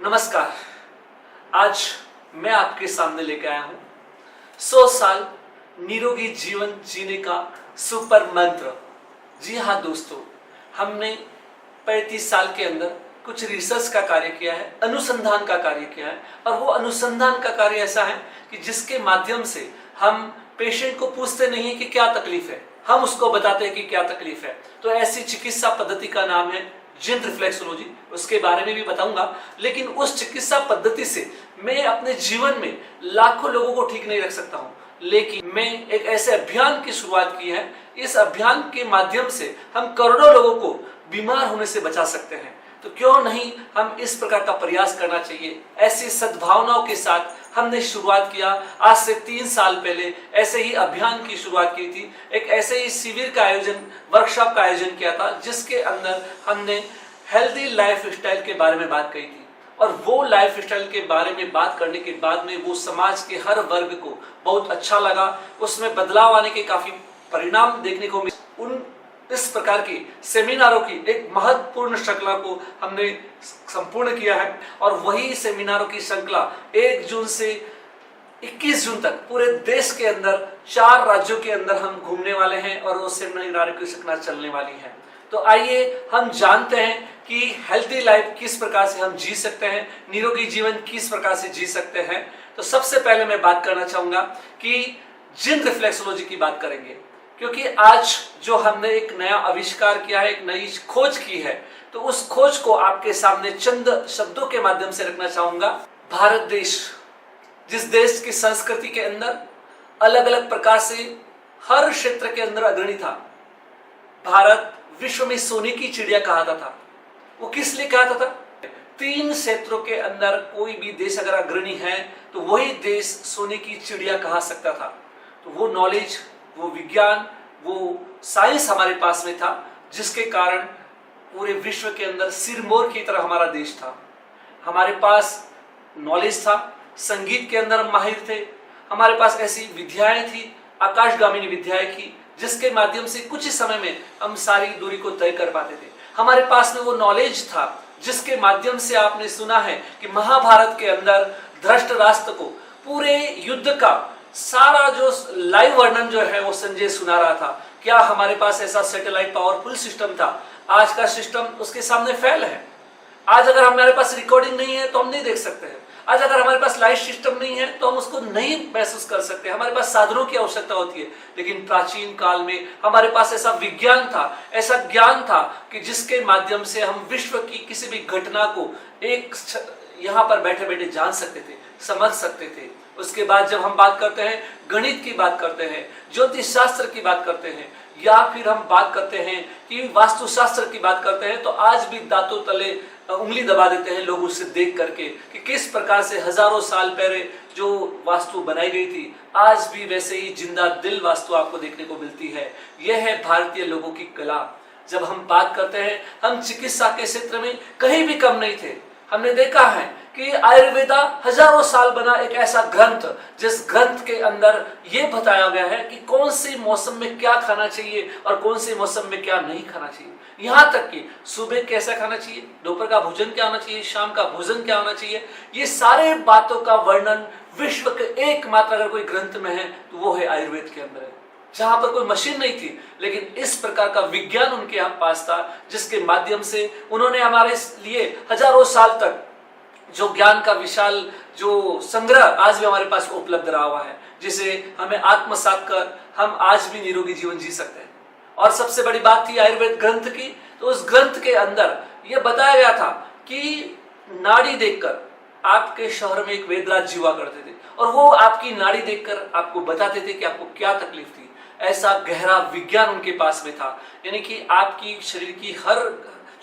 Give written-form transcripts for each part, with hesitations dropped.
नमस्कार। आज मैं आपके सामने लेकर आया हूं 100 साल निरोगी जीवन जीने का सुपर मंत्र। जी हाँ दोस्तों, हमने 35 साल के अंदर कुछ रिसर्च का कार्य किया है, अनुसंधान का कार्य किया है। और वो अनुसंधान का कार्य ऐसा है कि जिसके माध्यम से हम पेशेंट को पूछते नहीं है कि क्या तकलीफ है, हम उसको बताते हैं कि क्या तकलीफ है। तो ऐसी चिकित्सा पद्धति का नाम है जिन रिफ्लेक्सोलॉजी। उसके बारे में भी बताऊंगा, लेकिन उस चिकित्सा पद्धति से मैं अपने जीवन में लाखों लोगों को ठीक नहीं रख सकता हूं, लेकिन मैं एक ऐसे अभियान की शुरुआत की है। इस अभियान के माध्यम से हम करोड़ों लोगों को बीमार होने से बचा सकते हैं। तो क्यों नहीं हम इस प्रकार का प्रयास करना चाहिए। ऐसी सद्भावनाओं के साथ हमने शुरुआत किया। आज से 3 साल पहले ऐसे ही अभियान की शुरुआत की थी। एक ऐसे ही शिविर का आयोजन, वर्कशॉप का आयोजन किया था, जिसके अंदर हमने हेल्दी लाइफ स्टाइल के बारे में बात कही थी। और वो लाइफ स्टाइल के बारे में बात करने के बाद में वो समाज के हर वर्ग को बहुत अच्छा लगा। उसमें बदलाव आने के काफी परिणाम देखने को मिले। इस प्रकार की सेमिनारों की एक महत्वपूर्ण श्रृंखला को हमने संपूर्ण किया है। और वही सेमिनारों की श्रृंखला 1 जून से 21 जून तक पूरे देश के अंदर 4 राज्यों के अंदर हम घूमने वाले हैं और वो सेमिनारों की श्रृंखला चलने वाली है। तो आइए हम जानते हैं कि हेल्दी लाइफ किस प्रकार से हम जी सकते हैं, निरोगी जीवन किस प्रकार से जी सकते हैं। तो सबसे पहले मैं बात करना चाहूंगा कि जिन रिफ्लेक्सोलॉजी की बात करेंगे, क्योंकि आज जो हमने एक नया आविष्कार किया है, एक नई खोज की है, तो उस खोज को आपके सामने चंद शब्दों के माध्यम से रखना चाहूंगा। भारत देश, जिस देश की संस्कृति के अंदर अलग अलग प्रकार से हर क्षेत्र के अंदर अग्रणी था। भारत विश्व में सोने की चिड़िया कहा था। वो किस लिए कहा था? 3 क्षेत्रों के अंदर कोई भी देश अगर अग्रणी है तो वही देश सोने की चिड़िया कहा सकता था। तो वो नॉलेज, वो विज्ञान, वो साइंस हमारे पास में था, जिसके कारण पूरे विश्व के अंदर सिरमौर की तरह हमारा देश था। हमारे पास नॉलेज था, संगीत के अंदर हम माहिर थे, हमारे पास ऐसी विद्याएं थी, आकाशगामिनी विद्याएं थी, जिसके माध्यम से कुछ ही समय में हम सारी दूरी को तय कर पाते थे। हमारे पास में वो नॉलेज था जिसके माध्यम से आपने सुना है कि महाभारत के अंदर धृतराष्ट्र को पूरे युद्ध का सारा जो लाइव वर्णन जो है वो संजय सुना रहा था। क्या हमारे पास ऐसा सैटेलाइट पावरफुल सिस्टम था? आज का सिस्टम उसके सामने फेल है। आज अगर हमारे पास रिकॉर्डिंग नहीं है तो हम नहीं देख सकते हैं। आज अगर हमारे पास लाइव सिस्टम नहीं है तो हम उसको नहीं महसूस कर सकते। हमारे पास साधनों की आवश्यकता होती है। लेकिन प्राचीन काल में हमारे पास ऐसा विज्ञान था, ऐसा ज्ञान था कि जिसके माध्यम से हम विश्व की किसी भी घटना को एक यहाँ पर बैठे बैठे जान सकते थे, समझ सकते थे। उसके बाद जब हम बात करते हैं, गणित की बात करते हैं, ज्योतिष शास्त्र की बात करते हैं, या फिर हम बात करते हैं कि वास्तुशास्त्र की बात करते हैं, तो आज भी दांतों तले उंगली दबा देते हैं लोग उसे देख करके कि किस प्रकार से हजारों साल पहले जो वास्तु बनाई गई थी, आज भी वैसे ही जिंदा दिल वास्तु आपको देखने को मिलती है। यह है भारतीय लोगों की कला। जब हम बात करते हैं, हम चिकित्सा के क्षेत्र में कहीं भी कम नहीं थे। हमने देखा है कि आयुर्वेदा हजारों साल बना एक ऐसा ग्रंथ, जिस ग्रंथ के अंदर यह बताया गया है कि कौन से मौसम में क्या खाना चाहिए और कौन से मौसम में क्या नहीं खाना चाहिए। यहाँ तक कि सुबह कैसा खाना चाहिए, दोपहर का भोजन क्या होना चाहिए, शाम का भोजन क्या होना चाहिए। ये सारे बातों का वर्णन विश्व के एकमात्र अगर कोई ग्रंथ में है तो वो है आयुर्वेद के अंदर है, जहां पर कोई मशीन नहीं थी, लेकिन इस प्रकार का विज्ञान उनके यहाँ पास था, जिसके माध्यम से उन्होंने हमारे लिए हजारों साल तक जो ज्ञान का विशाल जो संग्रह आज भी हमारे पास उपलब्ध रहा हुआ है, जिसे हमें आत्मसात कर हम आज भी निरोगी जीवन जी सकते हैं। और सबसे बड़ी बात थी आयुर्वेद ग्रंथ की। तो उस ग्रंथ के अंदर यह बताया गया था कि नाड़ी देखकर, आपके शहर में एक वैद्यराज जी हुआ करते थे और वो आपकी नाड़ी देखकर आपको बताते थे कि आपको क्या तकलीफ थी। ऐसा गहरा विज्ञान उनके पास में था, यानी कि आपकी शरीर की हर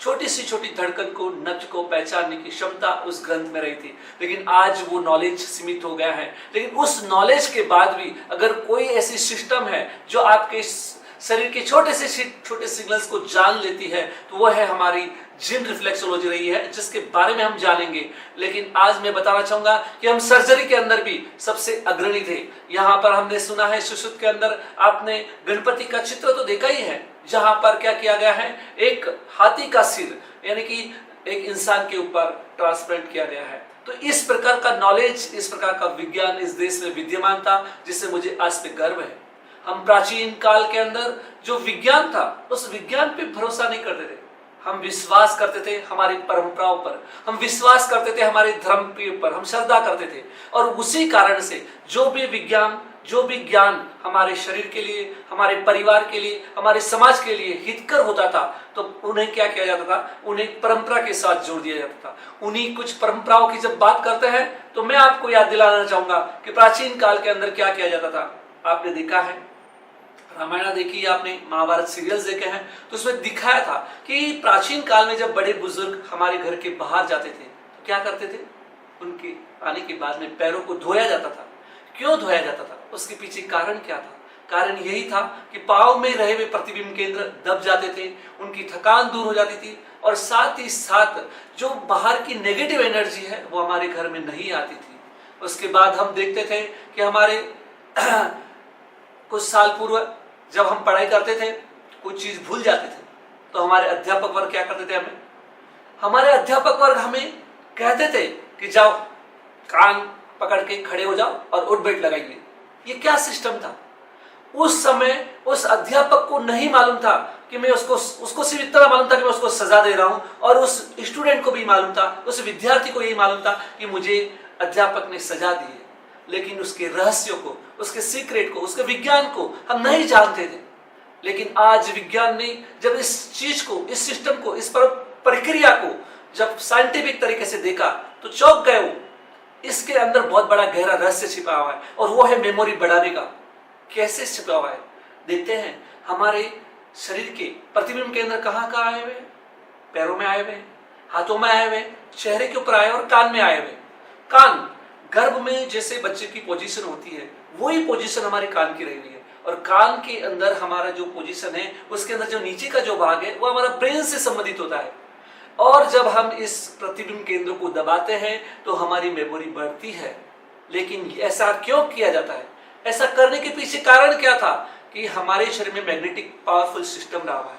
छोटी सी छोटी धड़कन को, नब्ज को पहचानने की क्षमता उस ग्रंथ में रही थी। लेकिन आज वो नॉलेज सीमित हो गया है। लेकिन उस नॉलेज के बाद भी अगर कोई ऐसी सिस्टम है जो आपके शरीर के छोटे से छोटे सिग्नल्स को जान लेती है, तो वो है हमारी जिन रिफ्लेक्सोलॉजी रही है, जिसके बारे में हम जानेंगे। लेकिन आज मैं बताना चाहूंगा कि हम सर्जरी के अंदर भी सबसे अग्रणी थे। यहाँ पर हमने सुना है सुश्रुत के अंदर आपने गणपति का चित्र तो देखा ही है, जहां पर क्या किया गया है, एक हाथी का सिर, यानी कि एक इंसान के ऊपर ट्रांसप्लांट किया गया है। तो इस प्रकार का नॉलेज, इस प्रकार का विज्ञान इस देश में विद्यमान था, जिससे मुझे आज पे गर्व है। हम प्राचीन काल के अंदर जो विज्ञान था, उस विज्ञान पे भरोसा नहीं करते थे। हम विश्वास करते थे हमारी परंपराओं पर, हम विश्वास करते थे हमारे धर्म के ऊपर, हम श्रद्धा करते थे। और उसी कारण से जो भी विज्ञान, जो भी ज्ञान हमारे शरीर के लिए, हमारे परिवार के लिए, हमारे समाज के लिए हितकर होता था, तो उन्हें क्या किया जाता था, उन्हें परंपरा के साथ जोड़ दिया जाता था। उन्हीं कुछ परंपराओं की जब बात करते हैं तो मैं आपको याद दिलाना चाहूंगा कि प्राचीन काल के अंदर क्या किया जाता था। आपने देखा है, रामायण देखी आपने, महाभारत सीरियल्स देखे हैं, तो उसमें दिखाया था कि प्राचीन काल में जब बड़े बुजुर्ग हमारे घर के बाहर जाते थे तो क्या करते थे, उनके आने के बाद में पैरों को धोया जाता था। क्यों धोया जाता था, उसके पीछे कारण क्या था? कारण यही था कि पांव में रहे हुए प्रतिबिंब केंद्र दब जाते थे, उनकी थकान दूर हो जाती थी, और साथ ही साथ जो बाहर की नेगेटिव एनर्जी है वो हमारे घर में नहीं आती थी। उसके बाद हम देखते थे कि हमारे कुछ साल पूर्व जब हम पढ़ाई करते थे, कुछ चीज भूल जाते थे, तो हमारे अध्यापक वर्ग क्या करते थे, हमारे अध्यापक वर्ग हमें कहते थे कि जाओ कान पकड़ के खड़े हो जाओ और उठ बैठ लगाइए। ये क्या सिस्टम था? उस समय उस अध्यापक को नहीं मालूम था कि मैं उसको सिर्फ इतना मालूम था कि मैं उसको सजा दे रहा हूं, और उस स्टूडेंट को भी मालूम था, उस विद्यार्थी को यही मालूम था कि मुझे अध्यापक ने सजा दी है। लेकिन उसके रहस्यों को, उसके सीक्रेट को, उसके विज्ञान को हम नहीं जानते थे। लेकिन आज विज्ञान ने जब इस चीज को, इस सिस्टम को, इस प्रक्रिया को जब साइंटिफिक तरीके से देखा तो चौंक गए वो। इसके अंदर बहुत बड़ा गहरा रहस्य छिपा हुआ है, और वो है मेमोरी बढ़ाने का। कैसे छिपा हुआ है देखते हैं। हमारे शरीर के प्रतिबिंब केंद्र कहाँ कहाँ आए हुए? पैरों में आए हुए, हाथों में आए हुए, चेहरे के ऊपर आए और कान में आए हुए। कान, गर्भ में जैसे बच्चे की पोजीशन होती है, वही पोजीशन हमारे कान की रही हुई है। और कान के अंदर हमारा जो पोजीशन है, उसके अंदर जो नीचे का जो भाग है वो हमारा ब्रेन से संबंधित होता है। और जब हम इस प्रतिबिंब केंद्र को दबाते हैं तो हमारी मेमोरी बढ़ती है। लेकिन ऐसा क्यों किया जाता है? ऐसा करने के पीछे कारण क्या था कि हमारे शरीर में मैग्नेटिक पावरफुल सिस्टम रहा है।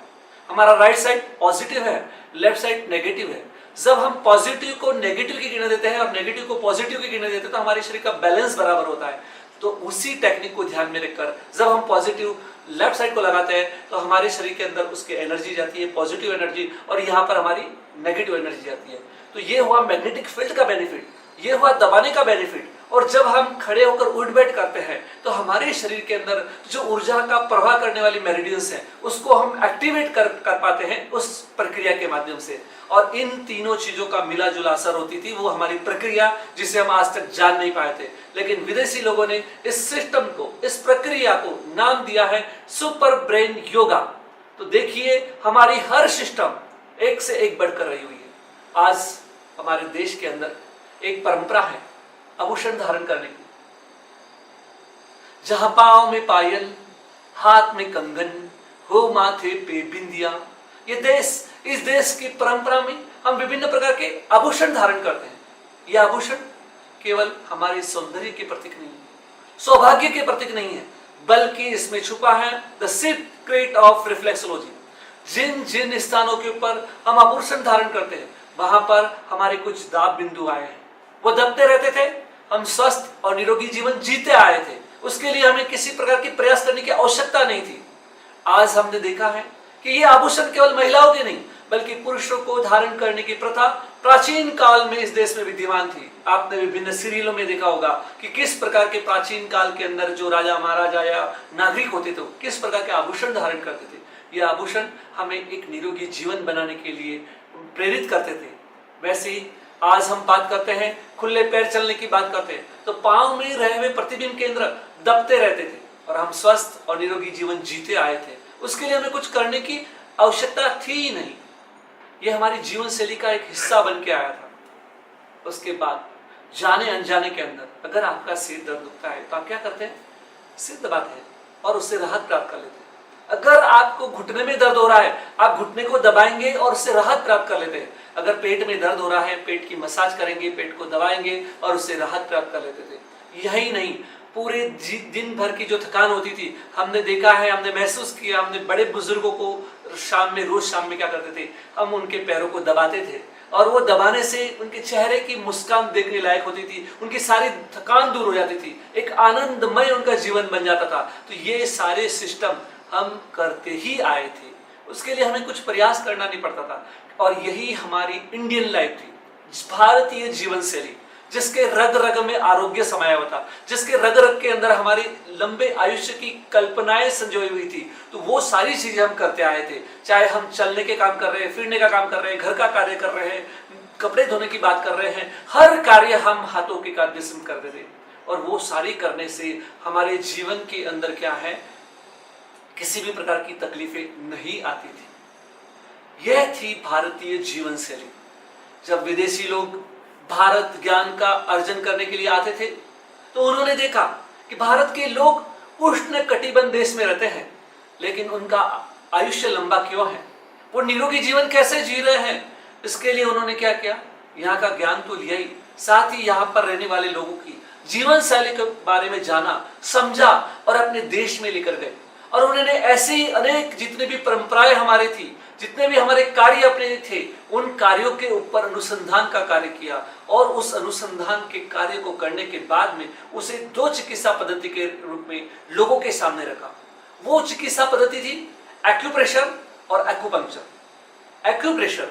हमारा राइट साइड पॉजिटिव है, लेफ्ट साइड नेगेटिव है। जब हम पॉजिटिव को नेगेटिव की गिनती देते हैं और नेगेटिव को पॉजिटिव की गिनती देते हैं तो हमारे शरीर का बैलेंस बराबर होता है। तो उसी टेक्निक को ध्यान में रखकर जब हम पॉजिटिव लेफ्ट साइड को लगाते हैं तो हमारे शरीर के अंदर उसकी एनर्जी जाती है, पॉजिटिव एनर्जी, और यहाँ पर हमारी नेगेटिव एनर्जी जाती है। तो ये हुआ मैग्नेटिक फील्ड का बेनिफिट, ये हुआ दबाने का बेनिफिट। और जब हम खड़े होकर उठ बैठ करते हैं तो हमारे शरीर के अंदर जो ऊर्जा का प्रवाह करने वाली मेरिडियंस है उसको हम एक्टिवेट कर पाते हैं उस प्रक्रिया के माध्यम से। और इन तीनों चीजों का मिला जुला असर होती थी, वो हमारी प्रक्रिया जिसे हम आज तक जान नहीं पाए थे। लेकिन विदेशी लोगों ने इस सिस्टम को, इस प्रक्रिया को नाम दिया है सुपर ब्रेन योगा। तो देखिए हमारी हर सिस्टम एक से एक बढ़कर रही हुई है। आज हमारे देश के अंदर एक परंपरा है आभूषण धारण करने की, जहां पांव में पायल, हाथ में कंगन, हो माथे पे बिंदिया। इस देश की परंपरा में हम विभिन्न प्रकार के आभूषण धारण करते हैं। यह आभूषण केवल हमारे सौंदर्य के प्रतीक नहीं है, सौभाग्य के प्रतीक नहीं है, बल्कि इसमें छुपा है द सीक्रेट ऑफ रिफ्लेक्सोलॉजी। जिन जिन स्थानों के ऊपर हम आभूषण धारण करते हैं वहां पर हमारे कुछ दाब बिंदु आए हैं, वो दबते रहते थे। हम स्वस्थ और निरोगी जीवन जीते आए थे, उसके लिए हमें किसी प्रकार की प्रयास करने की आवश्यकता नहीं थी। आज हमने देखा है कि ये आभूषण केवल महिलाओं के नहीं बल्कि पुरुषों को धारण करने की प्रथा प्राचीन काल में इस देश में विद्यमान थी। आपने विभिन्न सीरियलों में देखा होगा कि किस प्रकार के प्राचीन काल के अंदर जो राजा महाराजा या नागरिक होते थे किस प्रकार के आभूषण धारण करते थे। ये आभूषण हमें एक निरोगी जीवन बनाने के लिए प्रेरित करते थे। वैसे ही आज हम बात करते हैं, खुले पैर चलने की बात करते हैं, तो पांव में रहे हुए प्रतिबिंब केंद्र दबते रहते थे और हम स्वस्थ और निरोगी जीवन जीते आए थे। उसके लिए हमें कुछ करने की आवश्यकता थी ही नहीं, यह हमारी जीवन शैली का एक हिस्सा बन के आया था। उसके बाद जाने अनजाने के अंदर अगर आपका सिर दर्द दुखता है तो आप क्या करते हैं? सिर दबाते हैं और उससे राहत प्राप्त कर लेते हैं। अगर आपको घुटने में दर्द हो रहा है आप घुटने को दबाएंगे और उससे राहत प्राप्त कर लेते हैं। अगर पेट में दर्द हो रहा है पेट की मसाज करेंगे, पेट को दबाएंगे और उससे राहत प्राप्त कर लेते थे। यही नहीं, पूरे दिन भर की जो थकान होती थी हमने देखा है, हमने महसूस किया, हमने बड़े बुजुर्गों को रोज शाम में क्या करते थे, हम उनके पैरों को दबाते थे। और वो दबाने से उनके चेहरे की मुस्कान देखने लायक होती थी, उनकी सारी थकान दूर हो जाती थी, एक आनंदमय उनका जीवन बन जाता था। तो ये सारे सिस्टम हम करते ही आए थे, उसके लिए हमें कुछ प्रयास करना नहीं पड़ता था। और यही हमारी इंडियन लाइफ थी, भारतीय जीवन शैली, जिसके रग रग में आरोग्य समाया हुआ था, जिसके रग रग के अंदर हमारी लंबे आयुष्य की कल्पनाएं संजोई हुई थी। तो वो सारी चीजें हम करते आए थे, चाहे हम चलने के काम कर रहे हैं, फिरने का काम कर रहे हैं, घर का कार्य कर रहे हैं, कपड़े धोने की बात कर रहे हैं, हर कार्य हम हाथों के कार्य से करते थे। और वो सारी करने से हमारे जीवन के अंदर क्या है, किसी भी प्रकार की तकलीफें नहीं आती थी। यह थी भारतीय जीवन शैली। जब विदेशी लोग भारत ज्ञान का अर्जन करने के लिए आते थे, तो उन्होंने देखा कि भारत के लोग उष्ण कटिबंध देश में रहते हैं, लेकिन उनका आयुष्य लंबा क्यों है, वो निरोगी जीवन कैसे जी रहे हैं। इसके लिए उन्होंने क्या किया, यहाँ का ज्ञान तो लिया ही, साथ ही यहाँ पर रहने वाले लोगों की जीवन शैली के बारे में जाना, समझा और अपने देश में लेकर गए। और उन्होंने ऐसे ही अनेक जितने भी परंपराएं हमारे थी, जितने भी हमारे कार्य अपने थे, उन कार्यों के ऊपर अनुसंधान का कार्य किया। और उस अनुसंधान के कार्य को करने के बाद में उसे 2 चिकित्सा पद्धति के रूप में लोगों के सामने रखा। वो चिकित्सा पद्धति थी एक्यूप्रेशर और एक्यूपंक्चर। एक्यूप्रेशर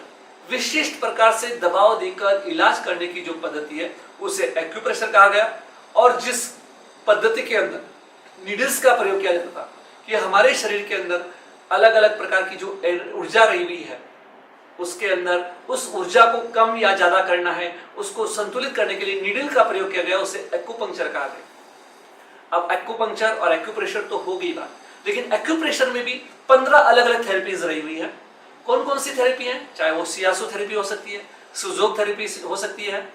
विशिष्ट प्रकार से दबाव देकर इलाज करने की जो पद्धति है, उसे एक्यूप्रेशर कहा गया। और जिस पद्धति के अंदर नीडल्स का प्रयोग किया जाता था कि हमारे शरीर के अंदर अलग अलग प्रकार की जो ऊर्जा रही हुई है, उसके अंदर उस ऊर्जा को कम या ज्यादा करना है, उसको संतुलित करने के लिए नीडल का प्रयोग किया गया, उसे एक्यूपंक्चर कहा गया। अब एक्यूपंक्चर और एक्यूप्रेशर तो हो गई बात, लेकिन एक्यूप्रेशर में भी 15 अलग अलग थेरेपीज रही हुई है। कौन कौन सी थेरेपी है, चाहे वो सियासो थेरेपी हो सकती है, सुजोग थेरेपी हो सकती है,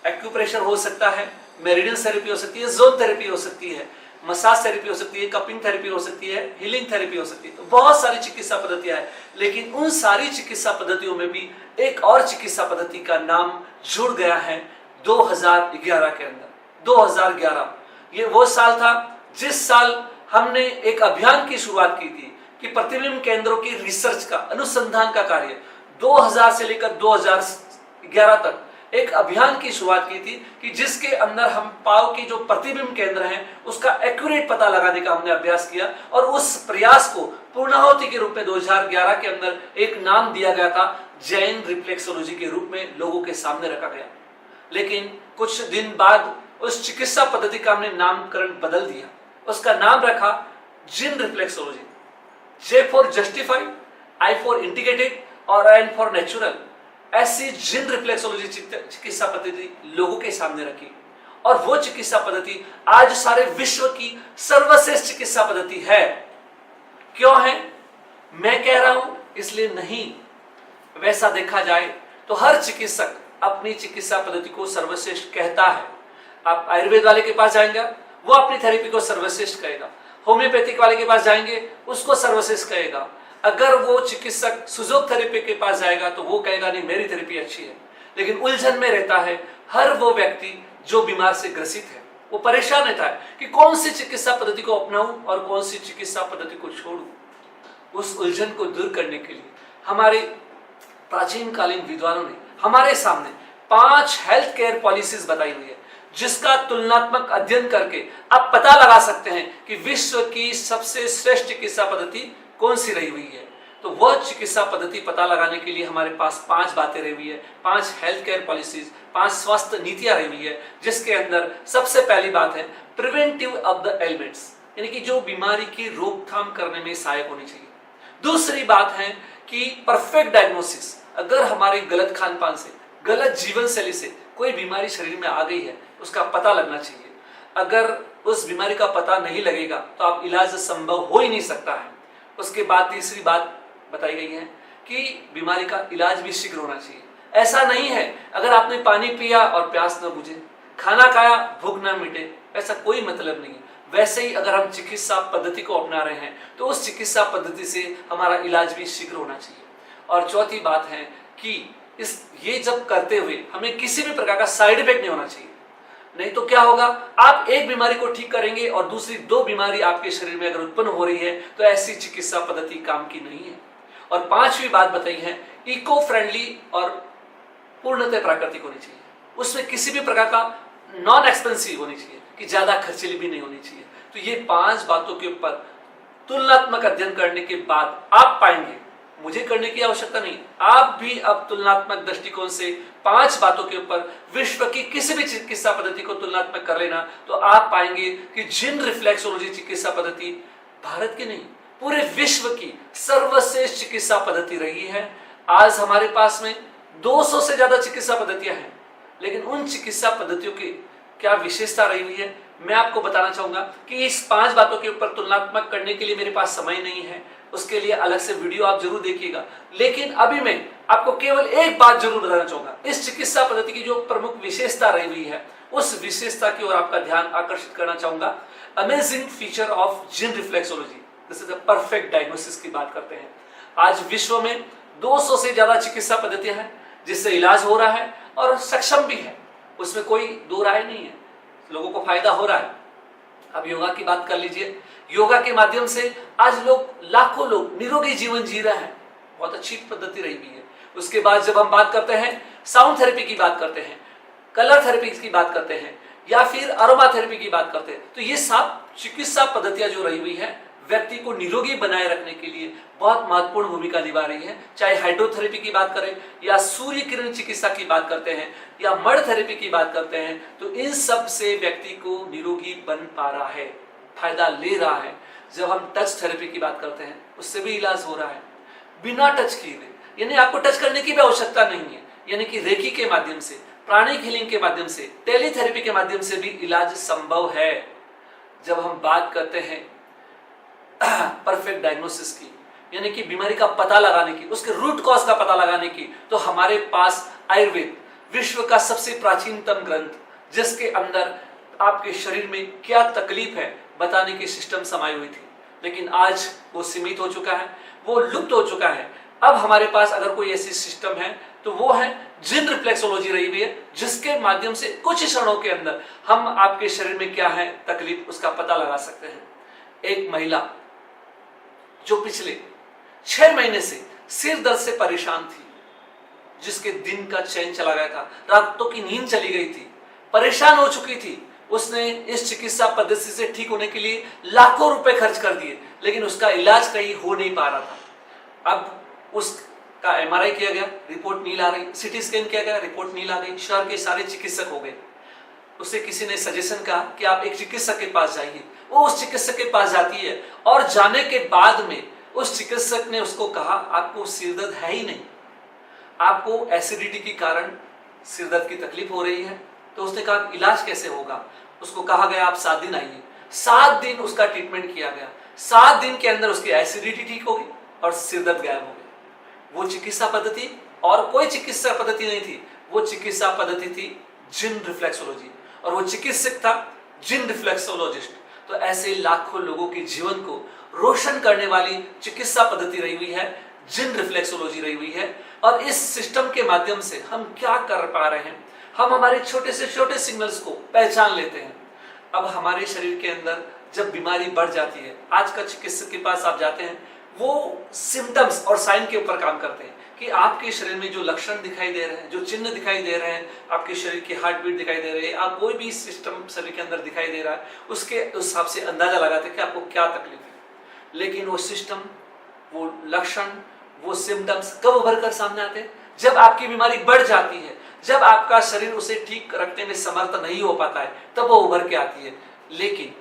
एक्यूप्रेशर हो सकता है, मेरिडियन थेरेपी हो सकती है, जोन थेरेपी हो सकती है, मसाज थेरेपी हो सकती है, कपिंग थेरेपी हो सकती है, हीलिंग थेरेपी हो सकती है। तो बहुत सारी चिकित्सा पद्धतियां हैं, लेकिन उन सारी चिकित्सा पद्धतियों में भी एक और चिकित्सा पद्धति का नाम जुड़ गया है 2011 के अंदर। 2011 ये वो साल था जिस साल हमने एक अभियान की शुरुआत की थी कि प्रतिबिंब केंद्रों की रिसर्च का, अनुसंधान का कार्य 2000 से लेकर 2011 तक एक अभियान की शुरुआत की थी कि जिसके अंदर हम पाव की जो प्रतिबिंब केंद्र हैं उसका एक्यूरेट पता लगाने का हमने अभ्यास किया। और उस प्रयास को पूर्णाहुति के रूप में 2011 के अंदर एक नाम दिया गया था, जैन रिफ्लेक्सोलॉजी के रूप में लोगों के सामने रखा गया। लेकिन कुछ दिन बाद उस चिकित्सा पद्धति का हमने नामकरण बदल दिया, उसका नाम रखा JIN reflexology. J for justified, I for integrated और एन फॉर नेचुरल। ऐसी जिन रिफ्लेक्सोलॉजी चिकित्सा पद्धति लोगों के सामने रखी। और वो चिकित्सा पद्धति आज सारे विश्व की सर्वश्रेष्ठ चिकित्सा पद्धति है। क्यों है, मैं कह रहा हूं इसलिए नहीं, वैसा देखा जाए तो हर चिकित्सक अपनी चिकित्सा पद्धति को सर्वश्रेष्ठ कहता है। आप आयुर्वेद वाले के पास जाएंगे, वो अपनी थेरेपी को सर्वश्रेष्ठ कहेगा। होम्योपैथिक वाले के पास जाएंगे, उसको सर्वश्रेष्ठ कहेगा। अगर वो चिकित्सक सुजोग थेरेपी के पास जाएगा तो वो कहेगा नहीं, मेरी थेरेपी अच्छी है। लेकिन उलझन में रहता है हर वो व्यक्ति जो बीमार से ग्रसित है। वो परेशान रहता है कि कौन सी चिकित्सा पद्धति को अपनाऊं और कौन सी चिकित्सा पद्धति को छोड़ूं। उस उलझन को दूर करने के लिए हमारे प्राचीन कालीन विद्वानों ने हमारे सामने 5 हेल्थ केयर पॉलिसीज बताई हुई है, जिसका तुलनात्मक अध्ययन करके आप पता लगा सकते हैं कि विश्व की सबसे श्रेष्ठ चिकित्सा पद्धति कौन सी रही हुई है। तो वह चिकित्सा पद्धति पता लगाने के लिए हमारे पास 5 बातें रही हुई है, 5 हेल्थ केयर पॉलिसीज, 5 स्वास्थ्य नीतियां रही हुई है, जिसके अंदर सबसे पहली बात है प्रिवेंटिव ऑफ द एलिमेंट्स, यानी कि जो बीमारी की रोकथाम करने में सहायक होनी चाहिए। दूसरी बात है कि परफेक्ट डायग्नोसिस, अगर हमारे गलत खान पान से, गलत जीवन शैली से कोई बीमारी शरीर में आ गई है, उसका पता लगना चाहिए। अगर उस बीमारी का पता नहीं लगेगा तो आप इलाज संभव हो ही नहीं सकता है। उसके बाद तीसरी बात बताई गई है कि बीमारी का इलाज भी शीघ्र होना चाहिए। ऐसा नहीं है अगर आपने पानी पिया और प्यास न बुझे, खाना खाया भूख न मिटे, ऐसा कोई मतलब नहीं है। वैसे ही अगर हम चिकित्सा पद्धति को अपना रहे हैं तो उस चिकित्सा पद्धति से हमारा इलाज भी शीघ्र होना चाहिए। और चौथी बात है कि ये जब करते हुए हमें किसी भी प्रकार का साइड इफेक्ट नहीं होना चाहिए। नहीं तो क्या होगा, आप एक बीमारी को ठीक करेंगे और दूसरी 2 बीमारी आपके शरीर में अगर उत्पन्न हो रही है तो ऐसी चिकित्सा पद्धति काम की नहीं है। और 5वीं बात बताई है इको फ्रेंडली और पूर्णतः प्राकृतिक होनी चाहिए, उसमें किसी भी प्रकार का नॉन एक्सपेंसिव होनी चाहिए कि ज्यादा खर्चीली भी नहीं होनी चाहिए। तो ये 5 बातों के ऊपर तुलनात्मक अध्ययन करने के बाद आप पाएंगे, मुझे करने की आवश्यकता नहीं, आप भी अब तुलनात्मक दृष्टिकोण से 5 बातों के ऊपर विश्व की किसी भी चिकित्सा पद्धति को तुलनात्मक कर लेना, तो आप पाएंगे कि जिन रिफ्लेक्सोलॉजी चिकित्सा पद्धति भारत की नहीं पूरे विश्व की सर्वश्रेष्ठ चिकित्सा पद्धति रही है। आज हमारे पास में 200 से ज्यादा चिकित्सा पद्धतियां हैं, लेकिन उन चिकित्सा पद्धतियों की क्या विशेषता रही हुई है, मैं आपको बताना चाहूंगा कि इस 5 बातों के ऊपर तुलनात्मक करने के लिए मेरे पास समय नहीं है, उसके लिए अलग से वीडियो आप जरूर देखिएगा। लेकिन अभी मैं आपको केवल एक बात जरूर बताना चाहूंगा, इस चिकित्सा पद्धति की जो प्रमुख विशेषता रही हुई है उस विशेषता की ओर आपका ध्यान आकर्षित करना चाहूंगा। अमेजिंग फीचर ऑफ जिन reflexology, this is a perfect diagnosis की बात करते हैं। आज विश्व में 200 से ज्यादा चिकित्सा पद्धतियां हैं जिससे इलाज हो रहा है और सक्षम भी है, उसमें कोई दो राय नहीं है, लोगों को फायदा हो रहा है। अब योगा की बात कर लीजिए, योगा के माध्यम से आज लाखों लोग निरोगी जीवन जी रहे हैं, बहुत अच्छी पद्धति रही हुई है। उसके बाद जब हम बात करते हैं साउंड थेरेपी की बात करते हैं, कलर थेरेपी की बात करते हैं या फिर अरोमा थेरेपी की बात करते हैं, तो ये सब चिकित्सा पद्धतियां जो रही हुई है व्यक्ति को निरोगी बनाए रखने के लिए बहुत महत्वपूर्ण भूमिका निभा रही है। चाहे हाइड्रोथेरेपी की बात करें या सूर्य किरण चिकित्सा की बात करते हैं या मड थेरेपी की बात करते हैं, तो इन सब से व्यक्ति को निरोगी बन पा रहा है, फायदा ले रहा है। जब हम टच थेरेपी की बात करते हैं उससे भी इलाज हो रहा है बिना टच किए, यानी आपको टच करने की भी आवश्यकता नहीं है, यानी कि रेकी के माध्यम से, प्राणिक हीलिंग के माध्यम से, टेलीथेरेपी के माध्यम से भी इलाज संभव है। जब हम बात करते हैं परफेक्ट डायग्नोसिस की, यानी कि बीमारी का पता लगाने की, उसके रूट कॉज का पता लगाने की, तो हमारे पास आयुर्वेद विश्व का सबसे प्राचीनतम ग्रंथ जिसके अंदर आपके शरीर में क्या तकलीफ है बताने की सिस्टम समाई हुई थी, लेकिन आज वो सीमित हो चुका है, वो लुप्त हो चुका है। अब हमारे पास अगर कोई ऐसी सिस्टम है तो वो है जिन रिफ्लेक्सोलॉजी रही हुई है, जिसके माध्यम से कुछ क्षणों के अंदर हम आपके शरीर में क्या है तकलीफ उसका पता लगा सकते हैं। एक महिला जो पिछले 6 महीने से सिर दर्द से परेशान थी, जिसके दिन का चैन चला गया था, रातों की नींद चली गई थी, परेशान हो चुकी थी, उसने इस चिकित्सा पद्धति से ठीक होने के लिए लाखों रुपए खर्च कर दिए, लेकिन उसका इलाज कहीं हो नहीं पा रहा था। अब उसका एमआरआई किया गया, रिपोर्ट नील आ रही, सीटी स्कैन किया गया, रिपोर्ट नील आ गई, शहर के सारे चिकित्सक हो गए। उसे किसी ने सजेशन कहा कि आप एक चिकित्सक के पास जाइए, वो उस चिकित्सक के पास जाती है और जाने के बाद में उस चिकित्सक ने उसको कहा आपको सिर दर्द है ही नहीं, आपको एसिडिटी के कारण सिर दर्द की तकलीफ हो रही है। तो उसने कहा इलाज कैसे होगा, उसको कहा गया आप 7 दिन आइए। 7 दिन उसका ट्रीटमेंट किया गया, 7 दिन के अंदर उसकी एसिडिटी ठीक हो गई और सिर दर्द गायब हो गया। वो चिकित्सा पद्धति और कोई चिकित्सा पद्धति नहीं थी, वो चिकित्सा पद्धति थी जिन रिफ्लेक्सोलॉजी, और वो चिकित्सक था जिन रिफ्लेक्सोलॉजिस्ट। तो ऐसे लाखों लोगों के जीवन को रोशन करने वाली चिकित्सा पद्धति रही हुई है, जिन रिफ्लेक्सोलॉजी रही हुई है। और इस सिस्टम के माध्यम से हम क्या कर पा रहे हैं, हम हमारे छोटे से छोटे सिग्नल्स को पहचान लेते हैं। अब हमारे शरीर के अंदर जब बीमारी बढ़ जाती है, आज का चिकित्सक के पास आप जाते हैं, वो सिम्टम्स और साइन के ऊपर काम करते हैं कि आपके शरीर में जो लक्षण दिखाई दे रहे हैं, जो चिन्ह दिखाई दे रहे हैं, आपके शरीर की हार्ट बीट दिखाई दे रही है, आप कोई भी सिस्टम शरीर के अंदर दिखाई दे रहा है, उसके हिसाब से अंदाजा लगाते हैं कि आपको क्या तकलीफ है। लेकिन वो सिस्टम, वो लक्षण, वो सिम्टम्स कब उभर कर सामने आते हैं, जब आपकी बीमारी बढ़ जाती है, जब आपका शरीर उसे ठीक रखने में समर्थ नहीं हो पाता है, तब वो उभर के आती है। लेकिन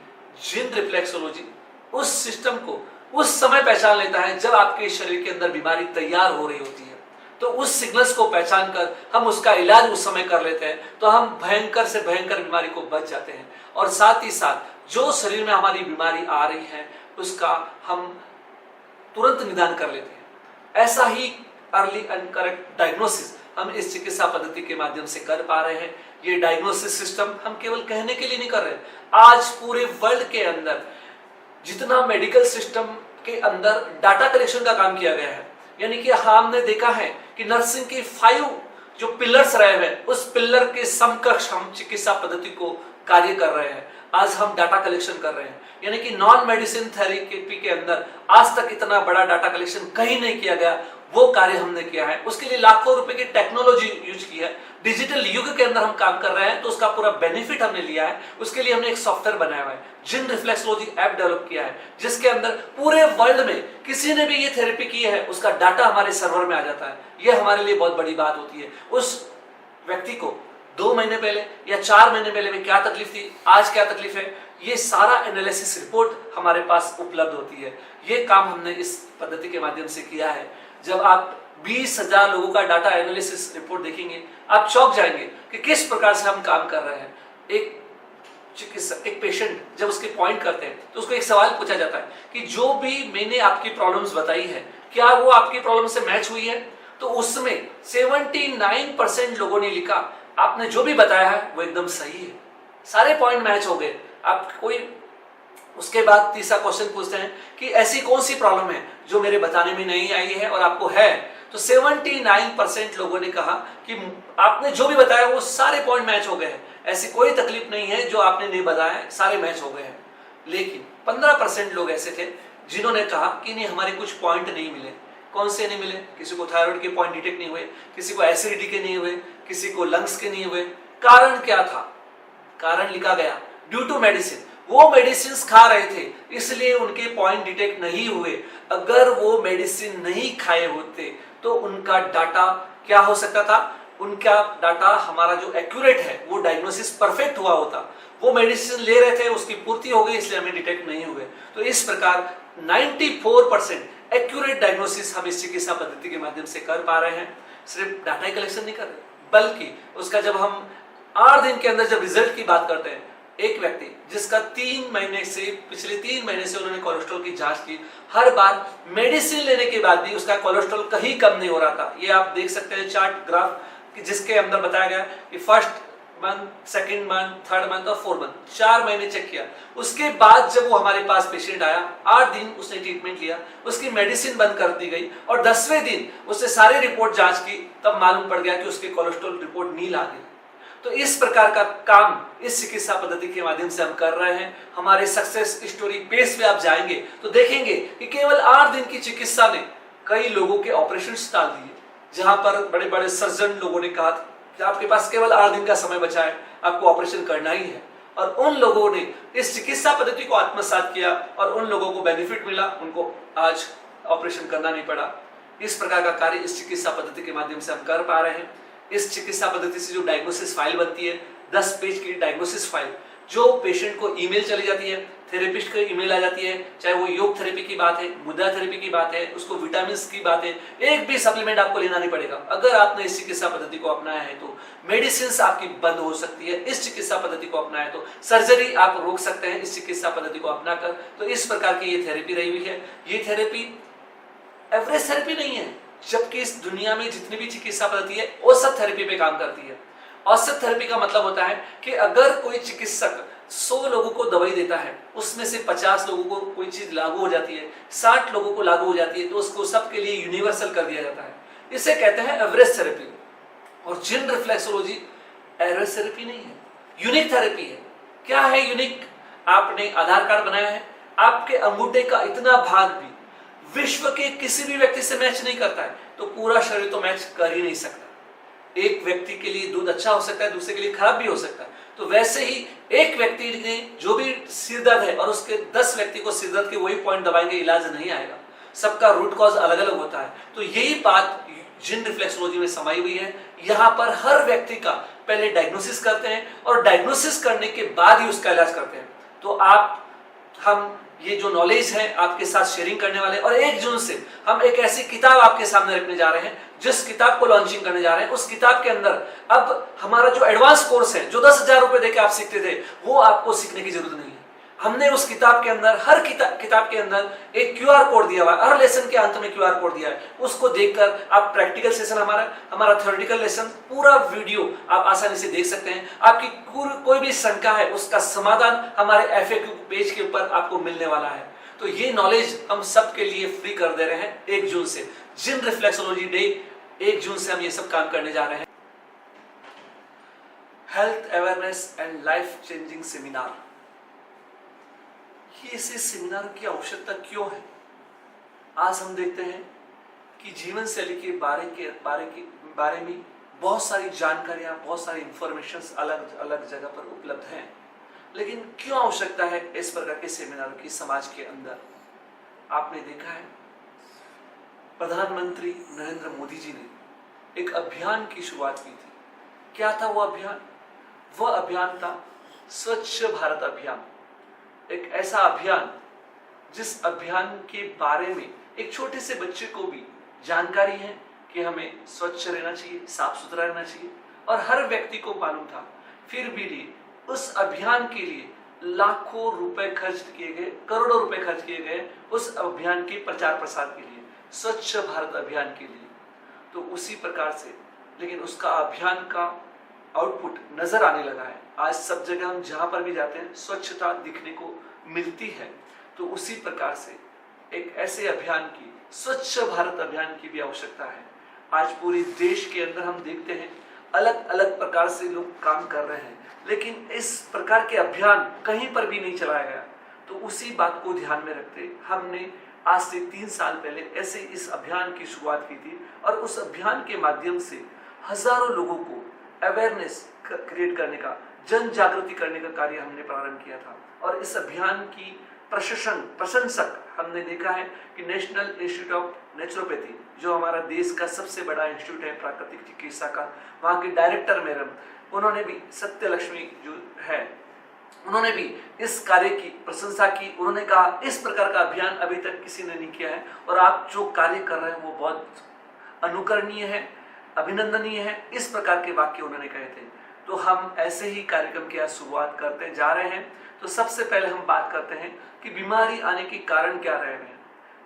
जिन रिफ्लेक्सोलॉजी उस सिस्टम को उस समय पहचान लेता है जब आपके शरीर के अंदर बीमारी तैयार हो रही होती है, तो उस सिग्नल्स को पहचान कर हम उसका इलाज उस समय कर लेते हैं, तो हम भयंकर से भयंकर बीमारी को बच जाते हैं। और साथ ही साथ जो शरीर में हमारी बीमारी आ रही है उसका हम तुरंत निदान कर लेते हैं। ऐसा ही अर्ली एंड करेक्ट डायग्नोसिस हम इस चिकित्सा पद्धति के माध्यम से कर पा रहे हैं। ये डायग्नोसिस सिस्टम हम केवल कहने के लिए नहीं कर रहे, आज पूरे वर्ल्ड के अंदर जितना मेडिकल सिस्टम के अंदर डाटा कलेक्शन का काम किया गया है, यानी कि हमने देखा है कि नर्सिंग के 5 जो पिलर्स रहे हैं, उस पिलर के समकक्ष हम चिकित्सा पद्धति को कार्य कर रहे हैं। आज हम डाटा कलेक्शन कर रहे हैं, यानी कि नॉन मेडिसिन थेरेपी के अंदर आज तक इतना बड़ा डाटा कलेक्शन कहीं नहीं किया गया, वो कार्य हमने किया है। उसके लिए लाखों रुपए की टेक्नोलॉजी यूज की है। डिजिटल युग के अंदर हम काम कर रहे हैं, तो उसका पूरा बेनिफिट हमने लिया है। उसके लिए हमने एक सॉफ्टवेयर बनाया हुआ है, जिन रिफ्लेक्सोलॉजी ऐप डेवलप किया है, जिसके अंदर पूरे वर्ल्ड में किसी ने भी ये थेरेपी की है उसका डाटा हमारे सर्वर में आ जाता है। ये हमारे लिए बहुत बड़ी बात होती है। उस व्यक्ति को 2 महीने पहले या 4 महीने पहले में क्या तकलीफ थी, आज क्या तकलीफ है, ये सारा एनालिसिस रिपोर्ट हमारे पास उपलब्ध होती है। ये काम हमने इस पद्धति के माध्यम से किया है। जब आप 20,000 लोगों का डाटा एनालिसिस रिपोर्ट देखेंगे, आप चौंक जाएंगे कि किस प्रकार से हम काम कर रहे हैं। एक चिकित्सक, एक पेशेंट जब उसके पॉइंट करते हैं तो उसको एक सवाल पूछा जाता है कि जो भी मैंने आपकी प्रॉब्लम्स बताई है, क्या वो आपकी प्रॉब्लम से मैच हुई है? तो उसमें 79% लोगों ने लिखा आपने जो भी बताया है वो एकदम सही है, सारे पॉइंट मैच हो गए। आप कोई उसके बाद तीसरा क्वेश्चन पूछते हैं कि ऐसी कौन सी प्रॉब्लम है जो मेरे बताने में नहीं आई है और आपको है? तो 79% लोगों ने कहा कि आपने जो भी बताया वो सारे पॉइंट मैच हो गए हैं, ऐसी कोई तकलीफ नहीं है जो आपने नहीं बताया है, सारे मैच हो गए हैं। लेकिन 15% लोग ऐसे थे जिन्होंने कहा कि नहीं, हमारे कुछ पॉइंट नहीं मिले। कौन से नहीं मिले? किसी को थायराइड के पॉइंट डिटेक्ट नहीं हुए, किसी को एसिडिटी के नहीं हुए, किसी को लंग्स के नहीं हुए। कारण क्या था? कारण लिखा गया ड्यू टू मेडिसिन। वो मेडिसिन खा रहे थे इसलिए उनके पॉइंट डिटेक्ट नहीं हुए। अगर वो मेडिसिन नहीं खाए होते तो उनका डाटा क्या हो सकता था? उनका डाटा हमारा जो एक्यूरेट है, वो डायग्नोसिस परफेक्ट हुआ होता। वो मेडिसिन ले रहे थे, उसकी पूर्ति हो गई इसलिए हमें डिटेक्ट नहीं हुए। तो इस प्रकार 94% एक्यूरेट डायग्नोसिस हम इस चिकित्सा पद्धति के माध्यम से कर पा रहे हैं। सिर्फ डाटा कलेक्शन नहीं कर रहे, बल्कि उसका जब हम 8 दिन के अंदर जब रिजल्ट की बात करते हैं, एक व्यक्ति जिसका पिछले 3 महीने से उन्होंने कोलेस्ट्रॉल की जांच की, हर बार मेडिसिन लेने के बाद भी उसका कोलेस्ट्रॉल कहीं कम नहीं हो रहा था। ये आप देख सकते हैं चार्ट ग्राफ, जिसके अंदर बताया गया कि first month, second month, third month और 4th मंथ, 4 महीने चेक किया। उसके बाद जब वो हमारे पास पेशेंट आया, 8 दिन उसने ट्रीटमेंट लिया, उसकी मेडिसिन बंद कर दी गई और 10वें दिन उसने सारी रिपोर्ट जांच की, तब मालूम पड़ गया कि उसके कोलेस्ट्रॉल रिपोर्ट नील आ गई। तो इस प्रकार का काम इस चिकित्सा पद्धति के माध्यम से हम कर रहे हैं। हमारे सक्सेस स्टोरी पेज पे आप जाएंगे तो देखेंगे कि केवल 8 दिन की चिकित्सा ने कई लोगों के ऑपरेशन टाल दिए। जहां पर बड़े बड़े सर्जन लोगों ने कहा कि आपके पास केवल 8 दिन का समय बचा है, आपको ऑपरेशन करना ही है, और उन लोगों ने इस चिकित्सा पद्धति को आत्मसात किया और उन लोगों को बेनिफिट मिला, उनको आज ऑपरेशन करना नहीं पड़ा। इस प्रकार का कार्य इस चिकित्सा पद्धति के माध्यम से हम कर पा रहे हैं। इस चिकित्सा पद्धति से जो डायग्नोसिस फाइल बनती है, 10 पेज की डायग्नोसिस फाइल, जो पेशेंट को ईमेल चली जाती है, थेरेपिस्ट को ईमेल आ जाती है, चाहे वो योग थेरेपी की बात है, मुद्रा थेरेपी की बात है, उसको विटामिन की बात है, एक भी सप्लीमेंट आपको लेना नहीं पड़ेगा। अगर आपने इस चिकित्सा पद्धति को अपनाया है तो मेडिसिन आपकी बंद हो सकती है। इस चिकित्सा पद्धति को अपनाया तो सर्जरी आप रोक सकते हैं इस चिकित्सा पद्धति को अपनाकर। तो इस प्रकार की ये थेरेपी रही हुई है। ये थेरेपी एवरेज थेरेपी नहीं है, जबकि इस दुनिया में जितनी भी चिकित्सा पद्धति है औसत थेरेपी पे काम करती है। औसत थेरेपी का मतलब होता है कि अगर कोई चिकित्सक 100 लोगों को दवाई देता है, उसमें से 50 लोगों को कोई चीज लागू हो जाती है, 60 लोगों को लागू हो जाती है, तो उसको सबके लिए यूनिवर्सल कर दिया जाता है। इसे कहते हैं एवरेज थेरेपी। और जिन रिफ्लेक्सोलॉजी एवरेज थेरेपी नहीं है, यूनिक थेरेपी है। क्या है यूनिक? आपने आधार कार्ड बनाया है, आपके अंगूठे का इतना भाग भी विश्व के किसी भी व्यक्ति से मैच नहीं करता है, तो पूरा शरीर तो मैच कर ही नहीं सकता। एक व्यक्ति के लिए दूध अच्छा हो सकता है, दूसरे के लिए खराब भी हो सकता है। तो वैसे ही एक व्यक्ति ने जो भी सिर दर्द है और उसके 10 व्यक्ति को सिर दर्द के वही पॉइंट दबाएंगे, इलाज नहीं आएगा। सबका रूट कॉज अलग अलग होता है। तो यही बात जिन रिफ्लेक्सोलॉजी में समाई हुई है। यहाँ पर हर व्यक्ति का पहले डायग्नोसिस करते हैं और डायग्नोसिस करने के बाद ही उसका इलाज करते हैं। तो हम ये जो नॉलेज है आपके साथ शेयरिंग करने वाले, और 1 जून से हम एक ऐसी किताब आपके सामने रखने जा रहे हैं, जिस किताब को लॉन्चिंग करने जा रहे हैं। उस किताब के अंदर अब हमारा जो एडवांस कोर्स है, जो 10,000 रुपए देकर आप सीखते थे, वो आपको सीखने की जरूरत नहीं है। हमने उस किताब के अंदर, हर किताब के अंदर एक QR कोड दिया हुआ है। हर लेसन के अंत में QR कोड दिया है। उसको देखकर आप प्रैक्टिकल सेशन, हमारा थ्योरेटिकल लेसन, पूरा वीडियो आप आसानी से देख सकते हैं। आपकी कोई भी शंका है, उसका समाधान हमारे FAQ पेज के ऊपर आपको मिलने वाला है। तो ये नॉलेज हम सबके लिए फ्री कर दे रहे हैं 1 जून से। जिन रिफ्लेक्सोलॉजी डे 1 जून से हम ये सब काम करने जा रहे हैं। Health awareness and life changing seminar, ये इस सेमिनार की आवश्यकता क्यों है? आज हम देखते हैं कि जीवन शैली के बारे में बहुत सारी जानकारियां, बहुत सारी इंफॉर्मेशन अलग अलग जगह पर उपलब्ध हैं, लेकिन क्यों आवश्यकता है इस प्रकार के सेमिनारों की समाज के अंदर? आपने देखा है प्रधानमंत्री नरेंद्र मोदी जी ने एक अभियान की शुरुआत की थी। क्या था वो अभियान? वह अभियान था स्वच्छ भारत अभियान। एक ऐसा अभियान जिस अभियान के बारे में एक छोटे से बच्चे को भी जानकारी है कि हमें स्वच्छ रहना चाहिए, साफ सुथरा रहना चाहिए, और हर व्यक्ति को मालूम था। फिर भी उस अभियान के लिए लाखों रुपए खर्च किए गए, करोड़ों रुपए खर्च किए गए उस अभियान के प्रचार प्रसार के लिए, स्वच्छ भारत अभियान के लिए। तो उसी प्रकार से लेकिन उसका अभियान का आउटपुट नजर आने लगा है। आज सब जगह हम जहां पर भी जाते हैं स्वच्छता दिखने को मिलती है। तो उसी प्रकार से एक ऐसे अभियान की, स्वच्छ भारत अभियान की भी आवश्यकता है। आज पूरे देश के अंदर हम देखते हैं अलग अलग प्रकार से लोग काम कर रहे हैं, लेकिन इस प्रकार के अभियान कहीं पर भी नहीं चलाया गया। तो उसी बात को ध्यान में रखते हमने आज से 3 साल पहले ऐसे इस अभियान की शुरुआत की थी, और उस अभियान के माध्यम से हजारों लोगों को अवेयरनेस क्रिएट करने का, जन जागृति करने का कार्य हमने प्रारंभ किया था। और इस अभियान की प्रशंसक हमने देखा है कि नेशनल इंस्टीट्यूट ऑफ नेचुरोपैथी, जो हमारा देश का सबसे बड़ा इंस्टीट्यूट है प्राकृतिक चिकित्सा का, वहाँ के डायरेक्टर मैडम, उन्होंने भी, सत्य लक्ष्मी जो है, उन्होंने भी इस कार्य की प्रशंसा की। उन्होंने कहा इस प्रकार का अभियान अभी तक किसी ने नहीं किया है, और आप जो कार्य कर रहे हैं वो बहुत अनुकरणीय है, अभिनंदनीय है। इस प्रकार के वाक्य उन्होंने कहे थे। तो हम ऐसे ही कार्यक्रम की आज शुरुआत करते जा रहे हैं। तो सबसे पहले हम बात करते हैं कि बीमारी आने के कारण क्या रहे हुए हैं।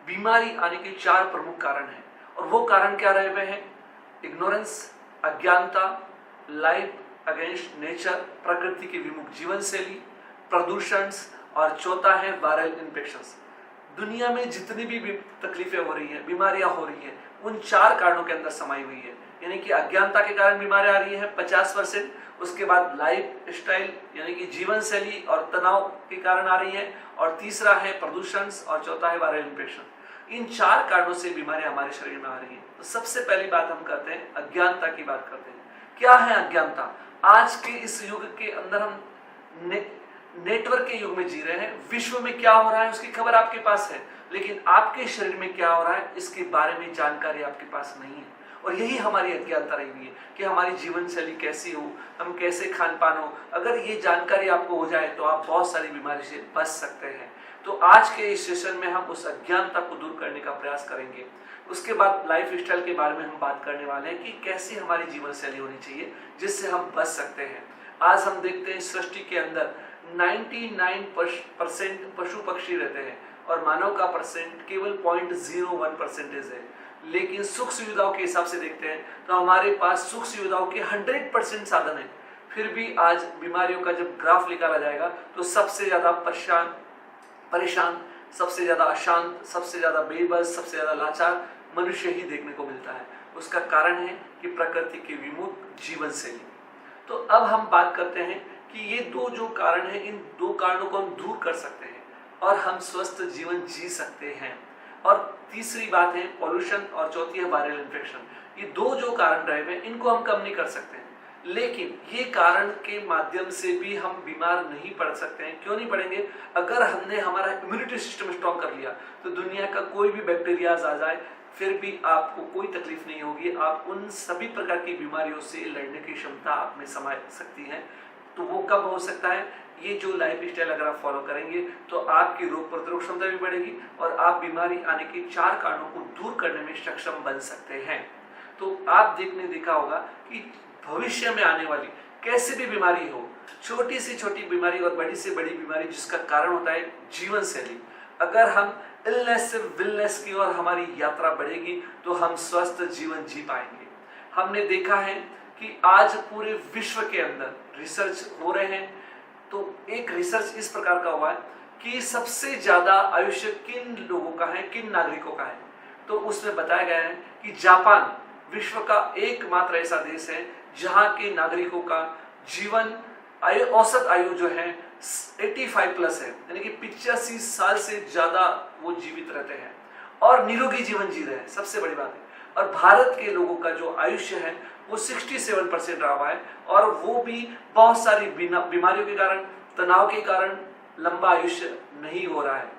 बीमारी आने के 4 प्रमुख कारण हैं, और वो कारण क्या रहे हुए हैं? इग्नोरेंस, अज्ञानता, लाइफ अगेंस्ट नेचर, प्रकृति के विमुख जीवन शैली, प्रदूषण, और चौथा है वायरल इन्फेक्शंस। दुनिया में जितनी भी तकलीफें हो रही हैं, बीमारियां हो रही हैं, उन 4 कारणों के अंदर समाई हुई है। यानी कि अज्ञानता के कारण बीमारी आ रही है 50%, उसके बाद लाइफ स्टाइल यानी कि जीवन शैली और तनाव के कारण आ रही है, और तीसरा है प्रदूषण, और चौथा है वायरल इन्फेक्शन। इन 4 कारणों से बीमारियां हमारे शरीर में आ रही हैं। तो सबसे पहली बात हम करते हैं, अज्ञानता की बात करते हैं। क्या है अज्ञानता? आज के इस युग के अंदर हम नेटवर्क के युग में जी रहे हैं। विश्व में क्या हो रहा है उसकी खबर आपके पास है, लेकिन आपके शरीर में क्या हो रहा है इसके बारे में जानकारी आपके पास नहीं है। और यही हमारी अज्ञानता रही हुई है कि हमारी जीवन शैली कैसी हो, हम कैसे खान पान हो। अगर ये जानकारी आपको हो जाए तो आप बहुत सारी बीमारी से बच सकते हैं। तो आज के इस सेशन में हम उस अज्ञानता को दूर करने का प्रयास करेंगे। उसके बाद लाइफ स्टाइल के बारे में हम बात करने वाले हैं कि कैसी हमारी जीवन शैली होनी चाहिए जिससे हम बच सकते हैं। आज हम देखते हैं सृष्टि के अंदर 99% पशु पक्षी रहते हैं, और मानव का परसेंट केवल 0.01% है। लेकिन सुख सुविधाओं के हिसाब से देखते हैं तो हमारे पास सुख सुविधाओं के 100% साधन है। फिर भी आज बीमारियों का जब ग्राफ निकाला जाएगा तो सबसे ज्यादा परेशान, सबसे ज्यादा अशांत, सबसे ज्यादा बेबस, सबसे ज्यादा लाचार मनुष्य ही देखने को मिलता है। उसका कारण है कि प्रकृति के विमुख जीवन शैली। तो अब हम बात करते हैं कि ये 2 जो कारण हैं, इन 2 कारणों को हम दूर कर सकते हैं और हम स्वस्थ जीवन जी सकते हैं। और तीसरी बात है पॉल्यूशन, और चौथी है वायरल इन्फेक्शन। ये 2 जो कारण रहे हैं इनको हम कम नहीं कर सकते हैं, लेकिन ये कारण के माध्यम से भी हम बीमार नहीं पड़ सकते हैं। क्यों नहीं पड़ेंगे? अगर हमने हमारा इम्यूनिटी सिस्टम स्ट्रॉन्ग कर लिया तो दुनिया का कोई भी बैक्टीरियाज आ जाए फिर भी आपको कोई तकलीफ नहीं होगी। आप उन सभी प्रकार की बीमारियों से लड़ने की क्षमता आप में समा सकती है। तो वो कब हो सकता है? ये जो लाइफ स्टाइल अगर आप फॉलो करेंगे तो आपकी रोग प्रतिरोधक क्षमता भी बढ़ेगी और आप बीमारी आने के 4 कारणों को दूर करने में सक्षम बन सकते हैं। तो आप देखा होगा कि भविष्य में आने वाली कैसी भी बीमारी हो, छोटी से छोटी बीमारी और बड़ी से बड़ी बीमारी, जिसका कारण होता है जीवन शैली, अगर हम इलनेस से विलनेस की ओर हमारी यात्रा बढ़ेगी तो हम स्वस्थ जीवन जी पाएंगे। हमने देखा है कि आज पूरे विश्व के अंदर रिसर्च हो रहे हैं। तो एक रिसर्च इस प्रकार का हुआ है कि सबसे ज्यादा आयुष्य किन लोगों का है, किन नागरिकों का है। तो उसमें बताया गया है कि जापान विश्व का एकमात्र ऐसा देश है जहां के नागरिकों का जीवन औसत आयु जो है 85 प्लस है, यानी कि 85 साल से ज्यादा वो जीवित रहते हैं। और निरोगी जीवन जी रहे हैं, सबसे बड़ी बात है। और भारत के लोगों का जो आयुष्य है वो 67% रहा हुआ है, और वो भी बहुत सारी बीमारियों के कारण, तनाव के कारण लंबा आयुष्य नहीं हो रहा है।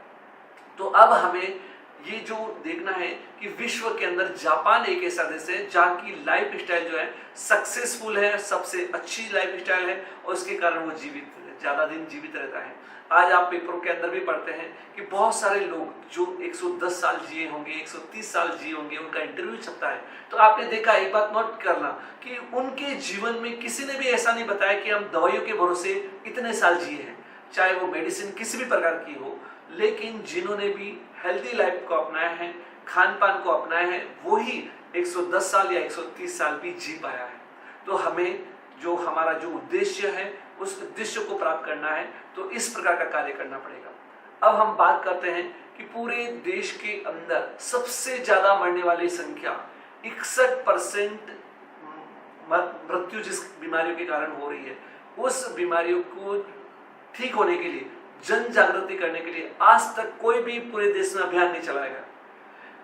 तो अब हमें ये जो देखना है कि विश्व के अंदर जापान एक ऐसा देश है जहाँ की लाइफ स्टाइल जो है सक्सेसफुल है, सबसे अच्छी लाइफ स्टाइल है, और उसके कारण वो ज्यादा दिन जीवित रहता है। आज आप पेपरों के अंदर भी पढ़ते हैं कि बहुत सारे लोग जो 110 साल जिए होंगे, 130 साल जिए होंगे, उनका इंटरव्यू छपता है। तो आपने देखा, एक बात नोट करना कि उनके जीवन में किसी ने भी ऐसा नहीं बताया कि हम दवाइयों के भरोसे इतने साल जिए हैं, चाहे वो मेडिसिन किसी भी प्रकार की हो, लेकिन जिन्होंने भी हेल्दी लाइफ को अपनाया है, खान पान को अपनाया है, वही 110 साल या 130 साल भी जी पाया है। तो हमें जो हमारा जो उद्देश्य है उस उद्देश्य को प्राप्त करना है, तो इस प्रकार का कार्य करना पड़ेगा। अब हम बात करते हैं कि पूरे देश के अंदर सबसे ज्यादा मरने वाली संख्या 61% मृत्यु जिस बीमारियों के कारण हो रही है, उस बीमारियों को ठीक होने के लिए, जन जागृति करने के लिए आज तक कोई भी पूरे देश में अभियान नहीं चलाया गया।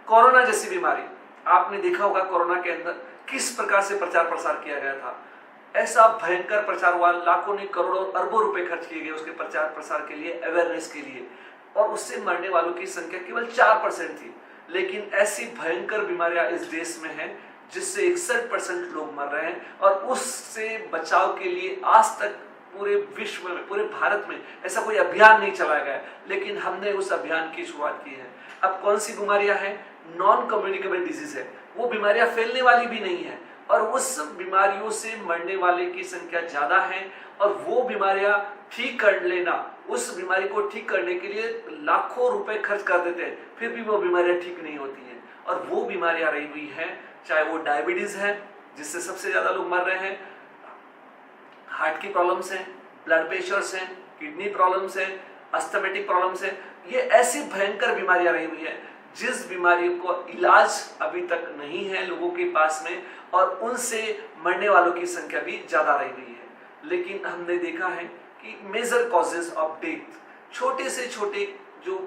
कोरोना जैसी बीमारी, आपने देखा होगा कोरोना के अंदर किस प्रकार से प्रचार प्रसार किया गया था। ऐसा भयंकर प्रचार हुआ, लाखों ने करोड़ों अरबों रुपए खर्च किए गए उसके प्रचार प्रसार के लिए, अवेयरनेस के लिए, और उससे मरने वालों की संख्या केवल 4% थी। लेकिन ऐसी भयंकर बीमारियां इस देश में हैं जिससे 61% लोग मर रहे हैं, और उससे बचाव के लिए आज तक पूरे विश्व में, पूरे भारत में ऐसा कोई अभियान नहीं चलाया गया। लेकिन हमने उस अभियान की शुरुआत की है। अब कौन सी बीमारियां हैं? नॉन कम्युनिकेबल डिजीज है, वो बीमारियां फैलने वाली भी नहीं है, और उस बीमारियों से मरने वाले की संख्या ज्यादा है, और वो बीमारियां ठीक कर लेना, उस बीमारी को ठीक करने के लिए लाखों रुपए खर्च कर देते हैं, फिर भी वो बीमारियां ठीक नहीं होती हैं। और वो बीमारियां रही हुई हैं, चाहे वो डायबिटीज है जिससे सबसे ज्यादा लोग मर रहे हैं, हार्ट की प्रॉब्लम्स हैं, ब्लड प्रेशर्स हैं, किडनी प्रॉब्लम्स हैं, अस्थमेटिक प्रॉब्लम्स हैं, ये ऐसी भयंकर बीमारियां रही हुई हैं जिस बीमारियों को इलाज अभी तक नहीं है लोगों के पास में, और उनसे मरने वालों की संख्या भी ज्यादा रही हुई है। लेकिन हमने देखा है कि मेजर कॉजेज ऑफ डेथ, छोटे से छोटे जो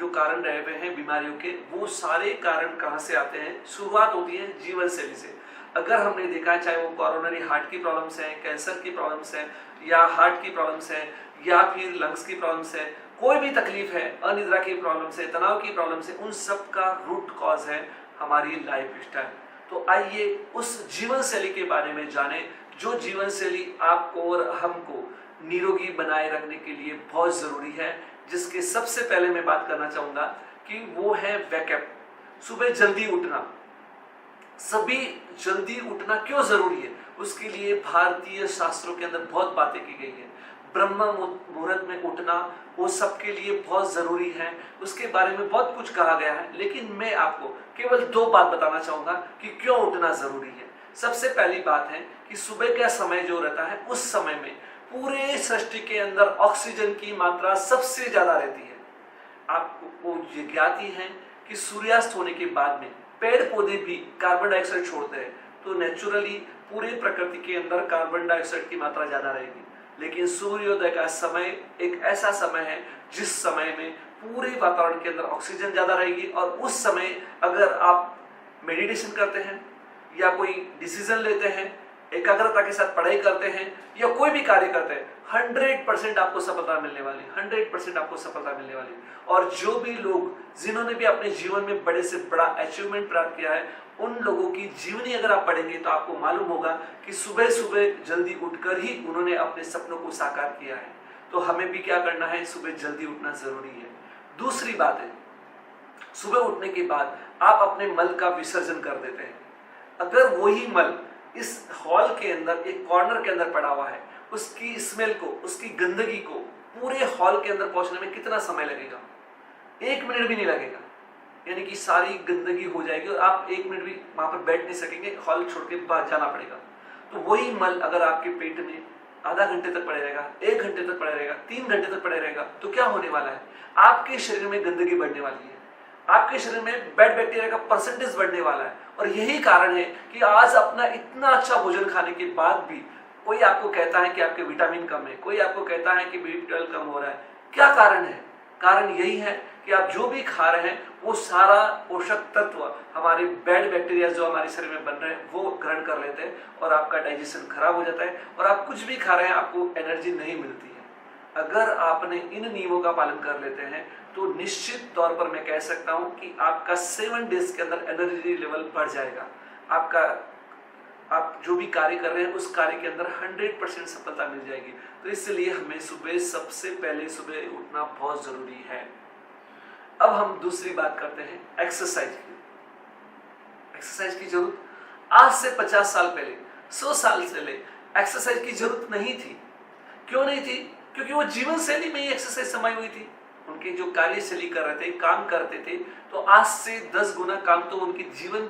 कारण रहे हुए हैं बीमारियों के, वो सारे कारण कहाँ से आते हैं? शुरुआत होती है जीवन शैली से। अगर हमने देखा है, चाहे वो कोरोनरी हार्ट की प्रॉब्लम्स हैं, कैंसर की प्रॉब्लम्स हैं, या हार्ट की प्रॉब्लम्स हैं, या फिर लंग्स की प्रॉब्लम्स है, कोई भी तकलीफ है, अनिद्रा की प्रॉब्लम्स है, तनाव की प्रॉब्लम्स है, उन सब का रूट कॉज है हमारी लाइफ स्टाइल। तो आइए उस जीवन शैली के बारे में जाने, जो जीवन शैली आपको और हमको निरोगी बनाए रखने के लिए बहुत जरूरी है, जिसके सबसे पहले मैं बात करना चाहूंगा कि वो है वेकअप, सुबह जल्दी उठना। सभी जल्दी उठना क्यों जरूरी है? उसके लिए भारतीय शास्त्रों के अंदर बहुत बातें की गई है। ब्रह्म मुहूर्त में उठना वो सबके लिए बहुत जरूरी है, उसके बारे में बहुत कुछ कहा गया है। लेकिन मैं आपको केवल 2 बात बताना चाहूंगा कि क्यों उठना जरूरी है। सबसे पहली बात है कि सुबह का समय जो रहता है, उस समय में पूरे सृष्टि के अंदर ऑक्सीजन की मात्रा सबसे ज्यादा रहती है। आपको ये ज्ञात ही है कि सूर्यास्त होने के बाद में पेड़ पौधे भी कार्बन डाइऑक्साइड छोड़ते हैं, तो नेचुरली पूरे प्रकृति के अंदर कार्बन डाइऑक्साइड की मात्रा ज्यादा रहेगी। लेकिन सूर्योदय का समय एक ऐसा समय है जिस समय में पूरे वातावरण के अंदर ऑक्सीजन ज्यादा रहेगी, और उस समय अगर आप मेडिटेशन करते हैं या कोई डिसीजन लेते हैं, एकाग्रता के साथ पढ़ाई करते हैं, या कोई भी कार्य करते हैं, 100% आपको सफलता मिलने वाली, 100% आपको सफलता मिलने वाली। और जो भी लोग जिन्होंने भी अपने जीवन में बड़े से बड़ा अचीवमेंट प्राप्त किया है, उन लोगों की जीवनी अगर आप पढ़ेंगे तो आपको मालूम होगा कि सुबह सुबह जल्दी उठकर ही उन्होंने अपने सपनों को साकार किया है। तो हमें भी क्या करना है? सुबह जल्दी उठना जरूरी है। दूसरी बात है, सुबह उठने के बाद आप अपने मल का विसर्जन कर देते हैं। अगर वही मल इस हॉल के अंदर एक कॉर्नर के अंदर पड़ा हुआ है, उसकी स्मेल को, उसकी गंदगी को पूरे हॉल के अंदर पहुंचने में कितना समय लगेगा? 1 मिनट भी नहीं लगेगा। यानी कि सारी गंदगी हो जाएगी और आप 1 मिनट भी वहां पर बैठ नहीं सकेंगे, हॉल छोड़ के बाहर जाना पड़ेगा। तो वही मल अगर आपके पेट में आधा घंटे तक पड़े रहेगा, 1 घंटे तक पड़े रहेगा, 3 घंटे तक पड़े रहेगा, तो क्या होने वाला है? आपके शरीर में गंदगी बढ़ने वाली है, आपके शरीर में बैड बैक्टीरिया का परसेंटेज बढ़ने वाला है। और यही कारण है कि आज अपना इतना अच्छा भोजन खाने के बाद भी कोई आपको कहता है कि आपके विटामिन कम है, कोई आपको कहता है कि B12 कम हो रहा है। क्या कारण है? कारण यही है कि आप जो भी खा रहे हैं वो सारा पोषक तत्व हमारे बैड बैक्टीरिया जो हमारे शरीर में बन रहे हैं वो ग्रहण कर लेते हैं और आपका डाइजेशन खराब हो जाता है और आप कुछ भी खा रहे हैं आपको एनर्जी नहीं मिलती है। अगर आपने इन नियमों का पालन कर लेते हैं तो निश्चित तौर पर मैं कह सकता हूं कि आपका 7 डेज के अंदर एनर्जी लेवल बढ़ जाएगा। आप जो भी कार्य कर रहे हैं उस कार्य के अंदर 100% सफलता मिल जाएगी। तो इसलिए हमें सुबह सबसे पहले सुबह उठना बहुत जरूरी है। अब हम दूसरी बात करते हैं एक्सरसाइज की। एक्सरसाइज की जरूरत आज से 50 साल पहले 100 साल पहले एक्सरसाइज की जरूरत नहीं थी। क्यों नहीं थी? क्योंकि वो जीवन शैली में ही एक्सरसाइज समाई हुई थी। उनके जो कार्यशैली कर रहे थे, काम करते थे, तो आज से 10 गुना काम तो उनके जीवन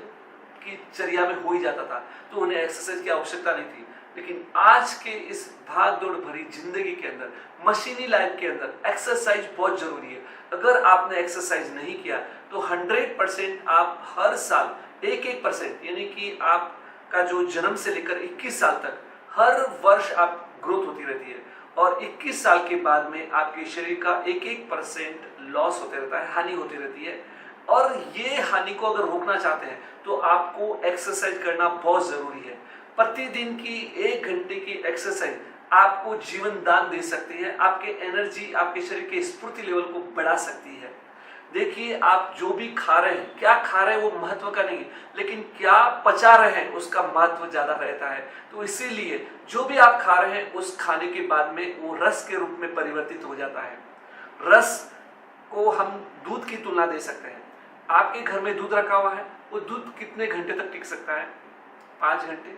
की चर्या में हो ही जाता था, तो उन्हें एक्सरसाइज की आवश्यकता नहीं थी। लेकिन आज के इस भाग दौड़ भरी जिंदगी के अंदर, मशीनी लाइफ के अंदर एक्सरसाइज बहुत जरूरी है। अगर आपने एक्सरसाइज नहीं किया तो 100% आप हर साल 1% यानी कि आपका जो जन्म से लेकर 21 साल तक हर वर्ष आप ग्रोथ होती रहती है और 21 साल के बाद में आपके शरीर का 1% लॉस होते रहता है, हानि होती रहती है। और ये हानि को अगर रोकना चाहते हैं तो आपको एक्सरसाइज करना बहुत जरूरी है। प्रतिदिन की 1 घंटे की एक्सरसाइज आपको जीवन दान दे सकती है, आपके एनर्जी, आपके शरीर के स्फूर्ति लेवल को बढ़ा सकती है। देखिए, आप जो भी खा रहे हैं, क्या खा रहे हैं वो महत्व का नहीं है, लेकिन क्या पचा रहे हैं उसका महत्व ज्यादा रहता है। तो इसीलिए जो भी आप खा रहे हैं उस खाने के बाद में वो रस के रूप में परिवर्तित हो जाता है। रस को हम दूध की तुलना दे सकते हैं। आपके घर में दूध रखा हुआ है, वो दूध कितने घंटे तक टिक सकता है? 5 घंटे,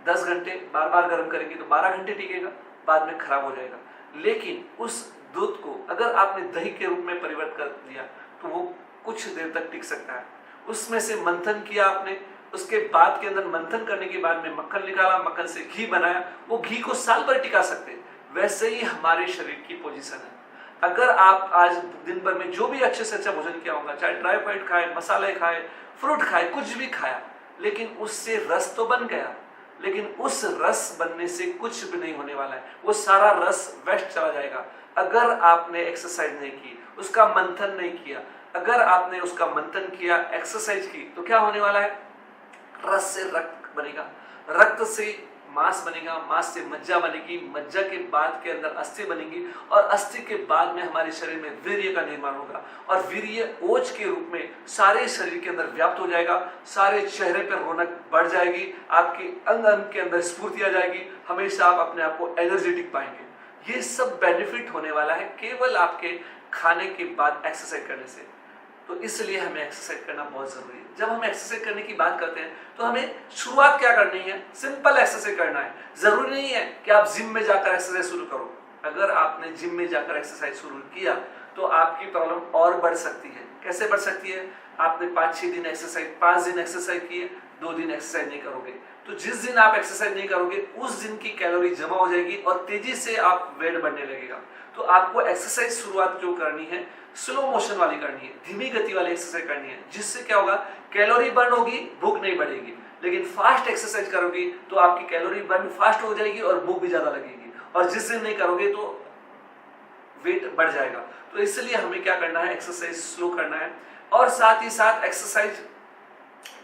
10 घंटे। बार बार गर्म करेंगे तो 12 घंटे टिकेगा, बाद में खराब हो जाएगा। लेकिन उस दूध को अगर आपने दही के रूप में परिवर्तित कर दिया तो वो कुछ देर तक टिक सकता है। उसमें से मंथन किया आपने, उसके बाद के अंदर मंथन करने के बाद में मक्खन निकाला, मक्खन से घी बनाया, वो घी को साल भर टिका सकते हैं। वैसे ही हमारे शरीर की पोजीशन है। अगर आप आज दिन भर में जो भी अच्छे से अच्छा भोजन किया होगा, चाहे ड्राई फ्रूट खाए, मसाले खाए, फ्रूट खाए, कुछ भी खाया, लेकिन उससे रस तो बन गया, लेकिन उस रस बनने से कुछ भी नहीं होने वाला है। वो सारा रस वेस्ट चला जाएगा। अगर आपने एक्सरसाइज नहीं की, उसका मंथन नहीं किया, अगर आपने उसका मंथन किया, एक्सरसाइज की, तो क्या होने वाला है? रस से रक्त बनेगा, रक्त से मांस बनेगा, मांस से मज्जा बनेगी, मज्जा के बाद के अंदर अस्थि बनेगी और अस्थि के बाद में हमारे शरीर में वीर्य का निर्माण होगा और वीर्य ओज के रूप में सारे शरीर के अंदर व्याप्त हो जाएगा। सारे चेहरे पर रौनक बढ़ जाएगी, आपके अंग अंग के अंदर स्फूर्ति आ जाएगी, हमेशा आप अपने आप को एनर्जेटिक पाएंगे। ये सब बेनिफिट होने वाला है केवल आपके खाने के बाद एक्सरसाइज करने से। तो इसलिए हमें एक्सरसाइज करना बहुत जरूरी है। जब हम एक्सरसाइज करने की बात करते हैं तो हमें शुरुआत क्या करनी है? सिंपल एक्सरसाइज करना है। जरूरी नहीं है कि आप जिम में जाकर एक्सरसाइज शुरू करो। अगर आपने जिम में जाकर एक्सरसाइज शुरू किया तो आपकी प्रॉब्लम और बढ़ सकती है। कैसे बढ़ सकती है? आपने 5-6 दिन एक्सरसाइज, 5 दिन एक्सरसाइज किए, 2 दिन एक्सरसाइज नहीं करोगे, तो जिस दिन आप एक्सरसाइज नहीं करोगे उस दिन की कैलोरी जमा हो जाएगी और तेजी से आप वेट बढ़ने लगेगा। तो आपको एक्सरसाइज शुरुआत जो करनी है स्लो मोशन वाली करनी है, धीमी गति वाली एक्सरसाइज करनी है, जिससे क्या होगा? कैलोरी बर्न होगी, भूख नहीं बढ़ेगी। लेकिन फास्ट एक्सरसाइज करोगी तो आपकी कैलोरी बर्न फास्ट हो जाएगी और भूख भी ज्यादा लगेगी, और जिस दिन नहीं करोगे तो वेट बढ़ जाएगा। तो इसलिए हमें क्या करना है? एक्सरसाइज स्लो करना है। और साथ ही साथ एक्सरसाइज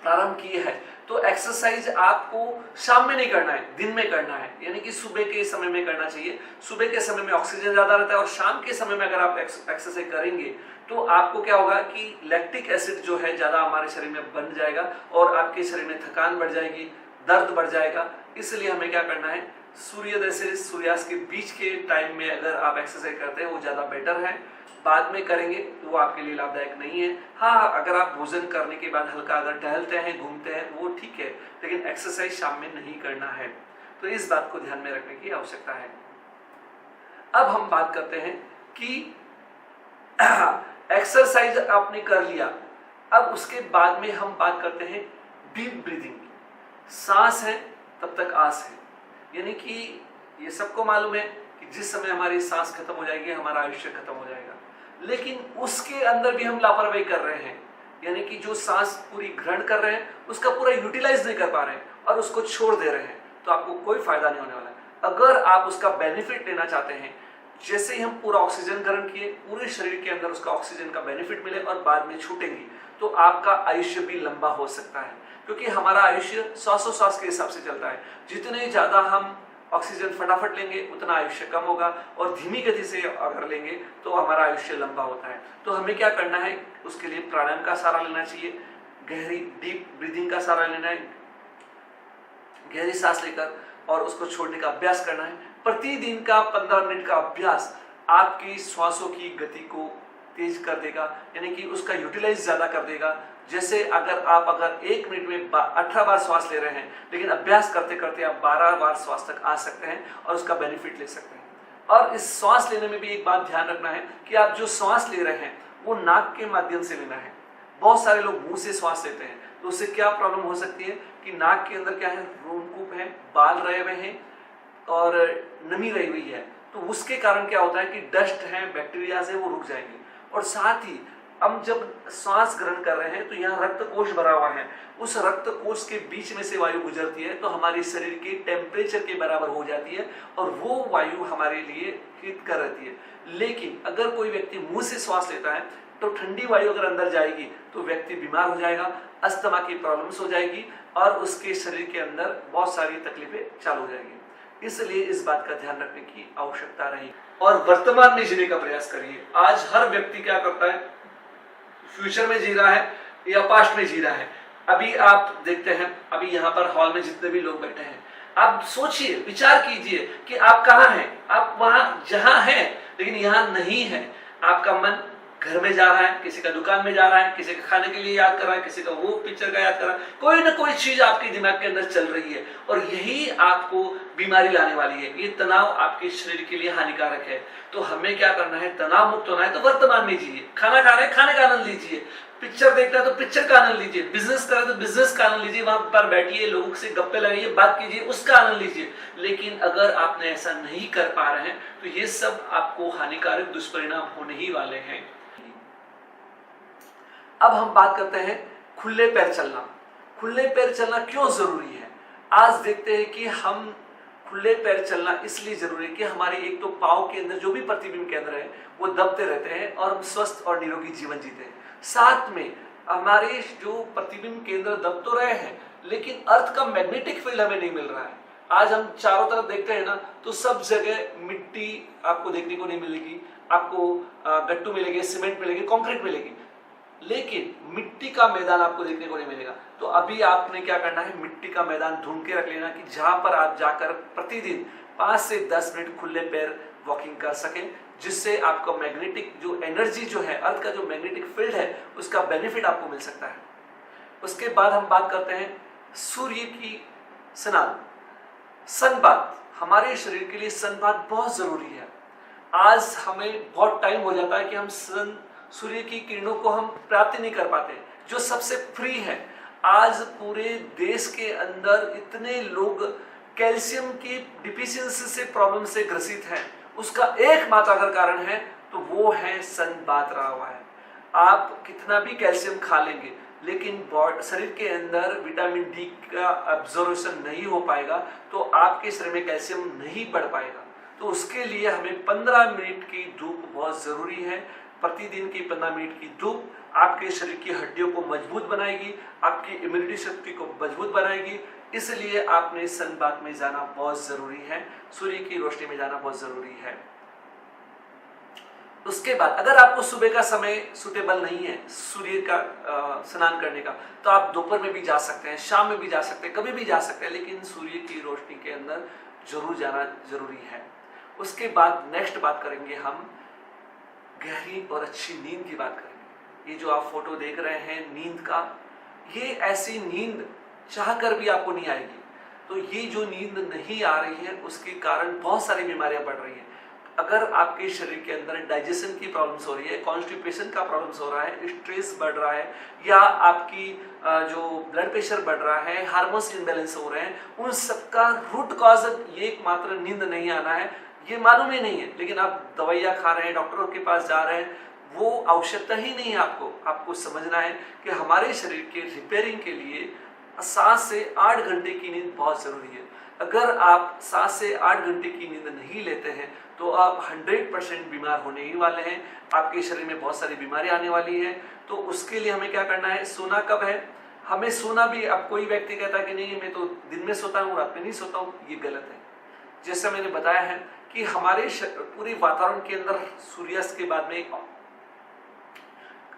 प्रारंभ की है तो एक्सरसाइज आपको शाम में नहीं करना है, दिन में करना है, यानी कि सुबह के समय में करना चाहिए। सुबह के समय में ऑक्सीजन ज्यादा रहता है और शाम के समय में अगर आप एक्सरसाइज करेंगे तो आपको क्या होगा कि लैक्टिक एसिड जो है ज्यादा हमारे शरीर में बन जाएगा और आपके शरीर में थकान बढ़ जाएगी, दर्द बढ़ जाएगा। इसलिए हमें क्या करना है? सूर्योदय से सूर्यास्त के बीच के टाइम में अगर आप एक्सरसाइज करते हैं वो ज्यादा बेटर है। बाद में करेंगे तो वो आपके लिए लाभदायक नहीं है। हाँ, अगर आप भोजन करने के बाद हल्का अगर टहलते हैं, घूमते हैं, वो ठीक है, लेकिन एक्सरसाइज शाम में नहीं करना है। तो इस बात को ध्यान में रखने की आवश्यकता है। अब हम बात करते हैं कि एक्सरसाइज आपने कर लिया, अब उसके बाद में हम बात करते हैं डीप ब्रीदिंग। सांस है तब तक आस है, यानी कि ये सबको मालूम है कि जिस समय हमारी सांस खत्म हो जाएगी हमारा आयुष्य खत्म हो जाएगा, लेकिन उसके अंदर भी हम लापरवाही कर रहे हैं, यानी कि जो सांस पूरी ग्रहण कर रहे हैं उसका पूरा यूटिलाइज नहीं कर पा रहे हैं और उसको छोड़ दे रहे हैं, तो आपको कोई फायदा नहीं होने वाला है। अगर आप उसका बेनिफिट लेना चाहते हैं जैसे ही हम पूरा ऑक्सीजन ग्रहण किए, पूरे शरीर के अंदर उसका ऑक्सीजन का बेनिफिट मिले और बाद में छूटेंगी, तो आपका आयुष्य भी लंबा हो सकता है। क्योंकि हमारा आयुष्य श्वासोश्वास के हिसाब से चलता है। जितने ज्यादा हम ऑक्सीजन फटाफट लेंगे उतना आयुष्य कम होगा, और धीमी गति से अगर लेंगे तो हमारा आयुष्य लंबा होता है। तो हमें क्या करना है, उसके लिए प्राणायाम का सहारा लेना चाहिए, गहरी डीप ब्रीदिंग का सहारा लेना है, गहरी सांस लेकर और उसको छोड़ने का अभ्यास करना है। प्रतिदिन का 15 मिनट का अभ्यास आपकी श्वासों की गति को तेज कर देगा, यानी कि उसका यूटिलाइज ज्यादा कर देगा। जैसे अगर 1 मिनट में 18 बार श्वास ले रहे हैं, लेकिन अभ्यास करते करते आप 12 बार श्वास तक आ सकते हैं और उसका बेनिफिट ले सकते हैं। और इस श्वास लेने में भी एक बात ध्यान रखना है कि आप जो श्वास ले रहे हैं वो नाक के माध्यम से लेना है। बहुत सारे लोग मुंह से श्वास लेते हैं, तो उससे क्या प्रॉब्लम हो सकती है कि नाक के अंदर क्या है, रोमकूप है, बाल रहे हुए हैं और नमी रही हुई है। तो उसके कारण क्या होता है कि डस्ट है, बैक्टीरिया है, वो रुक जाएंगे। और साथ ही हम जब श्वास ग्रहण कर रहे हैं तो यहाँ रक्त कोश भरा हुआ है, उस रक्त कोश के बीच में से वायु गुजरती है, तो हमारे शरीर के टेम्परेचर के बराबर हो जाती है और वो वायु हमारे लिए हितकर रहती है। लेकिन अगर कोई व्यक्ति मुंह से श्वास लेता है तो ठंडी वायु अगर अंदर जाएगी तो व्यक्ति बीमार हो जाएगा, अस्थमा की प्रॉब्लम्स हो जाएगी और उसके शरीर के अंदर बहुत सारी तकलीफें चालू हो जाएगी। इसलिए इस बात का ध्यान रखने की आवश्यकता रही और वर्तमान में जीने का प्रयास करिए। आज हर व्यक्ति क्या करता है, फ्यूचर में जी रहा है या पास्ट में जी रहा है। अभी आप देखते हैं, अभी यहाँ पर हॉल में जितने भी लोग बैठे हैं, आप सोचिए, विचार कीजिए कि आप कहाँ हैं। आप वहां जहां हैं लेकिन यहाँ नहीं है। आपका मन घर में जा रहा है, किसी का दुकान में जा रहा है, किसी का खाने के लिए याद कर रहा है, किसी का वो पिक्चर का याद कर रहा है। कोई ना कोई चीज आपके दिमाग के अंदर चल रही है और यही आपको बीमारी लाने वाली है। ये तनाव आपके शरीर के लिए हानिकारक है। तो हमें क्या करना है, तनाव मुक्त होना है तो वर्तमान में जिए। खाना खा रहे हैं, खाने का आनंद लीजिए। पिक्चर देखना है तो पिक्चर का आनंद लीजिए। बिजनेस कर रहे हैं तो बिजनेस का आनंद लीजिए। वहां पर बैठिए, लोगों से गप्पे लगाइए, बात कीजिए, उसका आनंद लीजिए। लेकिन अगर आपने ऐसा नहीं कर पा रहे हैं तो ये सब आपको हानिकारक दुष्परिणाम होने ही वाले हैं। अब हम बात करते हैं खुले पैर चलना। खुले पैर चलना क्यों जरूरी है? आज देखते हैं कि हम खुले पैर चलना इसलिए जरूरी है कि हमारे एक तो पाँव के अंदर जो भी प्रतिबिंब केंद्र है वो दबते रहते हैं और हम स्वस्थ और निरोगी जीवन जीते हैं। साथ में हमारे जो प्रतिबिंब केंद्र दब तो रहे हैं लेकिन अर्थ का मैग्नेटिक फील्ड हमें नहीं मिल रहा है। आज हम चारों तरफ देखते हैं ना, तो सब जगह मिट्टी आपको देखने को नहीं मिलेगी, आपको गट्टू मिलेंगे, सीमेंट मिलेगी, कंक्रीट मिलेगी, लेकिन मिट्टी का मैदान आपको देखने को नहीं मिलेगा। तो अभी आपने क्या करना है, मिट्टी का मैदान ढूंढ के रख लेना कि जहां पर आप जाकर प्रतिदिन 5 से 10 मिनट खुले पैर वॉकिंग कर सकें, जिससे आपका मैग्नेटिक जो एनर्जी जो है, अर्थ का जो मैग्नेटिक फील्ड है, उसका बेनिफिट आपको मिल सकता है। उसके बाद हम बात करते हैं सूर्य की स्नान, सनबाथ। हमारे शरीर के लिए सनबाथ बहुत जरूरी है। आज हमें बहुत टाइम हो जाता है कि हम सूर्य की किरणों को हम प्राप्त नहीं कर पाते, जो सबसे फ्री है। आज पूरे देश के अंदर इतने लोग कैल्शियम की डिफिशियंसी से प्रॉब्लम से ग्रसित हैं, उसका एकमात्र अगर कारण है तो वो है सनबाथ रहा हुआ है। आप कितना भी कैल्शियम खा लेंगे लेकिन शरीर के अंदर विटामिन डी का एब्जॉर्प्शन नहीं हो पाएगा, तो आपके शरीर में कैल्शियम नहीं बढ़ पाएगा। तो उसके लिए हमें 15 मिनट की धूप बहुत जरूरी है। प्रतिदिन की 15 मिनट की धूप आपके शरीर की हड्डियों को मजबूत बनाएगी, आपकी इम्यूनिटी शक्ति को मजबूत बनाएगी। इसलिए आपने सनबाथ में जाना बहुत जरूरी है, सूर्य की रोशनी में जाना बहुत जरूरी है। उसके बाद अगर आपको सुबह का समय सुटेबल नहीं है सूर्य का स्नान करने का, तो आप दोपहर में भी जा सकते हैं, शाम में भी जा सकते हैं, कभी भी जा सकते हैं, लेकिन सूर्य की रोशनी के अंदर जरूर जाना जरूरी है। उसके बाद नेक्स्ट बात करेंगे हम गहरी और अच्छी नींद की बात करेंगे। ये जो आप फोटो देख रहे हैं नींद का, ये ऐसी नींद चाहकर भी आपको नहीं आएगी। तो ये जो नींद नहीं आ रही है उसके कारण बहुत सारी बीमारियां बढ़ रही हैं। अगर आपके शरीर के अंदर डाइजेशन की प्रॉब्लम्स हो रही है, कॉन्स्टिपेशन का प्रॉब्लम्स हो रहा है, स्ट्रेस बढ़ रहा है, या आपकी जो ब्लड प्रेशर बढ़ रहा है, हार्मोन्स इम्बैलेंस हो रहे हैं, उन सबका रूट कॉज ये एकमात्र नींद नहीं आना है। ये मालूम ही नहीं है, लेकिन आप दवाइयाँ खा रहे हैं, डॉक्टरों के पास जा रहे हैं, वो आवश्यकता ही नहीं है। आपको समझना है कि हमारे शरीर के रिपेयरिंग के लिए 7 से 8 घंटे की नींद बहुत जरूरी है। अगर आप 7 से 8 घंटे की नींद नहीं लेते हैं तो आप 100% बीमार होने ही वाले हैं। आपके शरीर में बहुत सारी बीमारी आने वाली है। तो उसके लिए हमें क्या करना है, सोना कब है, हमें सोना भी, अब कोई व्यक्ति कहता है कि नहीं मैं तो दिन में सोता हूँ रात में नहीं सोता हूँ, ये गलत है। जैसे मैंने बताया है कि हमारे पूरे वातावरण के अंदर सूर्यास्त के बाद में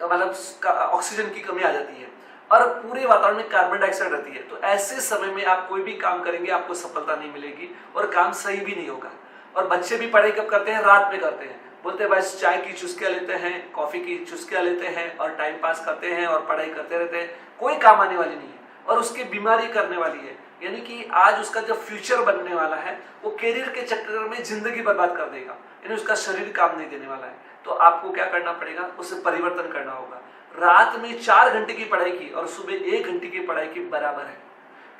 मतलब ऑक्सीजन की कमी आ जाती है और पूरे वातावरण में कार्बन डाइऑक्साइड रहती है। तो ऐसे समय में आप कोई भी काम करेंगे आपको सफलता नहीं मिलेगी और काम सही भी नहीं होगा। और बच्चे भी पढ़ाई कब करते हैं, रात में करते हैं। बोलते हैं बस चाय की चुस्कियां लेते हैं, कॉफी की चुस्कियां लेते हैं और टाइम पास करते हैं और पढ़ाई करते रहते हैं, कोई काम आने वाली नहीं है और उसकी बीमारी करने वाली है। यानी कि आज उसका जो फ्यूचर बनने वाला है वो कैरियर के चक्कर में जिंदगी बर्बाद कर देगा, यानी उसका शरीर काम नहीं देने वाला है। तो आपको क्या करना पड़ेगा, उसे परिवर्तन करना होगा। रात में 4 घंटे की पढ़ाई की और सुबह 1 घंटे की पढ़ाई की बराबर है,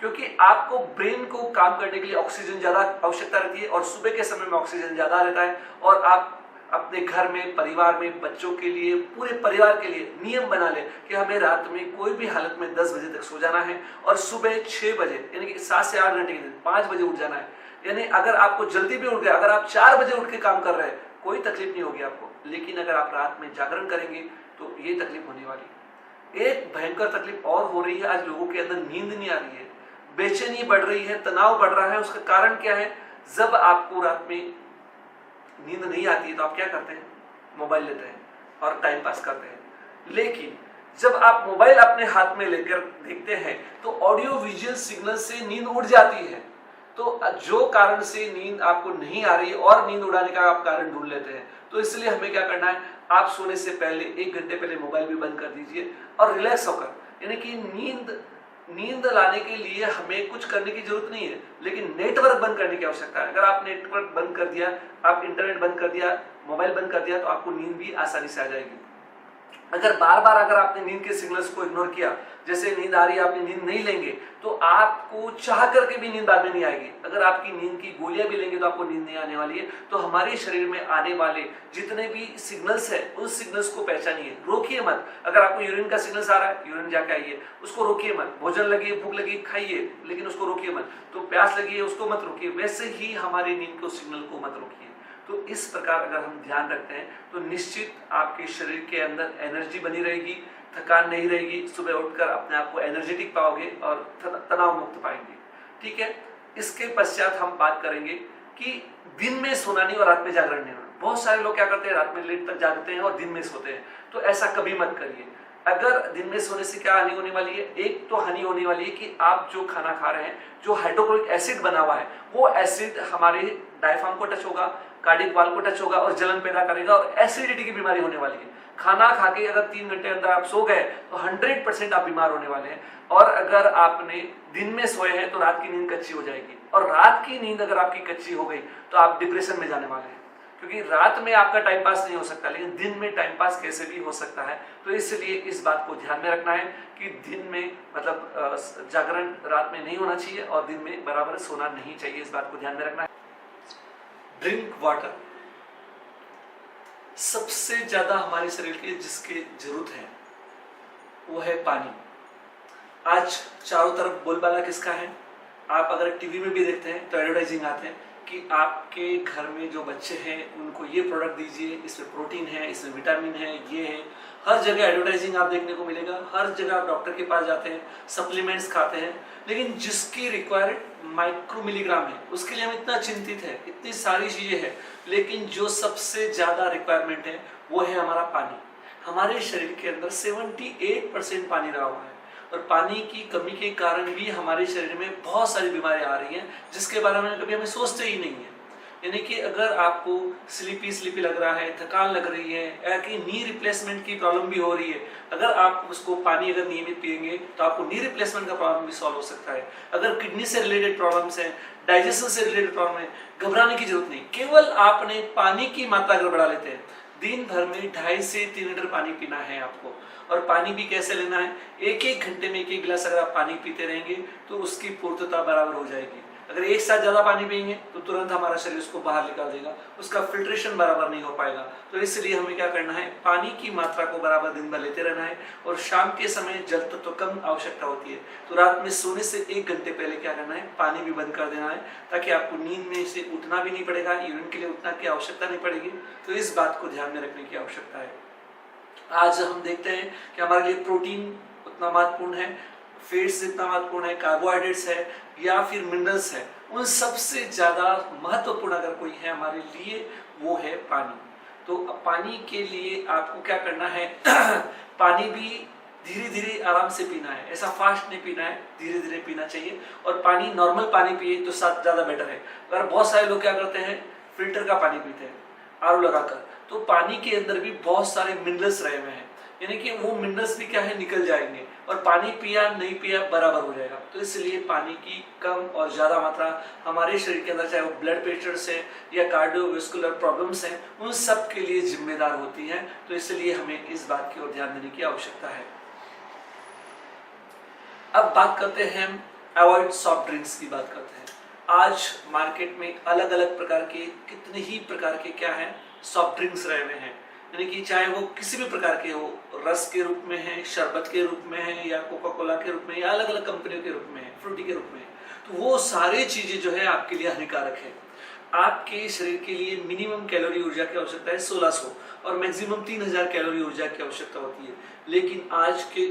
क्योंकि आपको ब्रेन को काम करने के लिए ऑक्सीजन ज्यादा आवश्यकता रहती है और सुबह के समय में ऑक्सीजन ज्यादा रहता है। और आप अपने घर में, परिवार में, बच्चों के लिए, पूरे परिवार के लिए नियम बना ले कि हमें रात में कोई भी हालत में 10 बजे तक सो जाना है और सुबह 6 बजे यानी कि 7 से 8 घंटे की नींद, 5 बजे उठ जाना है। यानी अगर आपको जल्दी भी उठ गया, अगर आप 4 बजे उठ के काम कर रहे हैं कोई तकलीफ नहीं होगी आपको, लेकिन अगर आप रात में जागरण करेंगे तो ये तकलीफ होने वाली। एक भयंकर तकलीफ और हो रही है, आज लोगों के अंदर नींद नहीं आ रही है, बेचैनी बढ़ रही है, तनाव बढ़ रहा है। उसका कारण क्या है, जब आपको रात में नींद नहीं आती है तो आप क्या करते हैं, मोबाइल लेते हैं और टाइम पास करते हैं। लेकिन जब आप मोबाइल अपने हाथ में लेकर देखते हैं तो ऑडियो विजुअल सिग्नल से नींद उड़ जाती है। तो जो कारण से नींद आपको नहीं आ रही है और नींद उड़ाने का आप कारण ढूंढ लेते हैं। तो इसलिए हमें क्या करना है, आप सोने से पहले 1 घंटे पहले मोबाइल भी बंद कर दीजिए और रिलैक्स होकर, यानी कि नींद लाने के लिए हमें कुछ करने की जरूरत नहीं है, लेकिन नेटवर्क बंद करने की आवश्यकता है। अगर आप नेटवर्क बंद कर दिया, आप इंटरनेट बंद कर दिया, मोबाइल बंद कर दिया, तो आपको नींद भी आसानी से आ जाएगी। अगर बार बार अगर आपने नींद के सिग्नल्स को इग्नोर किया, जैसे नींद आ रही है आपने नींद नहीं लेंगे तो आपको चाह करके भी नींद बाद में नहीं आएगी। अगर आपकी नींद की गोलियां भी लेंगे तो आपको नींद नहीं आने वाली है। तो हमारे शरीर में आने वाले जितने भी सिग्नल्स है उस सिग्नल्स को पहचानिए, रोकिए मत। अगर आपको यूरिन का सिग्नल्स आ रहा है, यूरिन जाके आइए, उसको रोकिए मत। भोजन लगी, भूख लगी, खाइए, लेकिन उसको रोकिए मत। तो प्यास लगी है उसको मत रोकिए, वैसे ही हमारी नींद के सिग्नल को मत रोकिए। तो इस प्रकार अगर हम ध्यान रखते हैं तो निश्चित आपके शरीर के अंदर एनर्जी बनी रहेगी, थकान नहीं रहेगी, सुबह उठकर अपने आप को एनर्जेटिक पाओगे और तनाव मुक्त पाएंगे। ठीक है, इसके पश्चात हम बात करेंगे कि दिन में सोना नहीं और रात में जागरण नहीं होना। बहुत सारे लोग क्या करते हैं, रात में लेट तक जागते हैं और दिन में सोते हैं, तो ऐसा कभी मत करिए। अगर दिन में सोने से क्या हानि होने वाली है, एक तो हानि होने वाली है कि आप जो खाना खा रहे हैं, जो हाइड्रोक्लोरिक एसिड बना हुआ है, वो एसिड हमारे डायफ्राम को टच होगा, कार्डियक वाल को टच होगा और जलन पैदा करेगा और एसिडिटी की बीमारी होने वाली है। खाना खा के अगर 3 घंटे अंदर आप सो गए तो 100% आप बीमार होने वाले हैं। और अगर आपने दिन में सोए हैं तो रात की नींद कच्ची हो जाएगी, और रात की नींद अगर आपकी कच्ची हो गई तो आप डिप्रेशन में जाने वाले हैं, क्योंकि रात में आपका टाइम पास नहीं हो सकता, लेकिन दिन में टाइम पास कैसे भी हो सकता है। तो इसलिए इस बात को ध्यान में रखना है कि दिन में मतलब जागरण रात में नहीं होना चाहिए और दिन में बराबर सोना नहीं चाहिए, इस बात को ध्यान में रखना है। ड्रिंक वाटर, सबसे ज्यादा हमारे शरीर के जिसकी जरूरत है वो है पानी। आज चारों तरफ बोलबाला किसका है, आप अगर टीवी में भी देखते हैं तो एडवर्टाइजिंग आते हैं कि आपके घर में जो बच्चे हैं उनको ये प्रोडक्ट दीजिए, इसमें प्रोटीन है, इसमें विटामिन है, ये है। हर जगह एडवर्टाइजिंग आप देखने को मिलेगा, हर जगह आप डॉक्टर के पास जाते हैं, सप्लीमेंट्स खाते हैं, लेकिन जिसकी रिक्वायर्ड माइक्रो मिलीग्राम है उसके लिए हम इतना चिंतित है, इतनी सारी चीजें हैं, लेकिन जो सबसे ज्यादा रिक्वायरमेंट है वो है हमारा पानी। हमारे शरीर के अंदर 78% पानी रहा हुआ है और पानी की कमी के कारण भी हमारे शरीर में बहुत सारी बीमारियां आ रही हैं, जिसके बारे में कभी हमें सोचते ही नहीं है। यानी कि अगर आपको स्लीपी लग रहा है, थकान लग रही है, या कि नी रिप्लेसमेंट की प्रॉब्लम भी हो रही है, अगर आप उसको पानी अगर नियमित पिएंगे तो आपको नी रिप्लेसमेंट का प्रॉब्लम भी सॉल्व हो सकता है। अगर किडनी से रिलेटेड प्रॉब्लम्स हैं, डाइजेशन से रिलेटेड प्रॉब्लम है, घबराने की जरूरत नहीं, केवल आपने पानी की मात्रा अगर बढ़ा लेते हैं, दिन भर में 2.5 से 3 लीटर पानी पीना है आपको। और पानी भी कैसे लेना है, 1-1 घंटे में 1-1 गिलास अगर आप पानी पीते रहेंगे तो उसकी पूर्तता बराबर हो जाएगी। अगर एक साथ ज्यादा पानी पिएंगे तो तुरंत हमारा शरीर उसको बाहर निकाल देगा, उसका फिल्ट्रेशन बराबर नहीं हो पाएगा। तो इसलिए हमें क्या करना है, पानी की मात्रा को बराबर दिन भर लेते रहना है। और शाम के समय जल तत्व तो कम आवश्यकता होती है, तो रात में सोने से 1 घंटे पहले क्या करना है, पानी भी बंद कर देना है, ताकि आपको नींद में से उठना भी नहीं पड़ेगा, यूरिन के लिए उठना की आवश्यकता नहीं पड़ेगी। तो इस बात को ध्यान में रखने की आवश्यकता है। आज हम देखते हैं कि हमारे लिए प्रोटीन उतना महत्वपूर्ण है, फैट्स जितना महत्वपूर्ण है, कार्बोहाइड्रेट्स है या फिर मिनरल्स है, उन सबसे ज्यादा महत्वपूर्ण अगर कोई है हमारे लिए वो है पानी। तो पानी के लिए आपको क्या करना है पानी भी धीरे धीरे आराम से पीना है, ऐसा फास्ट नहीं पीना है, धीरे धीरे पीना चाहिए। और पानी नॉर्मल पानी पिए तो साथ ज्यादा बेटर है। अगर बहुत सारे लोग क्या करते हैं, फिल्टर का पानी पीते हैं आरओ लगाकर, तो पानी के अंदर भी बहुत सारे मिनरल्स रहे हुए हैं, यानी कि वो मिनरल्स भी क्या है निकल जाएंगे और पानी पिया नहीं पिया बराबर हो जाएगा। तो इसलिए पानी की कम और ज्यादा मात्रा हमारे शरीर के अंदर, चाहे वो ब्लड प्रेशर से या कार्डियोवैस्कुलर प्रॉब्लम्स हैं, उन सब के लिए जिम्मेदार होती है। तो इसलिए हमें इस बात की ओर ध्यान देने की आवश्यकता है। अब बात करते हैं अवॉइड सॉफ्ट ड्रिंक्स की बात करते हैं। आज मार्केट में अलग अलग प्रकार के कितने ही प्रकार के क्या है सॉफ्ट ड्रिंक्स रहे हुए हैं, यानी कि चाहे वो किसी भी प्रकार के हो, रस के रूप में है, शरबत के रूप में है, या कोका कोला के रूप में, या अलग अलग कंपनियों के रूप में है, फ्रूटी के रूप में है। तो वो सारी चीजें जो है आपके लिए हानिकारक है। आपके शरीर के लिए मिनिमम कैलोरी ऊर्जा की आवश्यकता है 1600 और मैक्सिमम 3000 कैलोरी ऊर्जा की आवश्यकता होती है। लेकिन आज के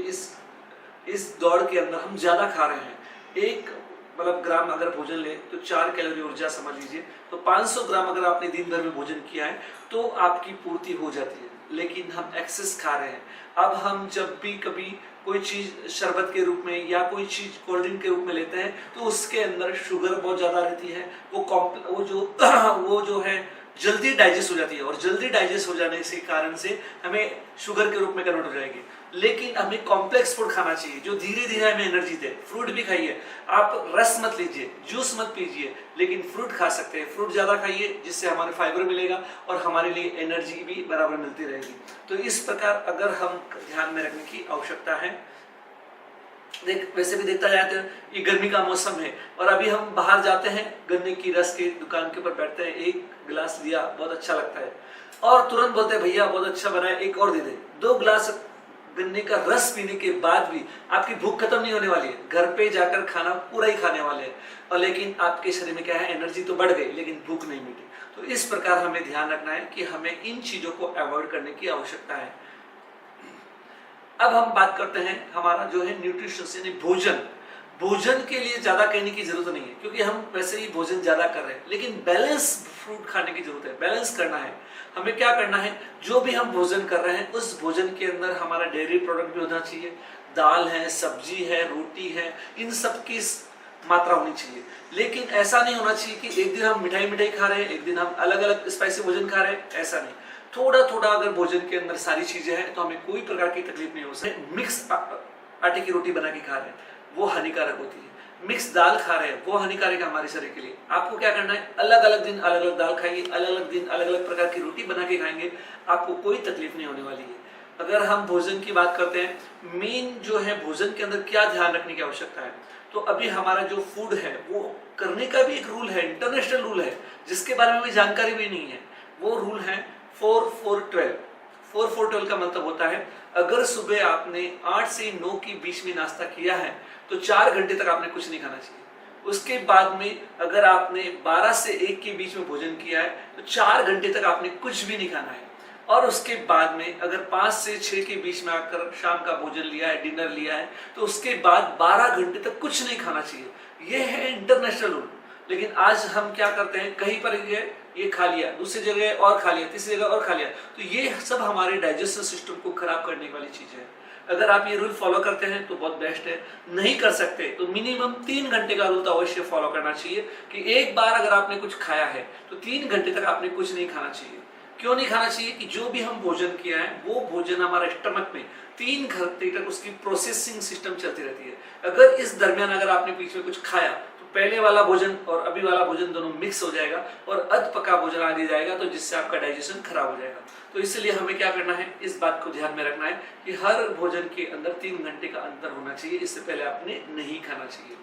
इस दौड़ के अंदर हम ज्यादा खा रहे हैं। एक मतलब ग्राम अगर भोजन ले तो 4 कैलोरी ऊर्जा समझ लीजिए, तो 500 ग्राम अगर आपने दिन भर में भोजन किया है तो आपकी पूर्ति हो जाती है। लेकिन हम एक्सेस खा रहे हैं। अब हम जब भी कभी कोई चीज शरबत के रूप में या कोई चीज कोल्ड ड्रिंक के रूप में लेते हैं तो उसके अंदर शुगर बहुत ज्यादा रहती है, वो जो है जल्दी डाइजेस्ट हो जाती है, और जल्दी डाइजेस्ट हो जाने के कारण से हमें शुगर के रूप में कन्वर्ट हो जाएगी। लेकिन हमें कॉम्प्लेक्स फूड खाना चाहिए जो धीरे धीरे हमें एनर्जी दे। फ्रूट भी खाइए, आप रस मत लीजिए, जूस मत पीजिए, लेकिन फ्रूट खा सकते हैं। फ्रूट ज्यादा खाइए जिससे हमारे फाइबर मिलेगा और हमारे लिए एनर्जी भी बराबर मिलती रहेगी। तो इस प्रकार अगर हम ध्यान में रखने की आवश्यकता है। वैसे भी देखता जाए तो ये गर्मी का मौसम है और अभी हम बाहर जाते हैं, गन्ने की रस की दुकान के ऊपर बैठते हैं, एक गिलास लिया, बहुत अच्छा लगता है, और तुरंत बोलते हैं भैया बहुत अच्छा बना है, एक और दे दे। 2 गिलास गन्ने का रस पीने के बाद भी आपकी भूख खत्म नहीं होने वाली है। घर पे जाकर खाना पूरा ही खाने वाले हैं, और लेकिन आपके शरीर में क्या है, एनर्जी तो बढ़ गई लेकिन भूख नहीं मिटी। तो इस प्रकार हमें ध्यान रखना है कि हमें इन चीजों को अवॉइड करने की आवश्यकता है। अब हम बात करते हैं हमारा जो है न्यूट्रिशन यानी भोजन। भोजन के लिए ज्यादा कहने की जरूरत नहीं है क्योंकि हम वैसे ही भोजन ज्यादा कर रहे हैं, लेकिन बैलेंस फ्रूड खाने की जरूरत है। बैलेंस करना है, हमें क्या करना है, जो भी हम भोजन कर रहे हैं उस भोजन के अंदर हमारा डेयरी प्रोडक्ट भी होना चाहिए, दाल है, सब्जी है, रोटी है, इन सब की मात्रा होनी चाहिए। लेकिन ऐसा नहीं होना चाहिए कि एक दिन हम मिठाई खा रहे हैं, एक दिन हम अलग अलग स्पाइसी भोजन खा रहे हैं, ऐसा नहीं। थोड़ा थोड़ा अगर भोजन के अंदर सारी चीजें हैं तो हमें कोई प्रकार की तकलीफ नहीं हो सकती। मिक्स आटे की रोटी बना के खा रहे हैं वो हानिकारक होती है, मिक्स दाल खा रहे हैं वो हानिकारक है हमारे शरीर के लिए। आपको क्या करना है, अलग अलग दिन अलग अलग दाल खाइए, अलग अलग दिन अलग अलग प्रकार की रोटी बना के खाएंगे, आपको कोई तकलीफ नहीं होने वाली है। अगर हम भोजन की बात करते हैं, मेन जो है भोजन के अंदर क्या ध्यान रखने की आवश्यकता है, तो अभी हमारा जो फूड है वो करने का भी एक रूल है, इंटरनेशनल रूल है, जिसके बारे में भी जानकारी भी नहीं है। वो रूल है 4-4-12। 4-4-12 का मतलब होता है अगर सुबह आपने 8 से 9 के बीच में नाश्ता किया है तो 4 घंटे तक आपने कुछ नहीं खाना चाहिए। उसके बाद में अगर आपने 12 से 1 के बीच में भोजन किया है तो 4 घंटे तक आपने कुछ भी नहीं खाना है। और उसके बाद में अगर 5 से 6 के बीच में आकर शाम का भोजन लिया है, डिनर लिया है, तो उसके बाद 12 घंटे तक कुछ नहीं खाना चाहिए। ये है इंटरनेशनल रूल। लेकिन आज हम क्या करते हैं, कहीं पर ये खा लिया, दूसरी जगह और खा लिया, तीसरी जगह और खा लिया, तो ये सब हमारे डाइजेस्टिव सिस्टम को खराब करने वाली चीज है। अगर आप ये रूल फॉलो करते हैं तो बहुत बेस्ट है, नहीं कर सकते तो मिनिमम 3 घंटे का रूल तो अवश्य फॉलो करना चाहिए कि एक बार अगर आपने कुछ खाया है तो 3 घंटे तक आपने कुछ नहीं खाना चाहिए। क्यों नहीं खाना चाहिए कि जो भी हम भोजन किया है वो भोजन हमारे स्टमक में 3 घंटे तक उसकी प्रोसेसिंग सिस्टम चलती रहती है। अगर इस दरमियान अगर आपने बीच में कुछ खाया तो पहले वाला भोजन और अभी वाला भोजन दोनों मिक्स हो जाएगा और अध पका भोजन आगे जाएगा, तो जिससे आपका डाइजेशन खराब हो जाएगा। तो इसलिए हमें क्या करना है, इस बात को ध्यान में रखना है कि हर भोजन के अंदर 3 घंटे का अंतर होना चाहिए, इससे पहले आपने नहीं खाना चाहिए।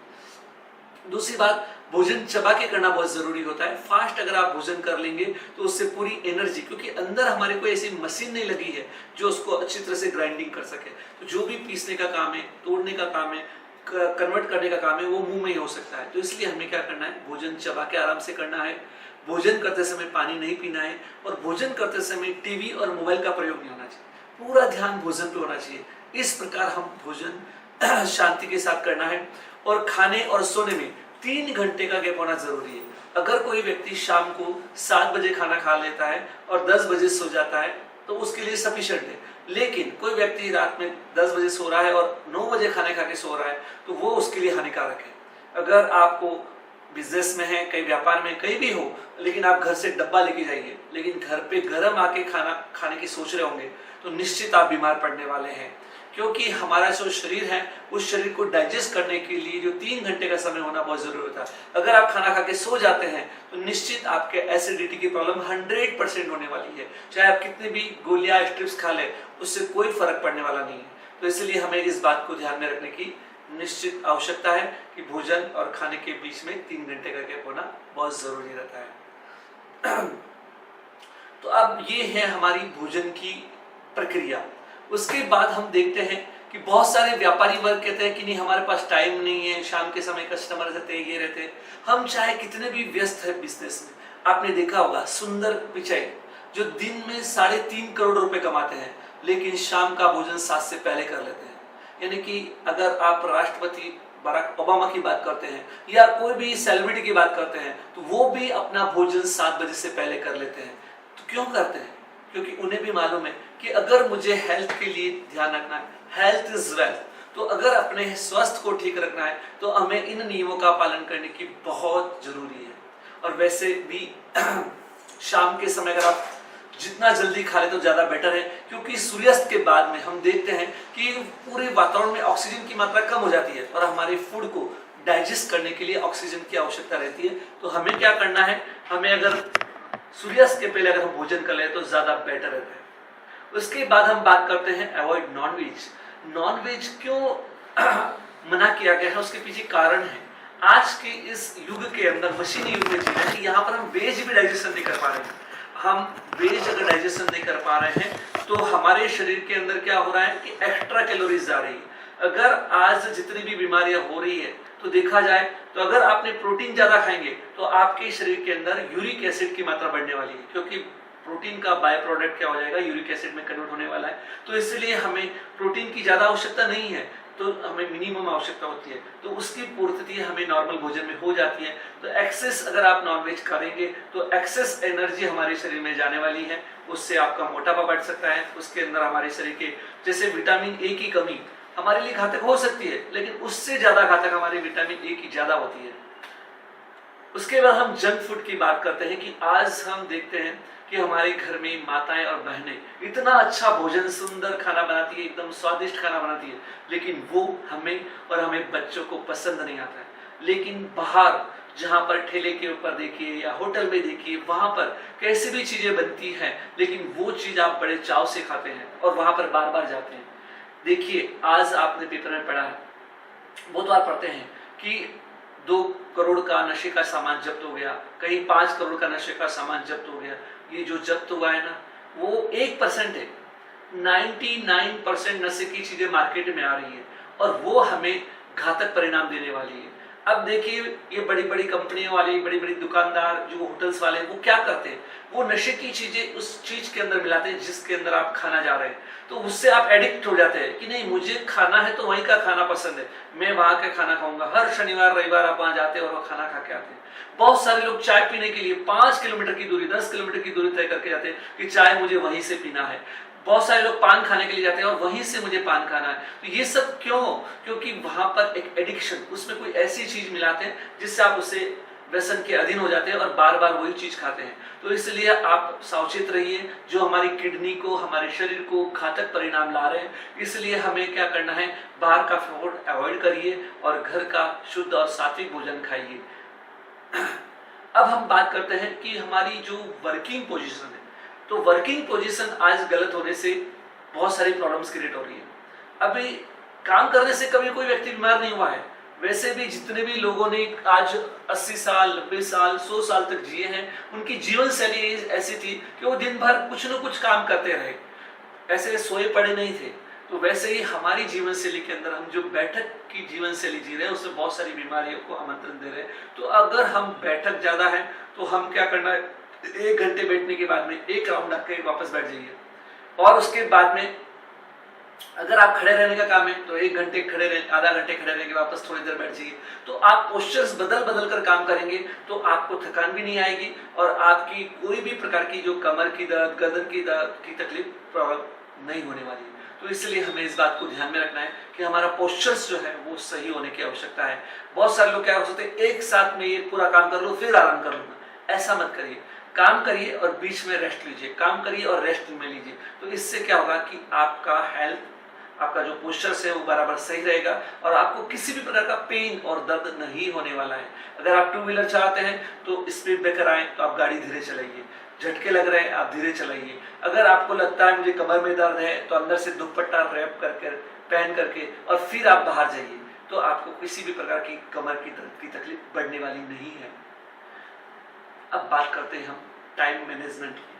दूसरी बात, भोजन चबा के करना बहुत जरूरी होता है। फास्ट अगर आप भोजन कर लेंगे तो उससे पूरी एनर्जी, क्योंकि अंदर हमारे कोई ऐसी मशीन नहीं लगी है जो उसको अच्छी तरह से ग्राइंडिंग कर सके, तो जो भी पीसने का काम है, तोड़ने का काम है, कन्वर्ट करने का काम है, वो मुंह में ही हो सकता है। तो इसलिए हमें क्या करना है, भोजन चबा के आराम से करना है, भोजन करते समय पानी नहीं पीना है, और भोजन करते समय टीवी और मोबाइल का प्रयोग नहीं होना चाहिए। पूरा ध्यान भोजन पे होना चाहिए। इस प्रकार हम भोजन शांति के साथ करना है। और खाने और सोने में 3 घंटे का गैप होना जरूरी है। अगर कोई व्यक्ति शाम को 7 बजे खाना खा लेता है और 10 बजे सो जाता है तो उसके लिए सफिशिएंट है। लेकिन कोई व्यक्ति रात में 10 बजे सो रहा है और 9 बजे खाने खा के सो रहा है तो वो उसके लिए हानिकारक है। अगर आपको बिजनेस में है, कहीं व्यापार में, कहीं भी हो, लेकिन आप घर से डब्बा लेके जाइए, लेकिन घर पे गर्म आके खाना खाने की सोच रहे होंगे तो निश्चित आप बीमार पड़ने वाले हैं। क्योंकि हमारा जो शरीर है उस शरीर को डाइजेस्ट करने के लिए जो 3 घंटे का समय होना बहुत जरूरी होता है। अगर आप खाना खा के सो जाते हैं तो निश्चित आपके एसिडिटी की प्रॉब्लम 100% होने वाली है। चाहे आप कितने भी गोलियां स्ट्रिप्स खा लें, उससे कोई फर्क पड़ने वाला नहीं है। तो इसलिए हमें इस बात को ध्यान में रखने की निश्चित आवश्यकता है कि भोजन और खाने के बीच में 3 घंटे का गैप होना बहुत जरूरी रहता है। तो अब ये है हमारी भोजन की प्रक्रिया। उसके बाद हम देखते हैं कि बहुत सारे व्यापारी वर्ग कहते हैं कि नहीं, हमारे पास टाइम नहीं है, शाम के समय कस्टमर रहते हैं, ये रहते हैं। हम चाहे कितने भी व्यस्त है बिजनेस में, आपने देखा होगा सुंदर पिचाई जो दिन में 3.5 करोड़ रुपए कमाते हैं, लेकिन शाम का भोजन 7 से पहले कर लेते हैं। यानी कि अगर आप राष्ट्रपति बराक ओबामा की बात करते हैं या कोई भी सेलिब्रिटी की बात करते हैं तो वो भी अपना भोजन 7 बजे से पहले कर लेते हैं। तो क्यों करते हैं? क्योंकि उन्हें भी मालूम है कि अगर मुझे हेल्थ के लिए ध्यान रखना है, हेल्थ इज वेल्थ, तो अगर अपने स्वास्थ्य को ठीक रखना है तो हमें इन नियमों का पालन करने की बहुत जरूरी है। और वैसे भी शाम के समय अगर आप जितना जल्दी खा ले तो ज्यादा बेटर है, क्योंकि सूर्यास्त के बाद में हम देखते हैं कि पूरे वातावरण में ऑक्सीजन की मात्रा कम हो जाती है और हमारे फूड को डाइजेस्ट करने के लिए ऑक्सीजन की आवश्यकता रहती है। तो हमें क्या करना है, हमें अगर सूर्यास्त के पहले अगर हम भोजन कर ले तो ज्यादा बेटर रहता है। उसके बाद हम बात करते हैं अवॉइड नॉनवेज। नॉनवेज क्यों मना किया गया है, उसके पीछे कारण है। आज के इस युग के अंदर, मशीनी युग में जी रहे हैं, यहाँ पर हम वेज भी डाइजेशन नहीं कर पा रहे हैं। हम वेज अगर डाइजेशन नहीं कर पा रहे हैं तो हमारे शरीर के अंदर क्या हो रहा है कि एक्स्ट्रा कैलोरीज जा रही है। अगर आज जितनी भी बीमारियां हो रही है तो देखा जाए तो अगर आपने प्रोटीन ज्यादा खाएंगे तो आपके शरीर के अंदर यूरिक एसिड की मात्रा बढ़ने वाली है, क्योंकि प्रोटीन का बाय प्रोडक्ट क्या हो जाएगा, यूरिक एसिड में कन्वर्ट होने वाला है। तो इसलिए हमें प्रोटीन की ज्यादा आवश्यकता नहीं है, तो हमें मिनिमम आवश्यकता होती है, तो उसकी पूर्ति हमें नॉर्मल भोजन में हो जाती है। तो एक्सेस अगर आप नॉनवेज करेंगे तो एक्सेस एनर्जी हमारे शरीर में जाने वाली है, उससे आपका मोटापा बढ़ सकता है। उसके अंदर हमारे शरीर के जैसे विटामिन ए की कमी हमारे लिए घातक हो सकती है, लेकिन उससे ज्यादा घातक हमारे विटामिन ए की ज्यादा होती है। उसके बाद हम जंक फूड की बात करते हैं कि आज हम देखते हैं कि हमारे घर में माताएं और बहनें इतना अच्छा भोजन, सुंदर खाना बनाती है, एकदम स्वादिष्ट खाना बनाती है, लेकिन वो हमें और हमें बच्चों को पसंद नहीं आता है। लेकिन बाहर जहां पर ठेले के ऊपर देखिए या होटल में देखिए, वहां पर कैसी भी चीजें बनती हैं, लेकिन वो चीज आप बड़े चाव से खाते हैं और वहां पर बार बार जाते हैं। देखिए, आज आपने पेपर में पढ़ा है, बहुत बार पढ़ते हैं कि 2 करोड़ का नशे का सामान जब्त हो गया, कहीं 5 करोड़ का नशे का सामान जब्त हो गया। ये जो जब्त हुआ है ना, वो 1% है। 99% नशे की चीजें मार्केट में आ रही है और वो हमें घातक परिणाम देने वाली है। अब देखिए, ये बड़ी बड़ी कंपनियों वाले, बड़ी बड़ी दुकानदार, जो होटल्स वाले, वो क्या करते हैं, वो नशे की चीजें उस चीज के अंदर मिलाते हैं जिसके अंदर आप खाना जा रहे हैं। तो उससे आप एडिक्ट हो जाते हैं कि नहीं, मुझे खाना है तो वहीं का खाना पसंद है, मैं वहां का खाना खाऊंगा। हर शनिवार रविवार आप वहां जाते हैं और खाना खा के आते हैं। बहुत सारे लोग चाय पीने के लिए 5 किलोमीटर की दूरी, 10 किलोमीटर की दूरी तय करके जाते हैं कि चाय मुझे वहीं से पीना है। बहुत सारे लोग पान खाने के लिए जाते हैं और वहीं से मुझे पान खाना है। तो ये सब क्यों? क्योंकि वहां पर एक एडिक्शन, उसमें कोई ऐसी चीज मिलाते हैं जिससे आप उसे व्यसन के अधीन हो जाते हैं और बार बार वही चीज खाते हैं। तो इसलिए आप सावचेत रहिए, जो हमारी किडनी को, हमारे शरीर को घातक परिणाम ला रहे हैं। इसलिए हमें क्या करना है, बाहर का फूड अवॉइड करिए और घर का शुद्ध और सात्विक भोजन खाइए। अब हम बात करते हैं कि हमारी जो वर्किंग पोजीशन है, तो वर्किंग पोजीशन आज गलत होने से बहुत सारी प्रॉब्लम्स क्रिएट हो रही है। अभी काम करने से कभी कोई व्यक्ति बीमार नहीं हुआ है, वैसे भी जितने भी लोगों ने आज 80 साल 90 साल 100 साल तक जिए हैं, उनकी जीवन शैली ऐसी थी कि वो दिन भर कुछ न कुछ काम करते रहे, ऐसे सोए पड़े नहीं थे। तो वैसे ही हमारी जीवन शैली के अंदर हम जो बैठक की जीवन शैली जी रहे हैं, उससे बहुत सारी बीमारियों को आमंत्रण दे रहे हैं। तो अगर हम बैठक ज्यादा है तो हम क्या करना है, 1 घंटे बैठने के बाद में एक राउंड आके वापस बैठ जाइए। और उसके बाद में अगर आप खड़े रहने का काम है तो 1 घंटे खड़े रहे, आधा घंटे खड़े रहने के वापस थोड़ी देर बैठ जाइए। तो आप पोस्चर्स बदल बदल कर काम करेंगे तो आपको थकान भी नहीं आएगी और आपकी कोई भी प्रकार की जो कमर की दर्द, गर्दन की दर्द की तकलीफ प्रॉब्लम नहीं होने वाली है। तो इसलिए हमें इस बात को ध्यान में रखना है कि हमारा पोस्चर्स जो है वो सही होने की आवश्यकता है। बहुत सारे लोग क्या हो सकते हैं, एक साथ में ये पूरा काम कर लो फिर आराम कर लूंगा, ऐसा मत करिए। काम करिए और बीच में रेस्ट लीजिए, काम करिए और रेस्ट में लीजिए। तो इससे क्या होगा कि आपका हेल्थ, आपका जो पोस्चर्स है वो बराबर सही रहेगा और आपको किसी भी प्रकार का पेन और दर्द नहीं होने वाला है। अगर आप 2 व्हीलर चलाते हैं तो स्पीड ब्रेकर आए तो आप गाड़ी धीरे चलाइए, झटके लग रहे हैं आप धीरे चलाइए। अगर आपको लगता है मुझे कमर में दर्द है तो अंदर से दुपट्टा रैप करके पहन करके और फिर आप बाहर जाइए, तो आपको किसी भी प्रकार की कमर की दर्द की तकलीफ बढ़ने वाली नहीं है। अब बात करते हैं हम टाइम मैनेजमेंट की।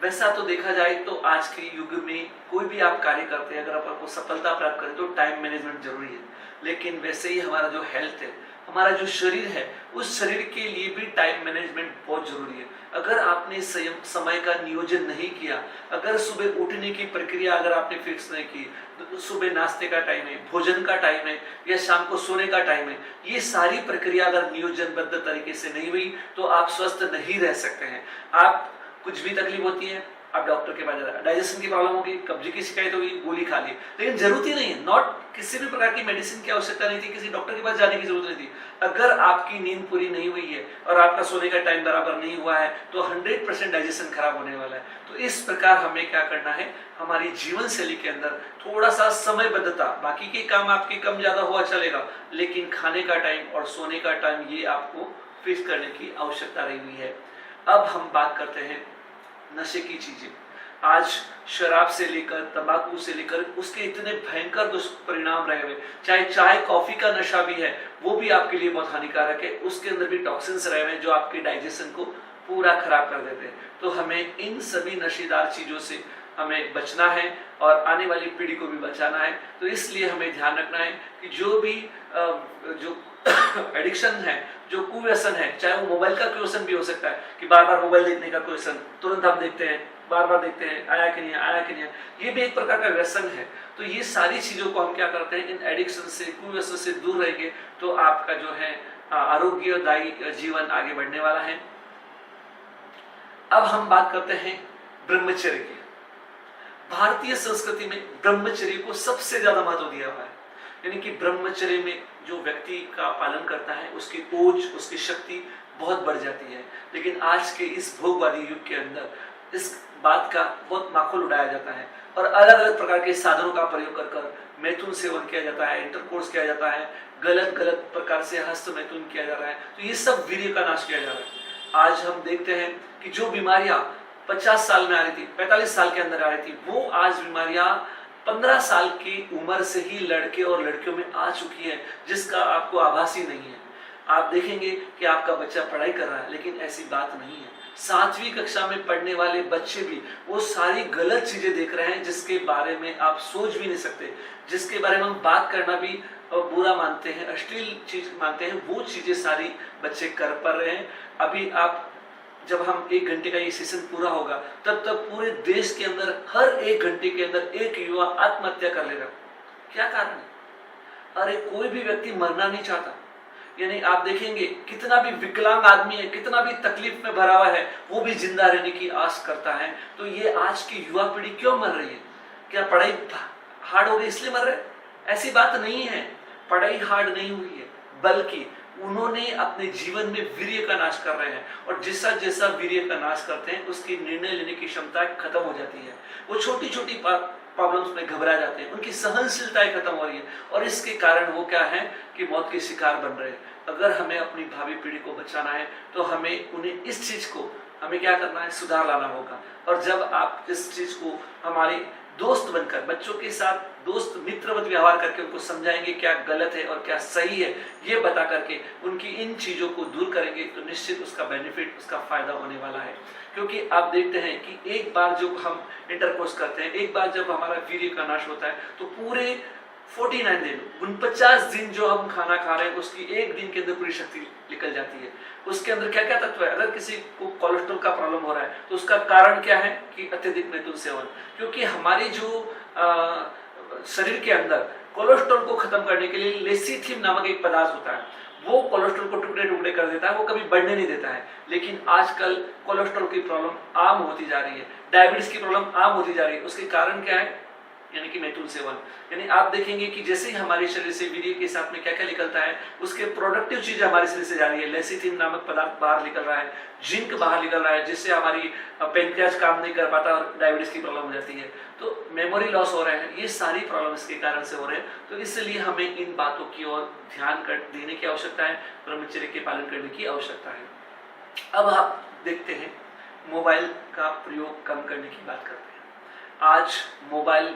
वैसा तो देखा जाए तो आज के युग में कोई भी आप कार्य करते हैं, अगर आपको सफलता प्राप्त करें तो टाइम मैनेजमेंट जरूरी है। लेकिन वैसे ही हमारा जो हेल्थ है, हमारा जो शरीर है, उस शरीर के लिए भी टाइम मैनेजमेंट बहुत जरूरी है। अगर आपने समय का नियोजन नहीं किया, अगर सुबह उठने की प्रक्रिया अगर आपने फिक्स नहीं की, तो सुबह नाश्ते का टाइम है, भोजन का टाइम है या शाम को सोने का टाइम है, ये सारी प्रक्रिया अगर नियोजनबद्ध तरीके से नहीं हुई तो आप स्वस्थ नहीं रह सकते हैं। आप कुछ भी तकलीफ होती है आप डॉक्टर के पास जा रहे हैं, डाइजेशन की प्रॉब्लम होगी, कब्जे की शिकायत होगी, गोली खा ली, लेकिन जरूरत ही नहीं है, नॉट किसी भी प्रकार की मेडिसिन की आवश्यकता नहीं थी, किसी डॉक्टर के पास जाने की जरूरत नहीं थी। अगर आपकी नींद पूरी नहीं हुई है और आपका सोने का टाइम बराबर नहीं हुआ है तो 100% डाइजेशन खराब होने वाला है। तो इस प्रकार हमें क्या करना है, हमारी जीवन शैली के अंदर थोड़ा सा समयबद्धता, बाकी के काम आपके कम ज्यादा हुआ चलेगा, लेकिन खाने का टाइम और सोने का टाइम ये आपको फिक्स करने की आवश्यकता रही हुई है। अब हम बात करते हैं नशे की चीजें। आज शराब से लेकर तंबाकू से लेकर उसके इतने भयंकर दुष्परिणाम रहे हुए, चाहे चाय कॉफी का नशा भी है वो भी आपके लिए बहुत हानिकारक है, उसके अंदर भी टॉक्सिन्स रहे हुए जो आपके डाइजेशन को पूरा खराब कर देते हैं। तो हमें इन सभी नशीदार चीजों से हमें बचना है और आने वाली पीढ़ी को भी बचाना है। तो इसलिए हमें ध्यान रखना है कि जो भी जो एडिक्शन है, जो कुव्यसन है, चाहे वो मोबाइल का क्वेश्चन भी हो सकता है कि बार बार मोबाइल देखने का क्वेश्चन, तुरंत हम देखते हैं, बार बार देखते हैं, आया कि नहीं आया कि नहीं, ये भी एक प्रकार का व्यसन है। तो ये सारी चीजों को हम क्या करते हैं, इन एडिक्शन से, कुव्यसन से दूर रहेंगे तो आपका जो है आरोग्यदायी जीवन आगे बढ़ने वाला है। अब हम बात करते हैं ब्रह्मचर्य की। भारतीय संस्कृति में ब्रह्मचर्य को सबसे ज्यादा महत्व दिया हुआ है, यानी कि ब्रह्मचर्य में जो व्यक्ति का पालन करता है उसकी ओज, उसकी शक्ति बहुत बढ़ जाती है। लेकिन आज के इस भोगवादी युग के अंदर इस बात का बहुत माखौल उड़ाया जाता है और अलग अलग प्रकार के साधनों का प्रयोग कर कर मैथुन सेवन किया जाता है, इंटरकोर्स किया जाता है, गलत गलत प्रकार से हस्त मैथुन किया जा रहा है। तो ये सब वीर्य का नाश किया जा रहा है। आज हम देखते हैं कि जो बीमारियां 50 साल में आ रही थी, 45 साल के अंदर आ रही थी, वो आज बीमारियां 15 साल की उम्र से ही लड़के और लड़कियों में आ चुकी है, जिसका आपको आभास ही नहीं है। आप देखेंगे कि आपका बच्चा पढ़ाई कर रहा है, लेकिन ऐसी बात नहीं है। 7वीं कक्षा में पढ़ने वाले बच्चे भी वो सारी गलत चीजें देख रहे हैं जिसके बारे में आप सोच भी नहीं सकते, जिसके बारे में हम बात करना भी बुरा मानते हैं, अश्लील चीज मानते हैं, वो चीजें सारी बच्चे कर पा रहे हैं। अभी आप जब हम 1 घंटे का ये सेशन पूरा होगा तब तक पूरे देश के अंदर हर 1 घंटे के अंदर एक युवा आत्महत्या कर लेगा। क्या कारण है? अरे कोई भी व्यक्ति मरना नहीं चाहता, यानी आप देखेंगे कितना भी विकलांग आदमी है, कितना भी तकलीफ में भरा हुआ है, वो भी जिंदा रहने की आस करता है। तो ये आज की युवा पीढ़ी क्यों मर रही है? क्या पढ़ाई हार्ड हो गई इसलिए मर रहे? ऐसी बात नहीं है, पढ़ाई हार्ड नहीं हुई है, बल्कि उन्होंने अपने जीवन में वीर्य का नाश कर रहे हैं और जैसा जैसा वीर्य का नाश करते हैं उसकी निर्णय लेने की क्षमता खत्म हो जाती है। वो छोटी छोटी प्रॉब्लम्स में घबरा जाते हैं, उनकी सहनशीलताएं खत्म हो रही है और इसके कारण वो क्या है कि मौत के शिकार बन रहे हैं। अगर हमें अपनी भावी पीढ़ी को बचाना है तो हमें उन्हें इस चीज को हमें क्या करना है, सुधार लाना होगा। और जब आप इस चीज को हमारे दोस्त बनकर, बच्चों के साथ दोस्त मित्रवत व्यवहार करके उनको समझाएंगे क्या गलत है और क्या सही है, ये बता करके उनकी इन चीजों को दूर करेंगे तो निश्चित उसका बेनिफिट, उसका फायदा होने वाला है। क्योंकि आप देखते हैं कि एक बार जब हम इंटरकोर्स करते हैं, एक बार जब हमारा वीर्य का नाश होता है, तो पूरे 49 दिन, 49 दिन जो हम खाना खा रहे हैं उसकी एक दिन के अंदर पूरी शक्ति निकल जाती है। उसके अंदर क्या क्या तत्व है? अगर किसी को कोलेस्ट्रॉल का प्रॉब्लम हो रहा है तो उसका कारण क्या है कि अत्यधिक मैथुन सेवन। क्योंकि हमारी जो शरीर के अंदर कोलेस्ट्रॉल को खत्म करने के लिए लेसिथिन नामक एक पदार्थ होता है, वो कोलेस्ट्रॉल को टुकड़े टुकड़े कर देता है, वो कभी बढ़ने नहीं देता है। लेकिन आजकल कोलेस्ट्रॉल की प्रॉब्लम आम होती जा रही है, डायबिटीज की प्रॉब्लम आम होती जा रही है। उसके कारण क्या है? यानी कि मैथुन सेवन। यानी आप देखेंगे कि जैसे ही हमारे शरीर से वीर्य के साथ में क्या क्या निकलता है, उसके प्रोडक्टिव चीजें हमारे शरीर से जा रही है। लेसिथिन नामक पदार्थ बाहर निकल रहा है, जिंक बाहर निकल रहा है, जिससे हमारी पेनक्रियाज काम नहीं कर पाता और डायबिटीज की प्रॉब्लम हो जाती है। तो मेमोरी लॉस हो रहे हैं, ये सारी प्रॉब्लम इसके कारण से हो रहे हैं। तो इसलिए हमें इन बातों की ओर ध्यान देने की आवश्यकता है, ब्रह्मचर्य के पालन करने की आवश्यकता है। अब आप देखते हैं मोबाइल का प्रयोग कम करने की बात करते हैं। आज मोबाइल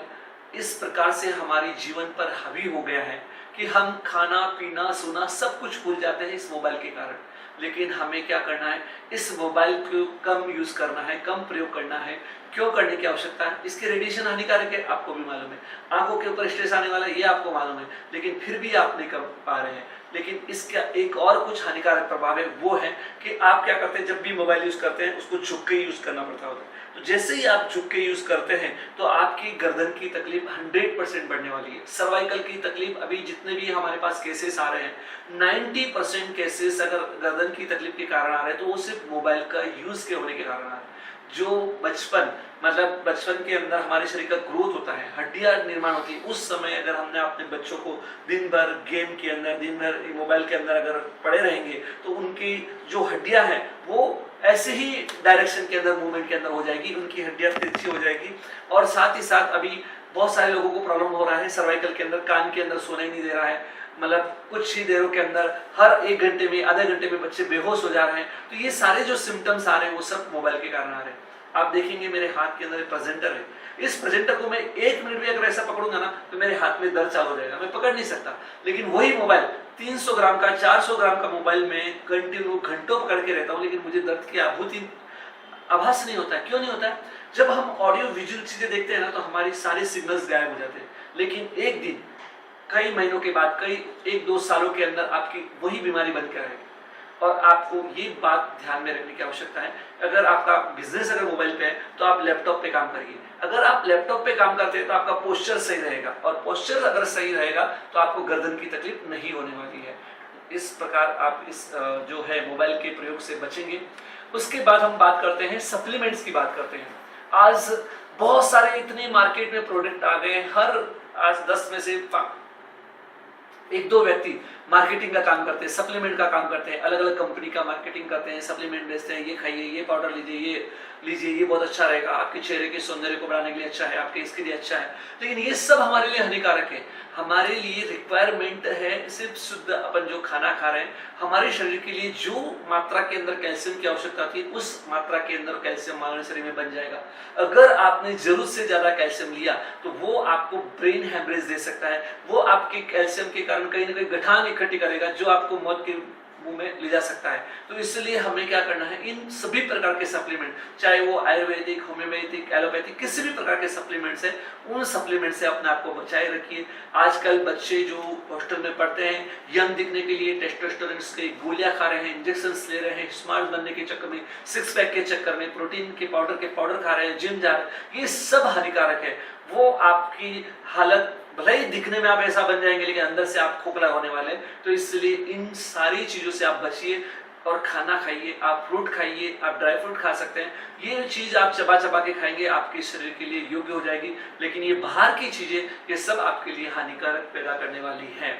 इस प्रकार से हमारी जीवन पर हावी हो गया है कि हम खाना पीना सोना सब कुछ भूल जाते हैं इस मोबाइल के कारण। लेकिन हमें क्या करना है? इस मोबाइल को कम यूज करना है, कम प्रयोग करना है। क्यों करने की आवश्यकता है? इसके रेडिएशन हानिकारक है, आपको भी मालूम है। आंखों के ऊपर स्ट्रेस आने वाला है, ये आपको मालूम है। लेकिन फिर भी आप नहीं कर पा रहे हैं। लेकिन इसका एक और कुछ हानिकारक प्रभाव है, वो है कि आप क्या करते हैं, जब भी मोबाइल यूज करते हैं उसको झुक के यूज करना पड़ता होता है। तो जैसे ही आप झुक के यूज करते हैं तो आपकी गर्दन की तकलीफ 100% बढ़ने वाली है। सर्वाइकल की तकलीफ, अभी जितने भी हमारे पास केसेस आ रहे हैं, 90% केसेस अगर गर्दन की तकलीफ के कारण आ रहे हैं तो वो सिर्फ मोबाइल का यूज के होने के कारण आ रहे हैं। जो बचपन के अंदर हमारे शरीर का ग्रोथ होता है, हड्डियां निर्माण होती है, उस समय अगर हमने अपने बच्चों को दिन भर गेम के अंदर, दिन भर मोबाइल के अंदर अगर पड़े रहेंगे तो उनकी जो हड्डियां हैं वो ऐसे ही डायरेक्शन के अंदर, मूवमेंट के अंदर हो जाएगी, उनकी हड्डियां तिरछी हो जाएगी। और साथ ही साथ अभी बहुत सारे लोगों को प्रॉब्लम हो रहा है सर्वाइकल के अंदर, कान के अंदर सोने नहीं दे रहा है। मतलब कुछ ही देरों के अंदर हर 1 घंटे में, आधे घंटे में बच्चे बेहोश हो जा रहे हैं। तो ये सारे जो सिम्टम्स आ रहे हैं वो सब मोबाइल के कारण आ रहे हैं। आप देखेंगे मेरे हाथ के अंदर एक प्रेजेंटर है, इस प्रेजेंटर को मैं 1 मिनट भी अगर ऐसा पकड़ूंगा ना तो मेरे हाथ में दर्द चालू हो जाएगा, मैं पकड़ नहीं सकता। लेकिन वही मोबाइल 300 ग्राम का, 400 ग्राम का मोबाइल में कंटिन्यू घंटों पकड़ के रहता हूँ, लेकिन मुझे दर्द की आभास नहीं होता है। क्यों नहीं होता है? जब हम ऑडियो विजुअल चीजें देखते हैं ना तो हमारी सारे सिग्नल्स गायब हो जाते हैं। लेकिन एक दिन, कई महीनों के बाद, कई 1-2 सालों के अंदर आपकी वही बीमारी बन के रहेगी। और आपको ये बात ध्यान में रखने की आवश्यकता है। अगर आपका बिजनेस अगर मोबाइल पे है तो आप लैपटॉप पे काम करिए। अगर आप लैपटॉप पे काम करते हैं तो आपका पोस्चर सही रहेगा, और पोस्चर अगर सही रहेगा तो आपको गर्दन की तकलीफ नहीं होने वाली है। इस प्रकार आप इस जो है मोबाइल के प्रयोग से बचेंगे। उसके बाद हम बात करते हैं सप्लीमेंट्स की बात करते हैं। आज बहुत सारे इतने मार्केट में प्रोडक्ट आ गए, हर आज 10 में से 1-2 व्यक्ति मार्केटिंग का काम करते हैं, सप्लीमेंट का काम करते हैं, अलग अलग कंपनी का मार्केटिंग करते हैं, सप्लीमेंट बेचते हैं। ये खाइए, ये पाउडर लीजिए, ये लीजिए, ये बहुत अच्छा रहेगा, आपके चेहरे के सौंदर्य को बढ़ाने के लिए अच्छा है, आपके इसके लिए अच्छा है। लेकिन ये सब हमारे लिए हानिकारक है। हमारे लिए रिक्वायरमेंट है सिर्फ शुद्ध अपन जो खाना खा रहे हैं, हमारे शरीर के लिए जो मात्रा के अंदर कैल्शियम की आवश्यकता थी उस मात्रा के अंदर कैल्शियम हमारे शरीर में बन जाएगा। अगर आपने जरूरत से ज्यादा कैल्शियम लिया तो वो आपको ब्रेन हैमरेज दे सकता है, वो आपके कैल्शियम के कारण कहीं ना कहीं गठान इकट्ठी करेगा जो आपको मौत के मुंह में ले जा सकता है। तो इसलिए हमें क्या करना है, इन सभी प्रकार के सप्लीमेंट, चाहे वो आयुर्वेदिक, होम्योपैथिक, एलोपैथिक, किसी भी प्रकार के सप्लीमेंट्स हैं, उन सप्लीमेंट से अपने आप को बचाए रखिए। आजकल बच्चे जो हॉस्टल में पढ़ते हैं, यंग दिखने के लिए टेस्टोस्टेरोन की गोलियां खा रहे हैं, इंजेक्शंस ले रहे हैं, स्मार्ट बनने के चक्कर में, 6 पैक के चक्कर में, प्रोटीन के पाउडर खा रहे हैं, जिम जा रहे हैं, ये सब हानिकारक है। वो आपकी हालत, भले ही दिखने में आप ऐसा बन जाएंगे लेकिन अंदर से आप खोखला होने वाले हैं। तो इसलिए इन सारी चीजों से आप बचिए और खाना खाइए। आप फ्रूट खाइए, आप ड्राई फ्रूट खा सकते हैं, ये चीज आप चबा चबा के खाएंगे, आपके शरीर के लिए योग्य हो जाएगी। लेकिन ये बाहर की चीजें, ये सब आपके लिए हानिकारक पैदा करने वाली हैं।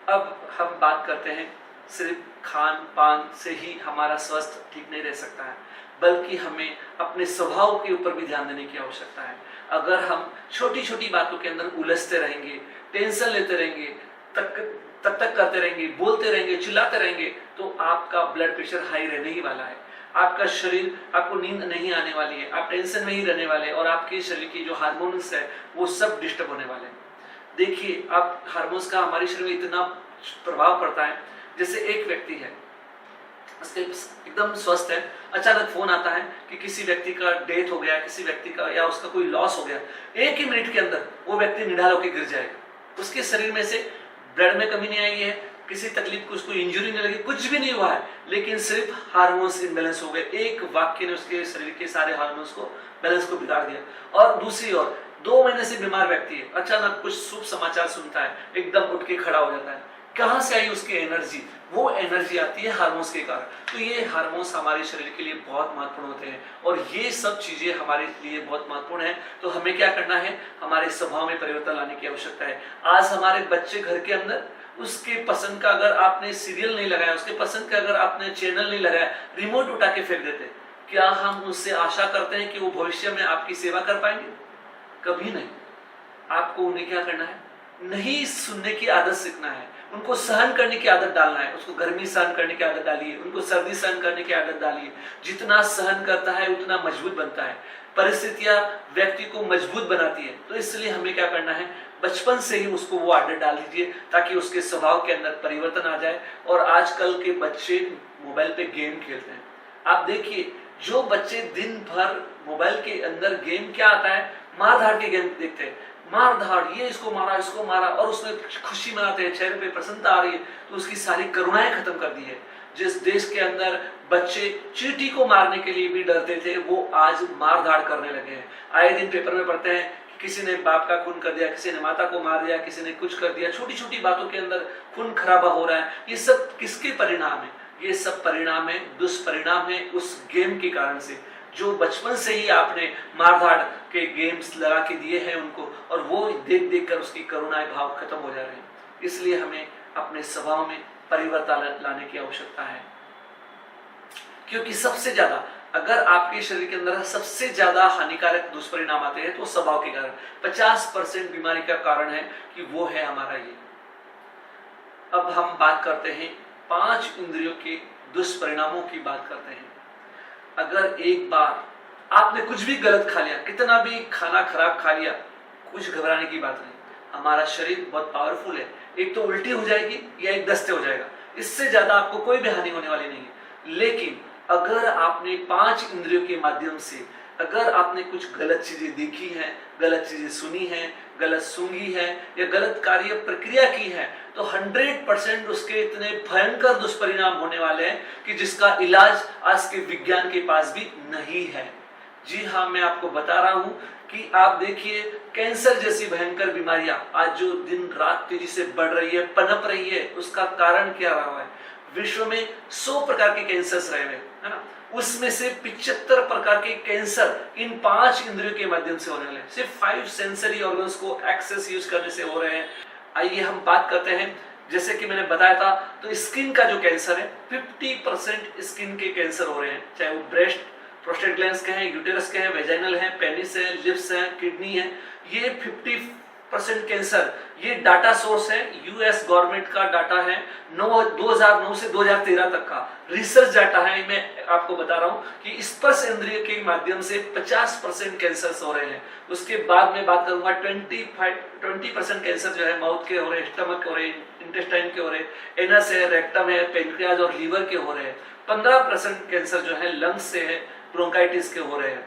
अब हम बात करते हैं, सिर्फ खान पान से ही हमारा स्वास्थ्य ठीक नहीं रह सकता है, बल्कि हमें अपने स्वभाव के ऊपर भी ध्यान देने की आवश्यकता है। अगर हम छोटी छोटी बातों के अंदर उलझते रहेंगे, टेंशन लेते रहेंगे, तक करते रहेंगे, बोलते रहेंगे, चिल्लाते रहेंगे, तो आपका ब्लड प्रेशर हाई रहने ही वाला है। आपका शरीर, आपको नींद नहीं आने वाली है, आप टेंशन में ही रहने वाले हैं और आपके शरीर की जो हार्मोन्स है वो सब डिस्टर्ब होने वाले हैं। देखिए, आप हार्मोन्स का हमारे शरीर में इतना प्रभाव पड़ता है। जैसे एक व्यक्ति है, उसके एकदम स्वस्थ है, अचानक फोन आता है कि किसी व्यक्ति का डेथ हो गया, किसी व्यक्ति का या उसका कोई लॉस हो गया, एक ही मिनट के अंदर वो व्यक्ति निढाल होकर गिर जाएगा। उसके शरीर में से ब्लड में कमी नहीं आई है, किसी तकलीफ को, उसको इंजरी नहीं लगी, कुछ भी नहीं हुआ है, लेकिन सिर्फ हार्मोन्स इम्बैलेंस हो गए। एक वाक्य ने उसके शरीर के सारे हार्मोन्स को, बैलेंस को बिगाड़ दिया। और दूसरी ओर 2 महीने से बीमार व्यक्ति है, अचानक कुछ शुभ समाचार सुनता है, एकदम उठ के खड़ा हो जाता है। कहां से आई उसकी एनर्जी? वो एनर्जी आती है हार्मोन्स के कारण। तो ये हार्मोन्स हमारे शरीर के लिए बहुत महत्वपूर्ण होते हैं और ये सब चीजें हमारे लिए बहुत महत्वपूर्ण है। तो हमें क्या करना है? हमारे स्वभाव में परिवर्तन लाने की आवश्यकता है। आज हमारे बच्चे घर के अंदर, उसके पसंद का अगर आपने सीरियल नहीं लगाया, उसके पसंद का अगर आपने चैनल नहीं लगाया, रिमोट उठा के फेंक देते। क्या हम उससे आशा करते हैं कि वो भविष्य में आपकी सेवा कर पाएंगे? कभी नहीं। आपको उन्हें क्या करना है? नहीं सुनने की आदत सीखना है, उनको सहन करने की आदत डालना है। उसको गर्मी सहन करने की आदत डालिए, उनको सर्दी सहन करने की आदत डालिए। जितना सहन करता है उतना मजबूत बनता है। परिस्थितियां व्यक्ति को मजबूत बनाती है। तो इसलिए हमें क्या करना है? बचपन से ही उसको वो आदत डाल दीजिए ताकि उसके स्वभाव के अंदर परिवर्तन आ जाए। और आजकल के बच्चे मोबाइल पे गेम खेलते हैं। आप देखिए, जो बच्चे दिन भर मोबाइल के अंदर गेम, क्या आता है? मार धाड़ के गेम देखते हैं, मार धाड़, ये इसको मारा और उसमें खुशी मनाते हैं, चेहरे पे प्रसन्नता आ रही है। तो उसकी सारी करुणाएं खत्म कर दी है। जिस देश के अंदर बच्चे चींटी को मारने के लिए भी डरते थे, वो आज मार धाड़ करने लगे हैं। आए दिन पेपर में पढ़ते हैं कि किसी ने बाप का खून कर दिया, किसी ने माता को मार दिया, किसी ने कुछ कर दिया। छोटी छोटी बातों के अंदर खून खराबा हो रहा है। ये सब किसके परिणाम है? ये सब परिणाम है, दुष्परिणाम है उस गेम के कारण से, जो बचपन से ही आपने मारधाड़ के गेम्स लगा के दिए हैं उनको, और वो देख देख कर उसकी करुणाएं भाव खत्म हो जा रहे हैं। इसलिए हमें अपने स्वभाव में परिवर्तन लाने की आवश्यकता है। क्योंकि सबसे ज्यादा, अगर आपके शरीर के अंदर सबसे ज्यादा हानिकारक दुष्परिणाम आते हैं तो स्वभाव के कारण 50% बीमारी का कारण है कि वो है हमारा ये। अब हम बात करते हैं 5 इंद्रियों के दुष्परिणामों की बात करते हैं। अगर एक बार आपने कुछ भी गलत खा लिया, कितना भी खाना खराब खा लिया, कुछ घबराने की बात नहीं। हमारा शरीर बहुत पावरफुल है। एक तो उल्टी हो जाएगी या एक दस्ते हो जाएगा, इससे ज्यादा आपको कोई भी हानि होने वाली नहीं है। लेकिन अगर आपने 5 इंद्रियों के माध्यम से, अगर आपने कुछ गलत चीजें देखी हैं, गलत चीजें सुनी हैं, गलत सूंघी है या गलत कार्य प्रक्रिया की है, तो 100% उसके इतने भयंकर दुष्परिणाम होने वाले हैं कि जिसका इलाज आज के विज्ञान के पास भी नहीं है। जी हाँ, मैं आपको बता रहा हूं कि आप देखिए, कैंसर जैसी भयंकर बीमारियां आज जो दिन रात तेजी से बढ़ रही है, पनप रही है, उसका कारण क्या रहा है? विश्व में 100 प्रकार के कैंसर्स रहे हुए, है ना? उसमें से 75 प्रकार के कैंसर इन 5 इंद्रियों के माध्यम से होने वाले हैं। सिर्फ 5 सेंसरी ऑर्गन्स को एक्सेस यूज करने से हो रहे हैं। आइए हम बात करते हैं, जैसे कि मैंने बताया था, तो स्किन का जो कैंसर है, 50% स्किन के कैंसर हो रहे हैं। चाहे वो ब्रेस्ट, प्रोस्टेट ग्लैंड्स के हैं, यूटेरस के हैं, वेजाइनल हैं, पेनिस है, लिप्स है, किडनी है। ये 50% कैंसर, ये डाटा सोर्स है, यूएस गवर्नमेंट का डाटा है, 2009 से 2013 तक का रिसर्च डाटा है। मैं आपको बता रहा हूं कि स्पर्श इंद्रिय के माध्यम से 50% कैंसर हो रहे हैं। उसके बाद में बात करूंगा 20% कैंसर जो है माउथ के हो रहे हैं, स्टमक के हो रहे हैं, इंटेस्टाइन के हो रहे हैं, एनस है, रेक्टम है, पेनक्रियाज और लीवर के हो रहे हैं। 15% कैंसर जो है लंग्स से है, ब्रोंकाइटिस के हो रहे हैं।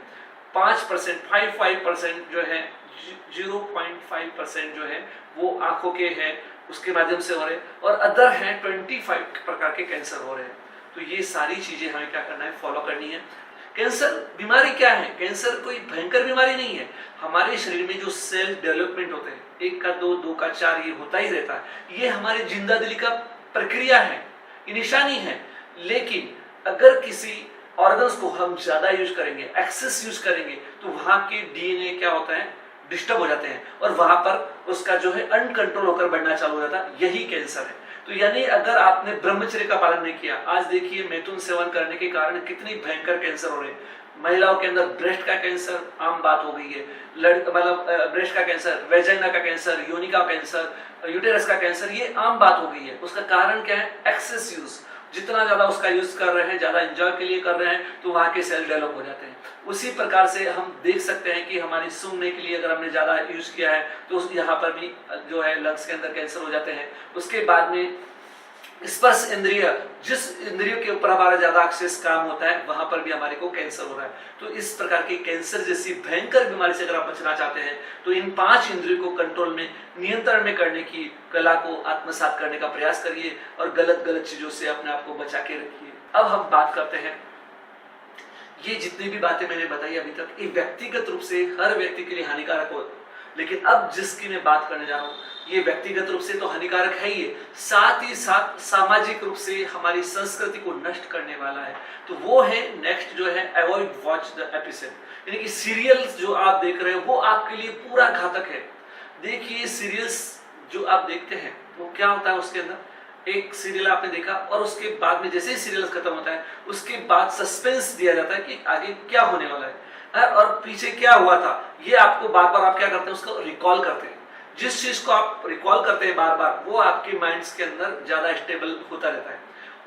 5% जो है 0.5% जो है वो आंखों के हैं, उसके माध्यम से हो रहे हैं, और अदर हैं 25 प्रकार के कैंसर हो रहे हैं। तो ये सारी चीजें हमें क्या करना है? फॉलो करनी है। कैंसर बीमारी क्या है? कैंसर कोई भयंकर बीमारी नहीं है। हमारे शरीर में जो सेल डेवलपमेंट होते हैं, 1 का 2, 2 का 4, ये होता ही रहता है। ये हमारी जिंदा दिली का प्रक्रिया है, ये निशानी है। लेकिन अगर किसी ऑर्गन्स को हम ज्यादा यूज करेंगे, एक्सेस यूज करेंगे, तो वहां के डीएनए क्या होता है? डिस्टर्ब हो जाते हैं, और वहां पर उसका जो है अनकंट्रोल होकर बढ़ना चालू हो जाता है। यही कैंसर है। तो यानी अगर आपने ब्रह्मचर्य का पालन नहीं किया, आज देखिए मैथुन सेवन करने के कारण कितनी भयंकर कैंसर हो रहे हैं। महिलाओं के अंदर ब्रेस्ट का कैंसर आम बात हो गई है। मतलब ब्रेस्ट का कैंसर, वेजाइना का कैंसर, योनि का कैंसर, यूटेरस का कैंसर, ये आम बात हो गई है। उसका कारण क्या है? Excess use. जितना ज्यादा उसका यूज कर रहे हैं, ज्यादा एंजॉय के लिए कर रहे हैं, तो वहां के सेल डेवलप हो जाते हैं। उसी प्रकार से हम देख सकते हैं कि हमारी सूंघने के लिए अगर हमने ज्यादा यूज किया है तो यहाँ पर भी जो है लंग्स के अंदर कैंसर हो जाते हैं। उसके बाद में स्पर्श इंद्रिय, जिस इंद्रियों के ऊपर हमारा ज्यादा एक्सेस काम होता है, वहां पर भी हमारे को कैंसर हो रहा है। तो इस प्रकार के कैंसर जैसी भयंकर बीमारी से अगर आप बचना चाहते हैं तो इन 5 इंद्रियों को कंट्रोल में, नियंत्रण में करने की कला को आत्मसात करने का प्रयास करिए और गलत गलत चीजों से अपने आप को बचा के रखिए। अब हम बात करते हैं, ये जितनी भी बातें मैंने बताई अभी तक, ये व्यक्तिगत रूप से हर व्यक्ति के लिए हानिकारक हो, लेकिन अब जिसकी मैं बात करने जा रहा हूं ये व्यक्तिगत रूप से तो हानिकारक है ही, साथ ही साथ सामाजिक रूप से हमारी संस्कृति को नष्ट करने वाला है। तो वो है नेक्स्ट जो है, अवॉइड वॉच द एपिसोड, यानी कि सीरियल्स जो आप देख रहे हो वो आपके लिए पूरा घातक है। देखिए सीरियल्स जो आप देखते हैं वो क्या होता है, उसके अंदर एक सीरियल आपने देखा और उसके बाद में जैसे ही सीरियल खत्म होता है उसके बाद सस्पेंस दिया जाता है कि आगे क्या होने वाला है और पीछे क्या हुआ था, ये आपको बार बार आप क्या करते हैं, उसको रिकॉल करते हैं। जिस चीज को आप रिकॉल करते हैं बार बार वो आपके माइंड्स के अंदर ज्यादा स्टेबल होता रहता है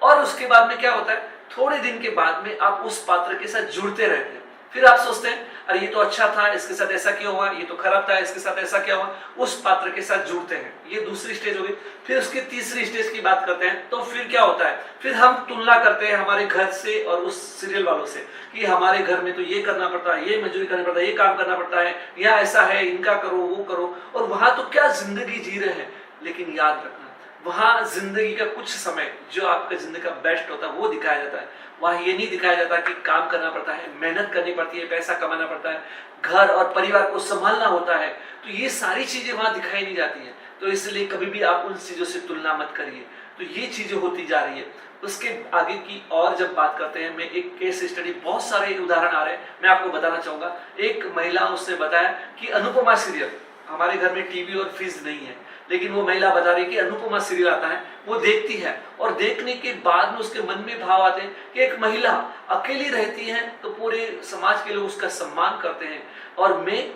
और उसके बाद में क्या होता है, थोड़े दिन के बाद में आप उस पात्र के साथ जुड़ते रहते हैं। फिर आप सोचते हैं अरे ये तो अच्छा था, इसके साथ ऐसा क्यों हुआ, ये तो खराब था, इसके साथ ऐसा क्या हुआ, उस पात्र के साथ जुड़ते हैं। ये दूसरी स्टेज हो गई। फिर उसकी तीसरी स्टेज की बात करते हैं तो फिर क्या होता है, फिर हम तुलना करते हैं हमारे घर से और उस सीरियल वालों से कि हमारे घर में तो ये करना पड़ता है, ये मजदूरी करना पड़ता है, ये काम करना पड़ता है, या ऐसा है, इनका करो वो करो, और वहां तो क्या जिंदगी जी रहे हैं। लेकिन याद रखना वहां जिंदगी का कुछ समय जो आपका जिंदगी का बेस्ट होता है वो दिखाया जाता है। वहां ये नहीं दिखाया जाता कि काम करना पड़ता है, मेहनत करनी पड़ती है, पैसा कमाना पड़ता है, घर और परिवार को संभालना होता है। तो ये सारी चीजें वहां दिखाई नहीं जाती है। तो इसलिए कभी भी आप उन चीजों से तुलना मत करिए। तो ये चीजें होती जा रही है। उसके आगे की और जब बात करते हैं, मैं एक केस स्टडी, बहुत सारे उदाहरण आ रहे हैं, मैं आपको बताना चाहूंगा। एक महिला, उसने बताया कि अनुपमा सीरियल, हमारे घर में टीवी और फ्रिज नहीं है, लेकिन वो महिला बता रही कि अनुपमा सीरियल आता है, वो देखती है और देखने के बाद में उसके मन में भाव आते हैं कि एक महिला अकेली रहती है तो पूरे समाज के लोग उसका सम्मान करते हैं, और मैं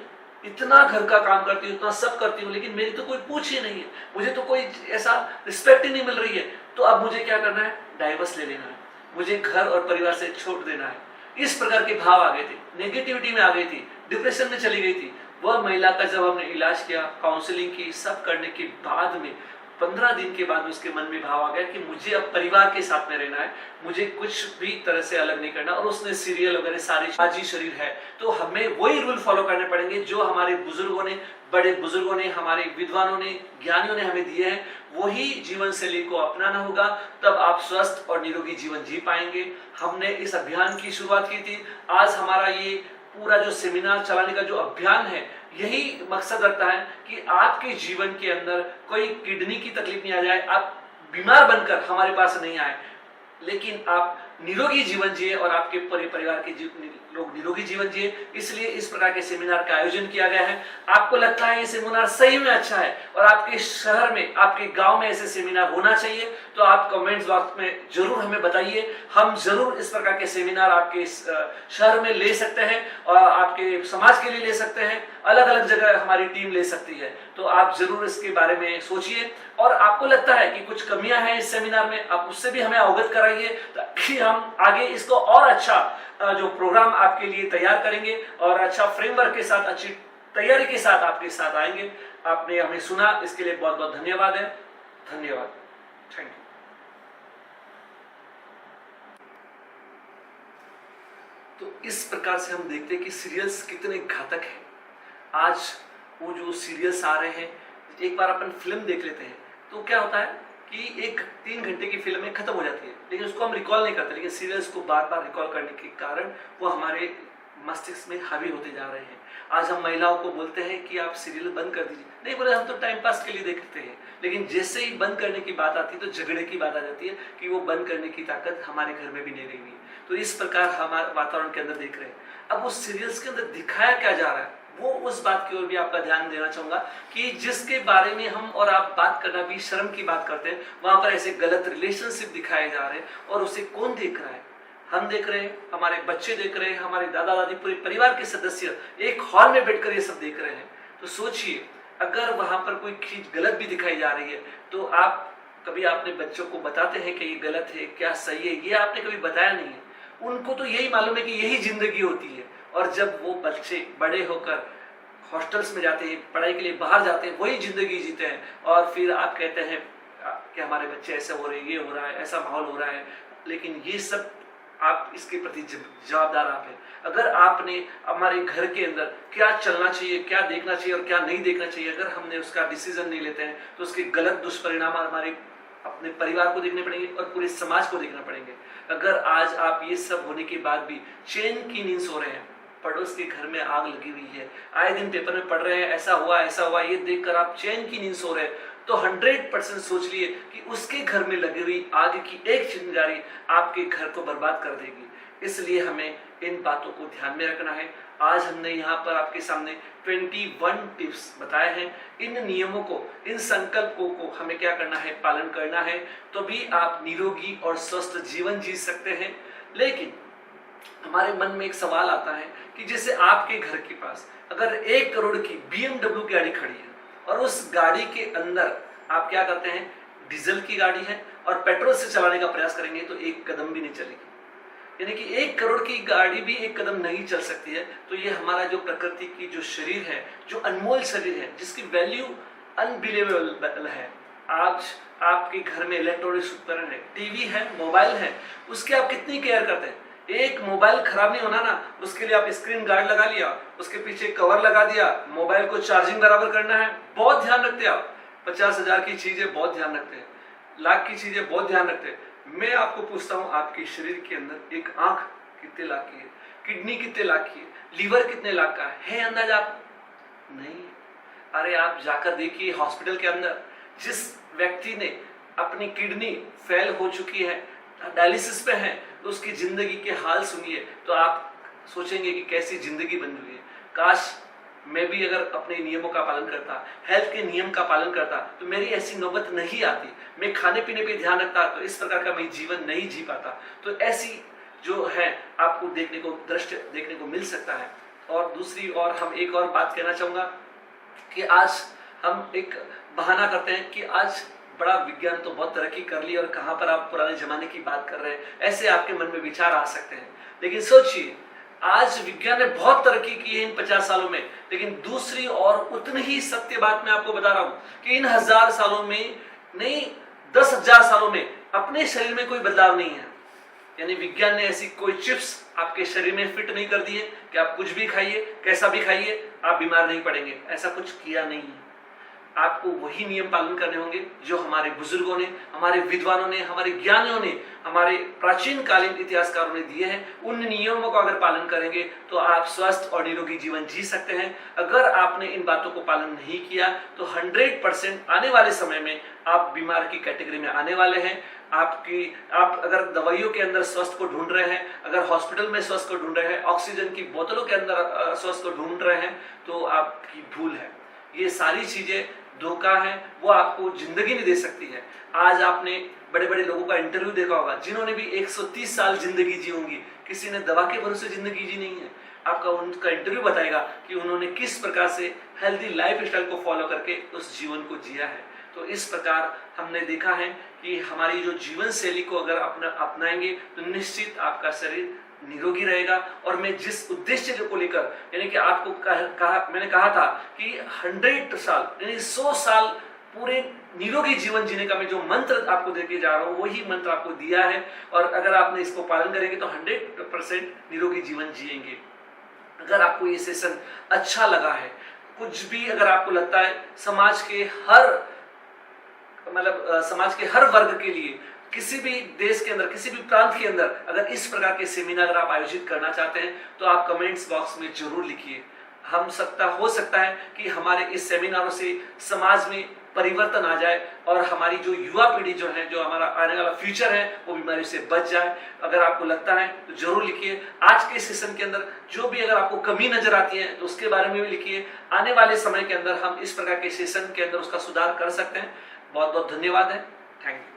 इतना घर का काम करती हूँ, इतना सब करती हूँ, लेकिन मेरी तो कोई पूछ ही नहीं है, मुझे तो कोई ऐसा रिस्पेक्ट ही नहीं मिल रही है। तो अब मुझे क्या करना है, डाइवर्स ले लेना है, मुझे घर और परिवार से छोड़ देना है। इस प्रकार के भाव आ गए थे, नेगेटिविटी में आ गई थी, डिप्रेशन में चली गई थी। वह महिला का जब हमने इलाज किया, काउंसलिंग की, सब करने के बाद में 15 दिन के बाद में उसके मन में भाव आ गया कि मुझे अब परिवार के साथ में रहना है, मुझे कुछ भी तरह से अलग नहीं करना। और उसने सीरियल वगैरह सारी, आज ही शरीर है तो हमें वही रूल फॉलो करने पड़ेंगे जो हमारे बुजुर्गों ने, बड़े बुजुर्गों ने, हमारे विद्वानों ने, ज्ञानियों ने हमें दिए हैं। वही जीवन शैली को अपनाना होगा, तब आप स्वस्थ और निरोगी जीवन जी पाएंगे। हमने इस अभियान की शुरुआत की थी। आज हमारा ये पूरा जो सेमिनार चलाने का जो अभियान है, यही मकसद रखता है कि आपके जीवन के अंदर कोई किडनी की तकलीफ नहीं आ जाए, आप बीमार बनकर हमारे पास नहीं आए, लेकिन आप निरोगी जीवन जिए और आपके पूरे परिवार के लोग निरोगी जीवन जिए। इसलिए इस प्रकार के सेमिनार का आयोजन किया गया है। आपको लगता है ये सेमिनार सही में अच्छा है और आपके शहर में, आपके गांव में ऐसे सेमिनार होना चाहिए, तो आप कमेंट्स बॉक्स में जरूर हमें बताइए। हम जरूर इस प्रकार के सेमिनार आपके शहर में ले सकते हैं और आपके समाज के लिए ले सकते हैं, अलग अलग जगह हमारी टीम ले सकती है। तो आप जरूर इसके बारे में सोचिए, और आपको लगता है कि कुछ कमियां हैं इस सेमिनार में, आप उससे भी हमें अवगत कराइए ताकि हम आगे इसको और अच्छा जो प्रोग्राम आपके लिए तैयार करेंगे और अच्छा फ्रेमवर्क के साथ, अच्छी तैयारी के साथ आपके साथ आएंगे। आपने हमें सुना, इसके लिए बहुत बहुत धन्यवाद है। धन्यवाद, थैंक यू। तो इस प्रकार से हम देखते हैं कि सीरियल्स कितने घातक हैं। आज वो जो सीरियल्स आ रहे हैं, एक बार अपन फिल्म देख लेते हैं तो क्या होता है कि एक 3 घंटे की फिल्म में खत्म हो जाती है, लेकिन उसको हम रिकॉल नहीं करते। लेकिन सीरियल्स को बार बार रिकॉल करने के कारण वो हमारे मस्तिष्क में हावी होते जा रहे हैं। आज हम महिलाओं को बोलते हैं कि आप सीरियल बंद कर दीजिए, नहीं बोले हम तो टाइम पास के लिए देखते हैं, लेकिन जैसे ही बंद करने की बात आती है तो झगड़े की बात आ जाती है कि वो बंद करने की ताकत हमारे घर में भी नहीं रही हुई। तो इस प्रकार हमारे वातावरण के अंदर देख रहे हैं। अब उस सीरियल्स के अंदर दिखाया क्या जा रहा है, वो उस बात की ओर भी आपका ध्यान देना चाहूंगा कि जिसके बारे में हम और आप बात करना भी शर्म की बात करते हैं, वहां पर ऐसे गलत रिलेशनशिप दिखाए जा रहे हैं। और उसे कौन देख रहा है, हम देख रहे हैं, हमारे बच्चे देख रहे हैं, हमारे दादा दादी, पूरे परिवार के सदस्य एक हॉल में बैठकर ये सब देख रहे हैं। तो सोचिए, अगर वहां पर कोई चीज गलत भी दिखाई जा रही है तो आप कभी आपने बच्चों को बताते हैं कि ये गलत है, क्या सही है, ये आपने कभी बताया नहीं है। उनको तो यही मालूम है कि यही जिंदगी होती है। और जब वो बच्चे बड़े होकर हॉस्टल्स में जाते हैं, पढ़ाई के लिए बाहर जाते हैं, वही जिंदगी जीते हैं, और फिर आप कहते हैं कि हमारे बच्चे ऐसे हो रहे हैं, ये हो रहा है, ऐसा माहौल हो रहा है। लेकिन ये सब आप इसके प्रति जवाबदार आप हैं। अगर आपने हमारे घर के अंदर क्या चलना चाहिए, क्या देखना चाहिए और क्या नहीं देखना चाहिए, अगर हमने उसका डिसीजन नहीं लेते हैं, तो उसके गलत दुष्परिणाम हमारे अपने परिवार को देखने पड़ेंगे और पूरे समाज को देखना पड़ेंगे। अगर आज आप ये सब होने के बाद भी चैन की नींद सो रहे हैं, पड़ोस के घर में आग लगी हुई है, आए दिन पेपर में पढ़ रहे हैं ऐसा हुआ, ये देखकर आप चैन की नींद सो रहे हैं, तो 100% सोच लिए कि उसके घर में लगी हुई आग की एक चिंगारी आपके घर को बर्बाद कर देगी। इसलिए हमें इन बातों को ध्यान में रखना है। आज हमने यहाँ पर आपके सामने 21 टिप्स बताए हैं। इन नियमों को, इन संकल्पों को हमें क्या करना है, पालन करना है, तो भी आप निरोगी और स्वस्थ जीवन जी सकते हैं। लेकिन हमारे मन में एक सवाल आता है कि जैसे आपके घर के पास अगर 1 करोड़ की BMW गाड़ी खड़ी है और उस गाड़ी के अंदर आप क्या करते हैं, डीजल की गाड़ी है और पेट्रोल से चलाने का प्रयास करेंगे तो एक कदम भी नहीं चलेगी। यानी कि 1 करोड़ की गाड़ी भी एक कदम नहीं चल सकती है। तो ये हमारा जो प्रकृति की जो शरीर है, जो अनमोल शरीर है, जिसकी वैल्यू अनबिलीवेबल है, आज आपके घर में इलेक्ट्रॉनिक्स उपकरण है, टीवी है, मोबाइल है, उसके आप कितनी केयर करते हैं। एक मोबाइल खराब नहीं होना ना, उसके लिए आप स्क्रीन गार्ड लगा लिया, उसके पीछे कवर लगा दिया, मोबाइल को चार्जिंग बराबर करना है, बहुत ध्यान रखते हैं आप। 50,000 की चीजें बहुत ध्यान रखते हैं, लाख की चीजें बहुत ध्यान रखते हैं। मैं आपको पूछता हूं, आपके शरीर के अंदर एक आंख कितने लाख की है, किडनी कितने लाख की है, लीवर कितने लाख का है अंदाजा आप नहीं। अरे आप जाकर देखिए हॉस्पिटल के अंदर, जिस व्यक्ति ने अपनी किडनी फेल हो चुकी है, डायलिसिस पे है, तो उसकी जिंदगी के हाल सुनिए तो आप सोचेंगे कि कैसी जिंदगी बन हुई है। काश मैं भी अगर अपने नियमों का पालन करता, हेल्थ के नियम का पालन करता, तो मेरी ऐसी नौबत नहीं आती। मैं खाने पीने पे ध्यान रखता तो इस प्रकार का मैं जीवन नहीं जी पाता। तो ऐसी जो है आपको देखने को, दृश्य देखने को मिल सकता है। और दूसरी ओर हम एक और बात कहना चाहूंगा कि आज हम एक बहाना करते हैं कि आज बड़ा विज्ञान तो बहुत तरक्की कर ली और कहां पर आप पुराने जमाने की बात कर रहे हैं, ऐसे आपके मन में विचार आ सकते हैं। लेकिन सोचिए, आज विज्ञान ने बहुत तरक्की की है इन 50 सालों में, लेकिन दूसरी और उतनी ही सत्य बात मैं आपको बता रहा हूं कि इन 1000 सालों में नहीं, 10,000 सालों में अपने शरीर में कोई बदलाव नहीं है। यानी विज्ञान ने ऐसी कोई चिप्स आपके शरीर में फिट नहीं कर दी है कि आप कुछ भी खाइए, कैसा भी खाइए, आप बीमार नहीं पड़ेंगे। ऐसा कुछ किया नहीं है। आपको वही नियम पालन करने होंगे जो हमारे बुजुर्गों ने, हमारे विद्वानों ने, हमारे ज्ञानियों ने, हमारे प्राचीन कालीन इतिहासकारों ने दिए हैं। उन नियमों का अगर पालन करेंगे तो आप स्वस्थ और निरोगी जीवन जी सकते हैं। अगर आपने इन बातों को पालन नहीं किया तो 100% आने वाले समय में आप बीमार की कैटेगरी में आने वाले हैं। आप अगर दवाइयों के अंदर स्वस्थ को ढूंढ रहे हैं, अगर हॉस्पिटल में स्वस्थ को ढूंढ रहे हैं, ऑक्सीजन की बोतलों के अंदर स्वस्थ को ढूंढ रहे हैं, तो आपकी भूल है। ये सारी चीजें धोखा है, वो आपको जिंदगी नहीं दे सकती है। आज आपने बड़े बड़े लोगों का इंटरव्यू देखा होगा जिन्होंने भी 130 साल जिंदगी जी होंगी, किसी ने दवा के भरोसे जिंदगी जी नहीं है। आपका उनका इंटरव्यू बताएगा कि उन्होंने किस प्रकार से हेल्दी लाइफ स्टाइल को फॉलो करके उस जीवन को जिया है। तो इस प्रकार हमने देखा है कि हमारी जो जीवन शैली को अगर अपनाएंगे तो निश्चित आपका शरीर निरोगी रहेगा। और मैं जिस उद्देश्य को लेकर, यानी कि आपको मैंने कहा था कि 100 साल यानी 100 साल पूरे निरोगी जीवन जीने का मैं जो मंत्र आपको देके जा रहा हूं, वही मंत्र आपको दिया है। और अगर आपने इसको पालन करेंगे तो 100% निरोगी जीवन जिएंगे। अगर आपको ये सेशन अच्छा लगा है, कुछ भी अगर आपको लगता है समाज के हर वर्ग के लिए, किसी भी देश के अंदर, किसी भी प्रांत के अंदर अगर इस प्रकार के सेमिनार अगर आप आयोजित करना चाहते हैं तो आप कमेंट्स बॉक्स में जरूर लिखिए। हो सकता है कि हमारे इस सेमिनारों से समाज में परिवर्तन आ जाए और हमारी जो युवा पीढ़ी जो है, जो हमारा आने वाला फ्यूचर है, वो बीमारी से बच जाए। अगर आपको लगता है तो जरूर लिखिए। आज के सेशन के अंदर जो भी अगर आपको कमी नजर आती है तो उसके बारे में भी लिखिए। आने वाले समय के अंदर हम इस प्रकार के सेशन के अंदर उसका सुधार कर सकते हैं। बहुत बहुत धन्यवाद है। Thank you.